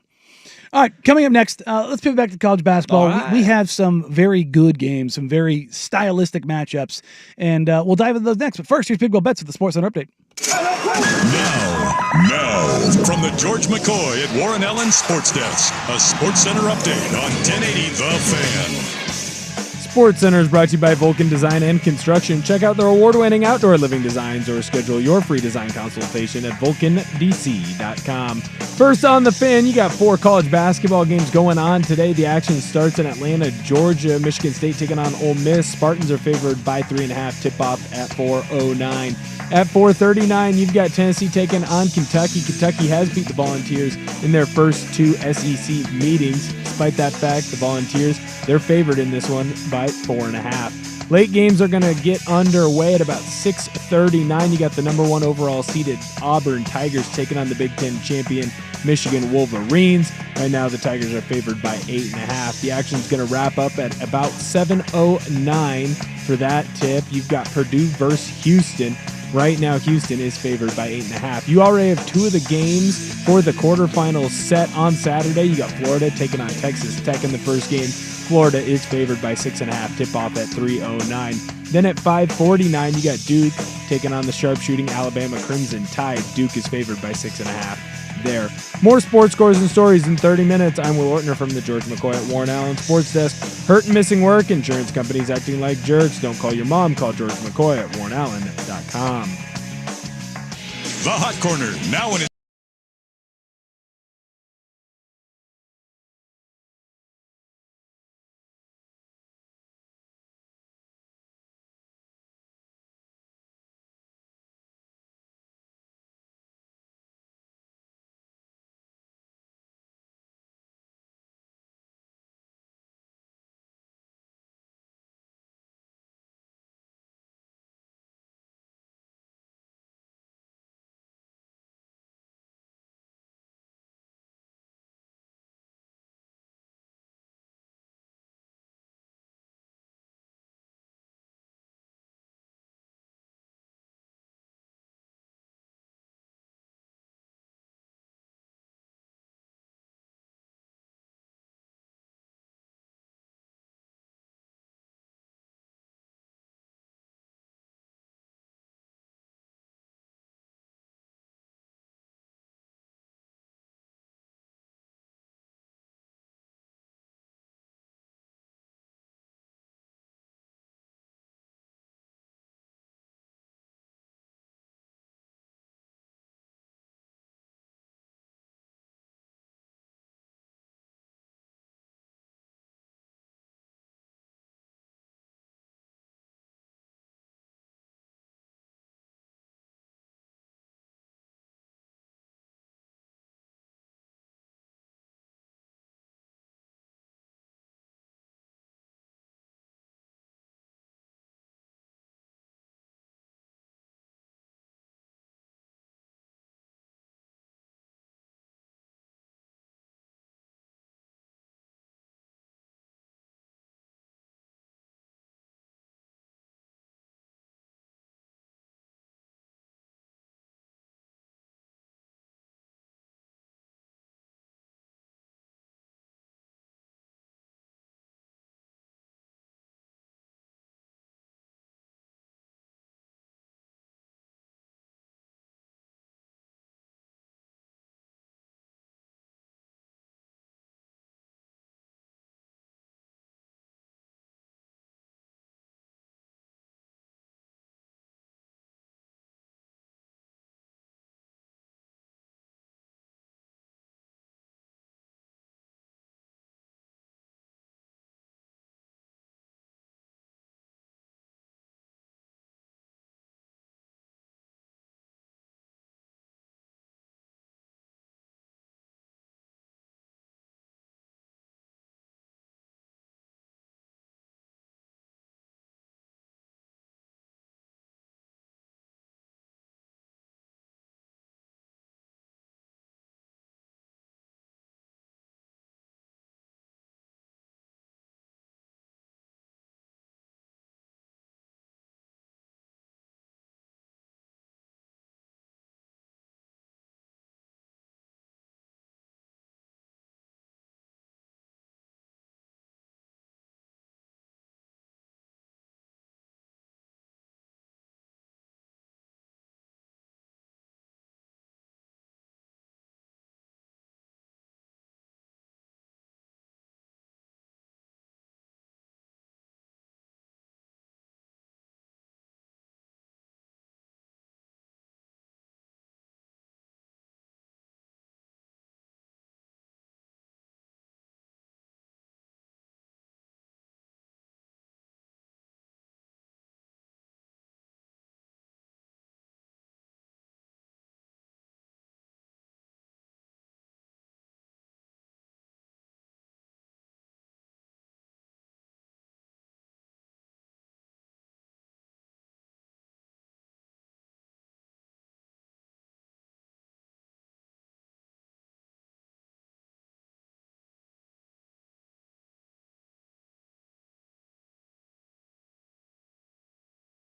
All right, coming up next, let's pivot back to college basketball. All right. We have some very good games, some very stylistic matchups, and we'll dive into those next. But first, here's Big Gold Bets with the Sports Center update. Now, from the George McCoy at Warren Allen Sports Desk, a Sports Center update on 1080 The Fan. Sports Center is brought to you by Vulcan Design and Construction. Check out their award-winning outdoor living designs or schedule your free design consultation at vulcandc.com. First on the Fan, you got 4 college basketball games going on today. The action starts in Atlanta, Georgia. Michigan State taking on Ole Miss. Spartans are favored by 3.5. Tip-off at 4:09. At 4:39, you've got Tennessee taking on Kentucky. Kentucky has beat the Volunteers in their first 2 SEC meetings. Despite that fact, the Volunteers, they're favored in this one by 4.5. Late games are going to get underway at about 6:39. You got the number 1 overall seeded Auburn Tigers taking on the Big Ten champion Michigan Wolverines. Right now, the Tigers are favored by 8.5. The action's going to wrap up at about 7:09 for that tip. You've got Purdue versus Houston. Right now, Houston is favored by 8.5. You already have 2 of the games for the quarterfinals set on Saturday. You got Florida taking on Texas Tech in the first game. Florida is favored by 6.5. Tip-off at 3:09. Then at 5:49, you got Duke taking on the sharpshooting Alabama Crimson Tide. Duke is favored by 6.5 there. More sports scores and stories in 30 minutes. I'm Will Ortner from the George McCoy at Warren Allen Sports Desk. Hurt and missing work, insurance companies acting like jerks. Don't call your mom. Call George McCoy at warrenallen.com. The Hot Corner, now in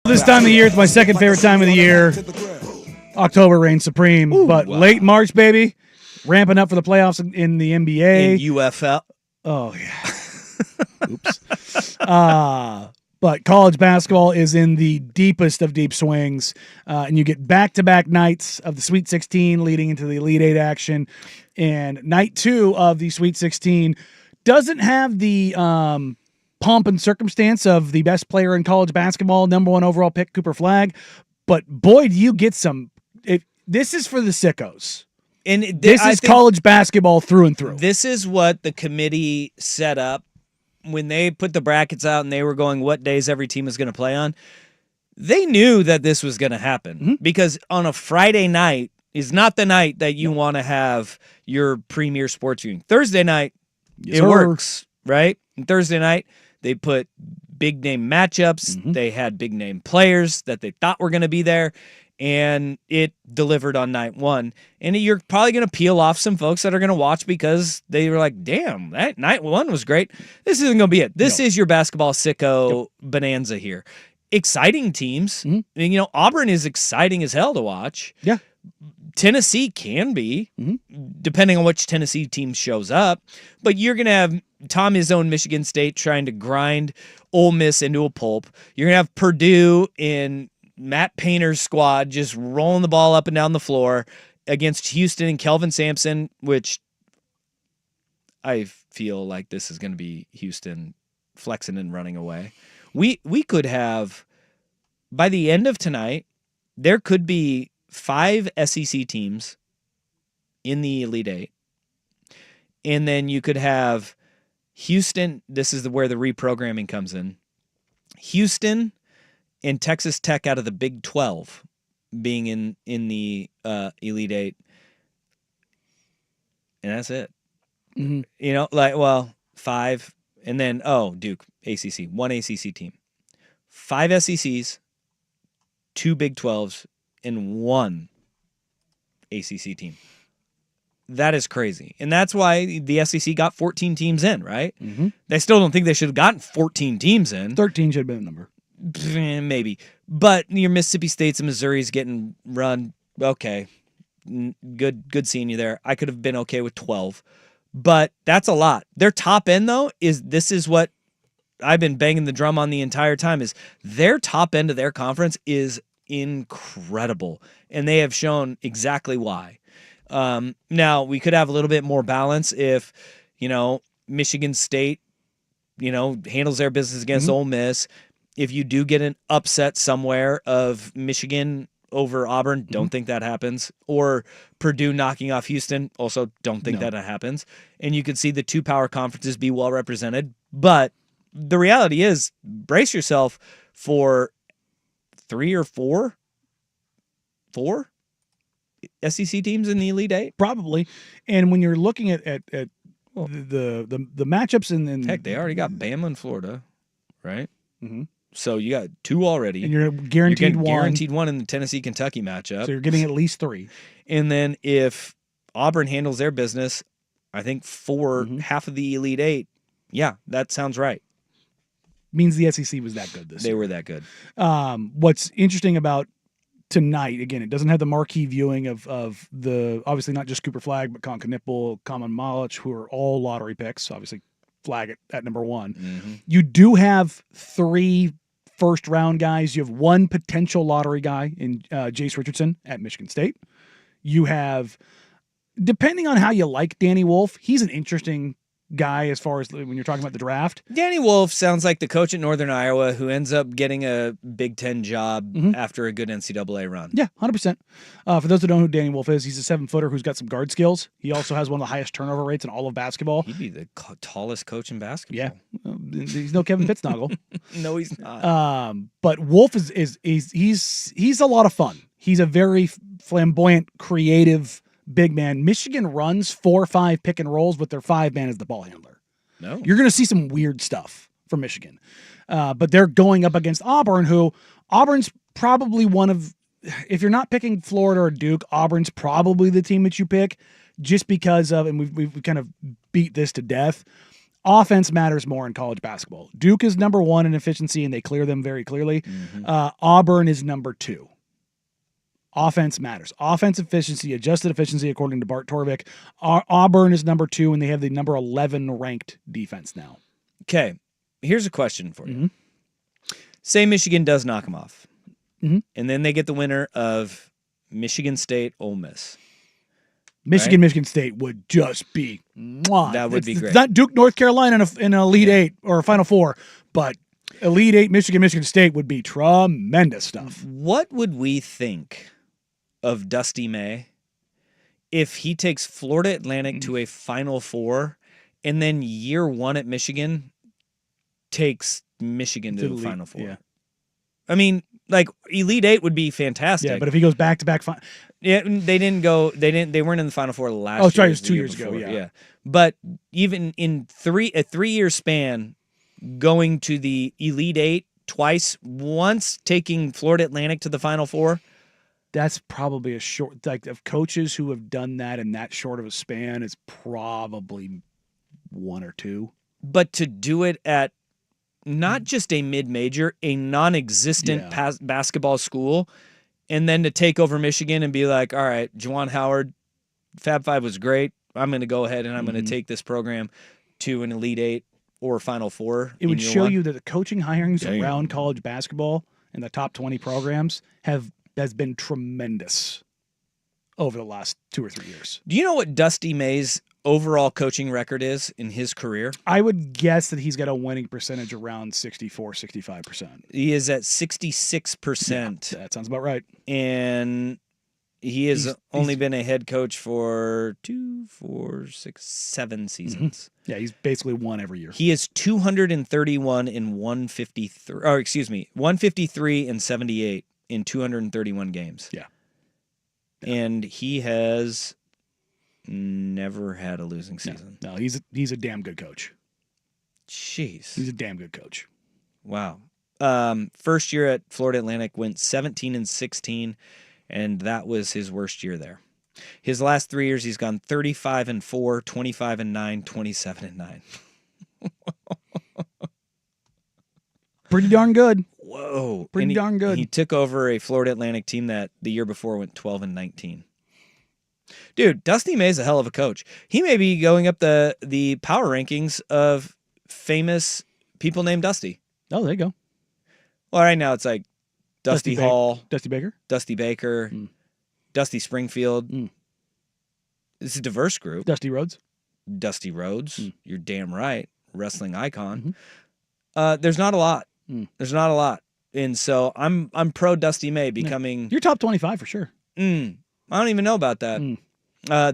This time of year, it's my second favorite time of the year. October reigns supreme, but late March, baby, ramping up for the playoffs in the NBA. In UFL. Oh, yeah. Oops. But college basketball is in the deepest of deep swings, and you get back-to-back nights of the Sweet 16 leading into the Elite Eight action, and night 2 of the Sweet 16 doesn't have the pomp and circumstance of the best player in college basketball, number 1 overall pick, Cooper Flagg. But boy, do you get some. This is for the sickos. And this is college basketball through and through. This is what the committee set up when they put the brackets out and they were going what days every team is going to play on. They knew that this was going to happen because on a Friday night is not the night that you want to have your premier sports viewing. Thursday night, it works, right? And Thursday night, they put big name matchups. They had big name players that they thought were going to be there, and it delivered on night 1. And you're probably going to peel off some folks that are going to watch because they were like, damn, that night 1 was great. This isn't going to be it. This is your basketball sicko bonanza here. Exciting teams. And, Auburn is exciting as hell to watch. Yeah. Tennessee can be, depending on which Tennessee team shows up. But you're going to have Tom Izzo, Michigan State, trying to grind Ole Miss into a pulp. You're going to have Purdue in Matt Painter's squad just rolling the ball up and down the floor against Houston and Kelvin Sampson, which I feel like this is going to be Houston flexing and running away. We could have, by the end of tonight, there could be 5 SEC teams in the Elite Eight. And then you could have Houston. This is where the reprogramming comes in. Houston and Texas Tech out of the Big 12 being in the Elite Eight. And that's it. 5. And then, Duke, ACC. 1 ACC team. 5 SECs, 2 Big 12s, and 1 ACC team. That is crazy. And that's why the SEC got 14 teams in, right? They still don't think they should have gotten 14 teams in. 13 should have been the number. Maybe. But your Mississippi States and Missouri's getting run. Okay. Good seeing you there. I could have been okay with 12. But that's a lot. Their top end, though, this is what I've been banging the drum on the entire time, is their top end of their conference is incredible. And they have shown exactly why. Now, we could have a little bit more balance if, Michigan State, handles their business against Ole Miss. If you do get an upset somewhere of Michigan over Auburn, don't think that happens. Or Purdue knocking off Houston, also don't think that happens. And you could see the 2 power conferences be well represented. But the reality is, brace yourself for 3 or 4 SEC teams in the Elite Eight? Probably. And when you're looking at the matchups and heck, they already got Bama and Florida, right? So you got 2 already. And you're guaranteed one. Guaranteed 1 in the Tennessee-Kentucky matchup. So you're getting at least 3. And then if Auburn handles their business, I think 4, half of the Elite Eight. Yeah, that sounds right. Means the SEC was that good this year. They were that good. What's interesting about tonight, again, it doesn't have the marquee viewing of the, obviously not just Cooper Flagg, but Kon Knueppel, Kaman Malich, who are all lottery picks. Obviously, Flagg at number 1. You do have 3 first-round guys. You have 1 potential lottery guy in Jace Richardson at Michigan State. You have, depending on how you like Danny Wolf, he's an interesting guy as far as when you're talking about the draft. Danny Wolf sounds like the coach at Northern Iowa who ends up getting a Big Ten job after a good NCAA run. Yeah, 100%. For those that don't know who Danny Wolf is, he's a 7-footer who's got some guard skills. He also has one of the highest turnover rates in all of basketball. He'd be the tallest coach in basketball. Yeah, he's no Kevin Pittsnoggle. No, he's not. But Wolf is he's a lot of fun. He's a very flamboyant, creative big man. Michigan runs 4 or 5 pick and rolls, but their 5-man is the ball handler. No, you're going to see some weird stuff from Michigan, but they're going up against Auburn, who Auburn's probably one of, if you're not picking Florida or Duke, Auburn's probably the team that you pick, just because of, and we've kind of beat this to death. offense matters more in college basketball. Duke is number 1 in efficiency, and they clear them very clearly. Auburn is number 2. Offense matters. Offense efficiency, adjusted efficiency, according to Bart Torvik. Auburn is number 2, and they have the number 11 ranked defense now. Okay, here's a question for you. Say Michigan does knock them off, and then they get the winner of Michigan State, Ole Miss. Michigan State would just be That would be great. It's not Duke, North Carolina in an Elite Eight or a Final Four, but Elite Eight, Michigan State would be tremendous stuff. What would we think of Dusty May if he takes Florida Atlantic to a Final Four and then year 1 at Michigan takes Michigan to the Final Four? Yeah. I mean, like Elite Eight would be fantastic. Yeah, but if he goes back to back, yeah, they weren't in the Final Four last year. Oh, sorry, it was the 2 year years ago. before, Yeah. But even in a 3-year span, going to the Elite Eight twice, once taking Florida Atlantic to the Final Four. That's probably a short, like, of coaches who have done that in that short of a span, is probably 1 or 2. But to do it at not just a mid-major, a non-existent basketball school, and then to take over Michigan and be like, all right, Juwan Howard, Fab Five was great. I'm going to go ahead and I'm going to take this program to an Elite Eight or Final Four. It would show you that the coaching hirings around college basketball in the top 20 programs has been tremendous over the last 2 or 3 years. Do you know what Dusty May's overall coaching record is in his career? I would guess that he's got a winning percentage around 65%. He is at 66%. Yeah, that sounds about right. And he has only been a head coach for 2, 4, 6, 7 seasons. Yeah, he's basically won every year. He is 231 in 153, or excuse me, 153 and 78 in 231 games. Yeah. And he has never had a losing season. No, he's a damn good coach. Jeez. He's a damn good coach. Wow. First year at Florida Atlantic went 17 and 16, and that was his worst year there. His last 3 years, he's gone 35 and 4, 25 and 9, 27 and 9. Pretty darn good. Whoa. Pretty darn good. He took over a Florida Atlantic team that the year before went 12 and 19. Dude, Dusty May's a hell of a coach. He may be going up the power rankings of famous people named Dusty. Oh, there you go. Well, right now it's like Dusty Hall, Dusty Baker, Dusty Baker, Dusty Springfield. It's a diverse group. Dusty Rhodes. Dusty Rhodes. You're damn right. Wrestling icon. There's not a lot. There's not a lot. And so I'm pro Dusty May becoming... You're top 25 for sure. I don't even know about that.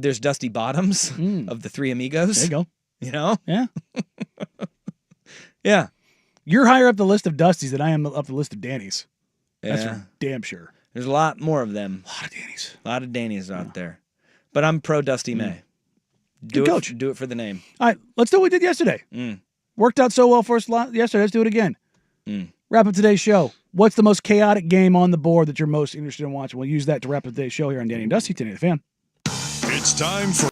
There's Dusty Bottoms of the Three Amigos. There you go. You know? Yeah. Yeah. You're higher up the list of Dustys than I am up the list of Danny's. That's Yeah. for damn sure. There's a lot more of them. A lot of Danny's. A lot of Danny's out there. But I'm pro Dusty May. Good coach. Do it for the name. All right, let's do what we did yesterday. Worked out so well for us yesterday. Let's do it again. Wrap up today's show. What's the most chaotic game on the board that you're most interested in watching? We'll use that to wrap up today's show here on Danny and Dusty, Today the Fan. It's time for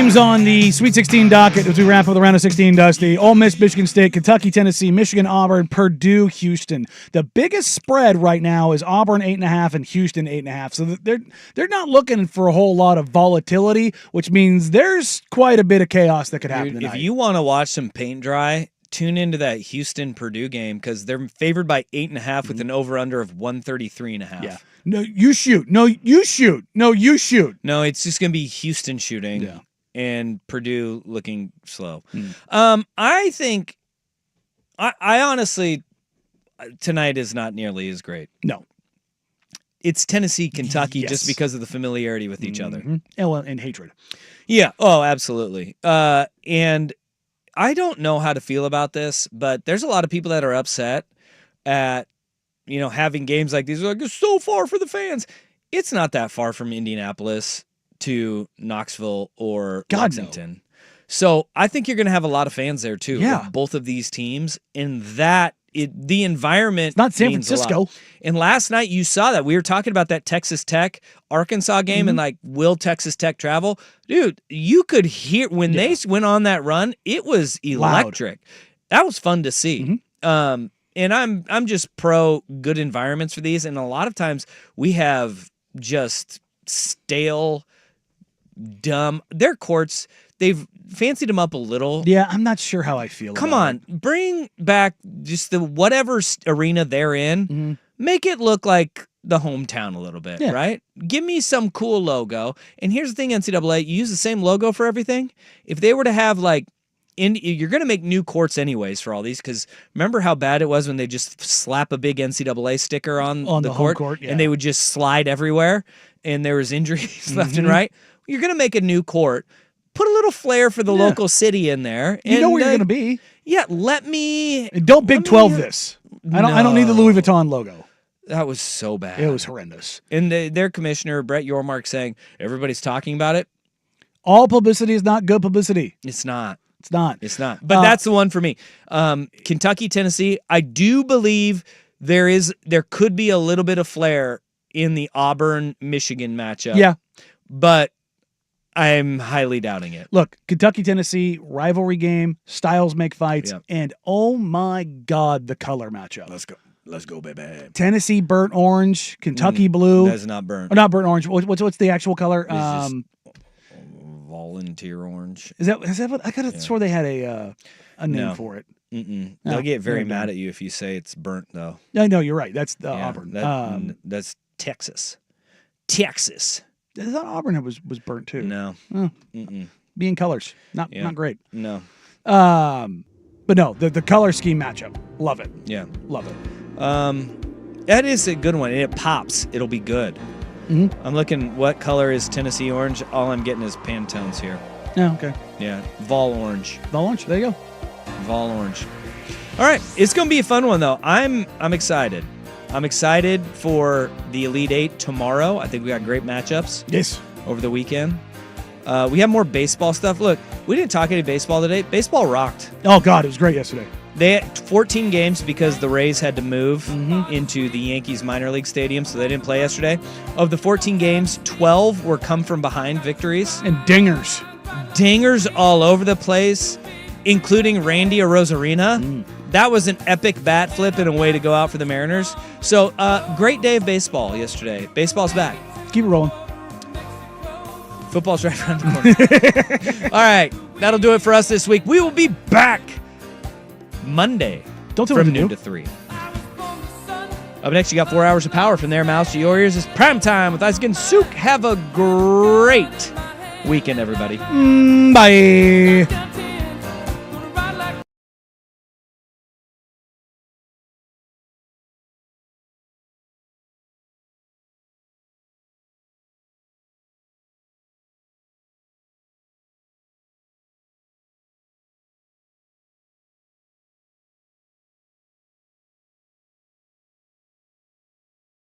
games on the Sweet 16 docket as we wrap up the round of 16, Dusty. Ole Miss, Michigan State, Kentucky, Tennessee, Michigan, Auburn, Purdue, Houston. The biggest spread right now is Auburn 8.5 and Houston 8.5. So they're not looking for a whole lot of volatility, which means there's quite a bit of chaos that could happen Dude, tonight. if you want to watch some paint dry, tune into that Houston Purdue game because they're favored by 8.5 with an over under of 133.5. Yeah. No, you shoot. No, you shoot. No, you shoot. No, it's just gonna be Houston shooting. Yeah. And Purdue looking slow. Hmm. I think, I honestly, tonight is not nearly as great. No. It's Tennessee, Kentucky, Yes. just because of the familiarity with each other. And hatred. Yeah. Oh, absolutely. And I don't know how to feel about this, but there's a lot of people that are upset at, having games like these. They're like, it's so far for the fans. It's not that far from Indianapolis to Knoxville or God, Lexington. So I think you're going to have a lot of fans there too. Yeah. With both of these teams, and the environment. It's not San means a lot. Francisco. And last night you saw that we were talking about that Texas Tech Arkansas game and like, will Texas Tech travel? Dude, you could hear when they went on that run, it was electric. That was fun to see. And I'm just pro good environments for these. And a lot of times we have just stale, dumb. Their courts, they've fancied them up a little. Yeah, I'm not sure how I feel Come about on, it. bring back just the whatever arena they're in. Make it look like the hometown a little bit, right? Give me some cool logo. And here's the thing, NCAA, you use the same logo for everything. If they were to have you're going to make new courts anyways for all these, because remember how bad it was when they just slap a big NCAA sticker on the home court, court, yeah. and they would just slide everywhere, and there was injuries left and right. You're going to make a new court. Put a little flair for the local city in there. You know where you're going to be. Yeah, let me. And don't Big 12 this. I don't need the Louis Vuitton logo. That was so bad. It was horrendous. And their commissioner, Brett Yormark, saying everybody's talking about it. All publicity is not good publicity. It's not. It's not. It's not. But that's the one for me. Kentucky, Tennessee. I do believe there could be a little bit of flair in the Auburn Michigan matchup. Yeah. But I'm highly doubting it. Look, Kentucky, Tennessee, rivalry game, styles make fights, and oh my God, the color matchup. Let's go, baby. Tennessee burnt orange, Kentucky blue. That's not burnt. Or not burnt orange. What's the actual color? It's just volunteer orange. Is that what I could have swore they had a name for it? They'll get very mad at you if you say it's burnt, though. No, you're right. That's Auburn. That's Texas. Texas. I thought Auburn was burnt too. No. Being colors, not great. No. But no, the color scheme matchup, love it. Yeah. Love it. That is a good one. It pops. It'll be good. I'm looking. What color is Tennessee orange? All I'm getting is Pantones here. Yeah. Okay. Yeah. Vol orange. Vol orange. There you go. Vol orange. All right. It's gonna be a fun one though. I'm excited. I'm excited for the Elite Eight tomorrow. I think we got great matchups. Yes. Over the weekend. We have more baseball stuff. Look, we didn't talk any baseball today. Baseball rocked. Oh God, it was great yesterday. They had 14 games because the Rays had to move into the Yankees minor league stadium, so they didn't play yesterday. Of the 14 games, 12 were come from behind victories. And dingers. Dingers all over the place, including Randy Arozarena. That was an epic bat flip and a way to go out for the Mariners. So, great day of baseball yesterday. Baseball's back. Keep it rolling. Football's right around the corner. All right, that'll do it for us this week. We will be back Monday from noon to 3. Up next, you got 4 hours of power from their mouths to your ears. It's prime time with Isaac and Souk. Have a great weekend, everybody. Bye.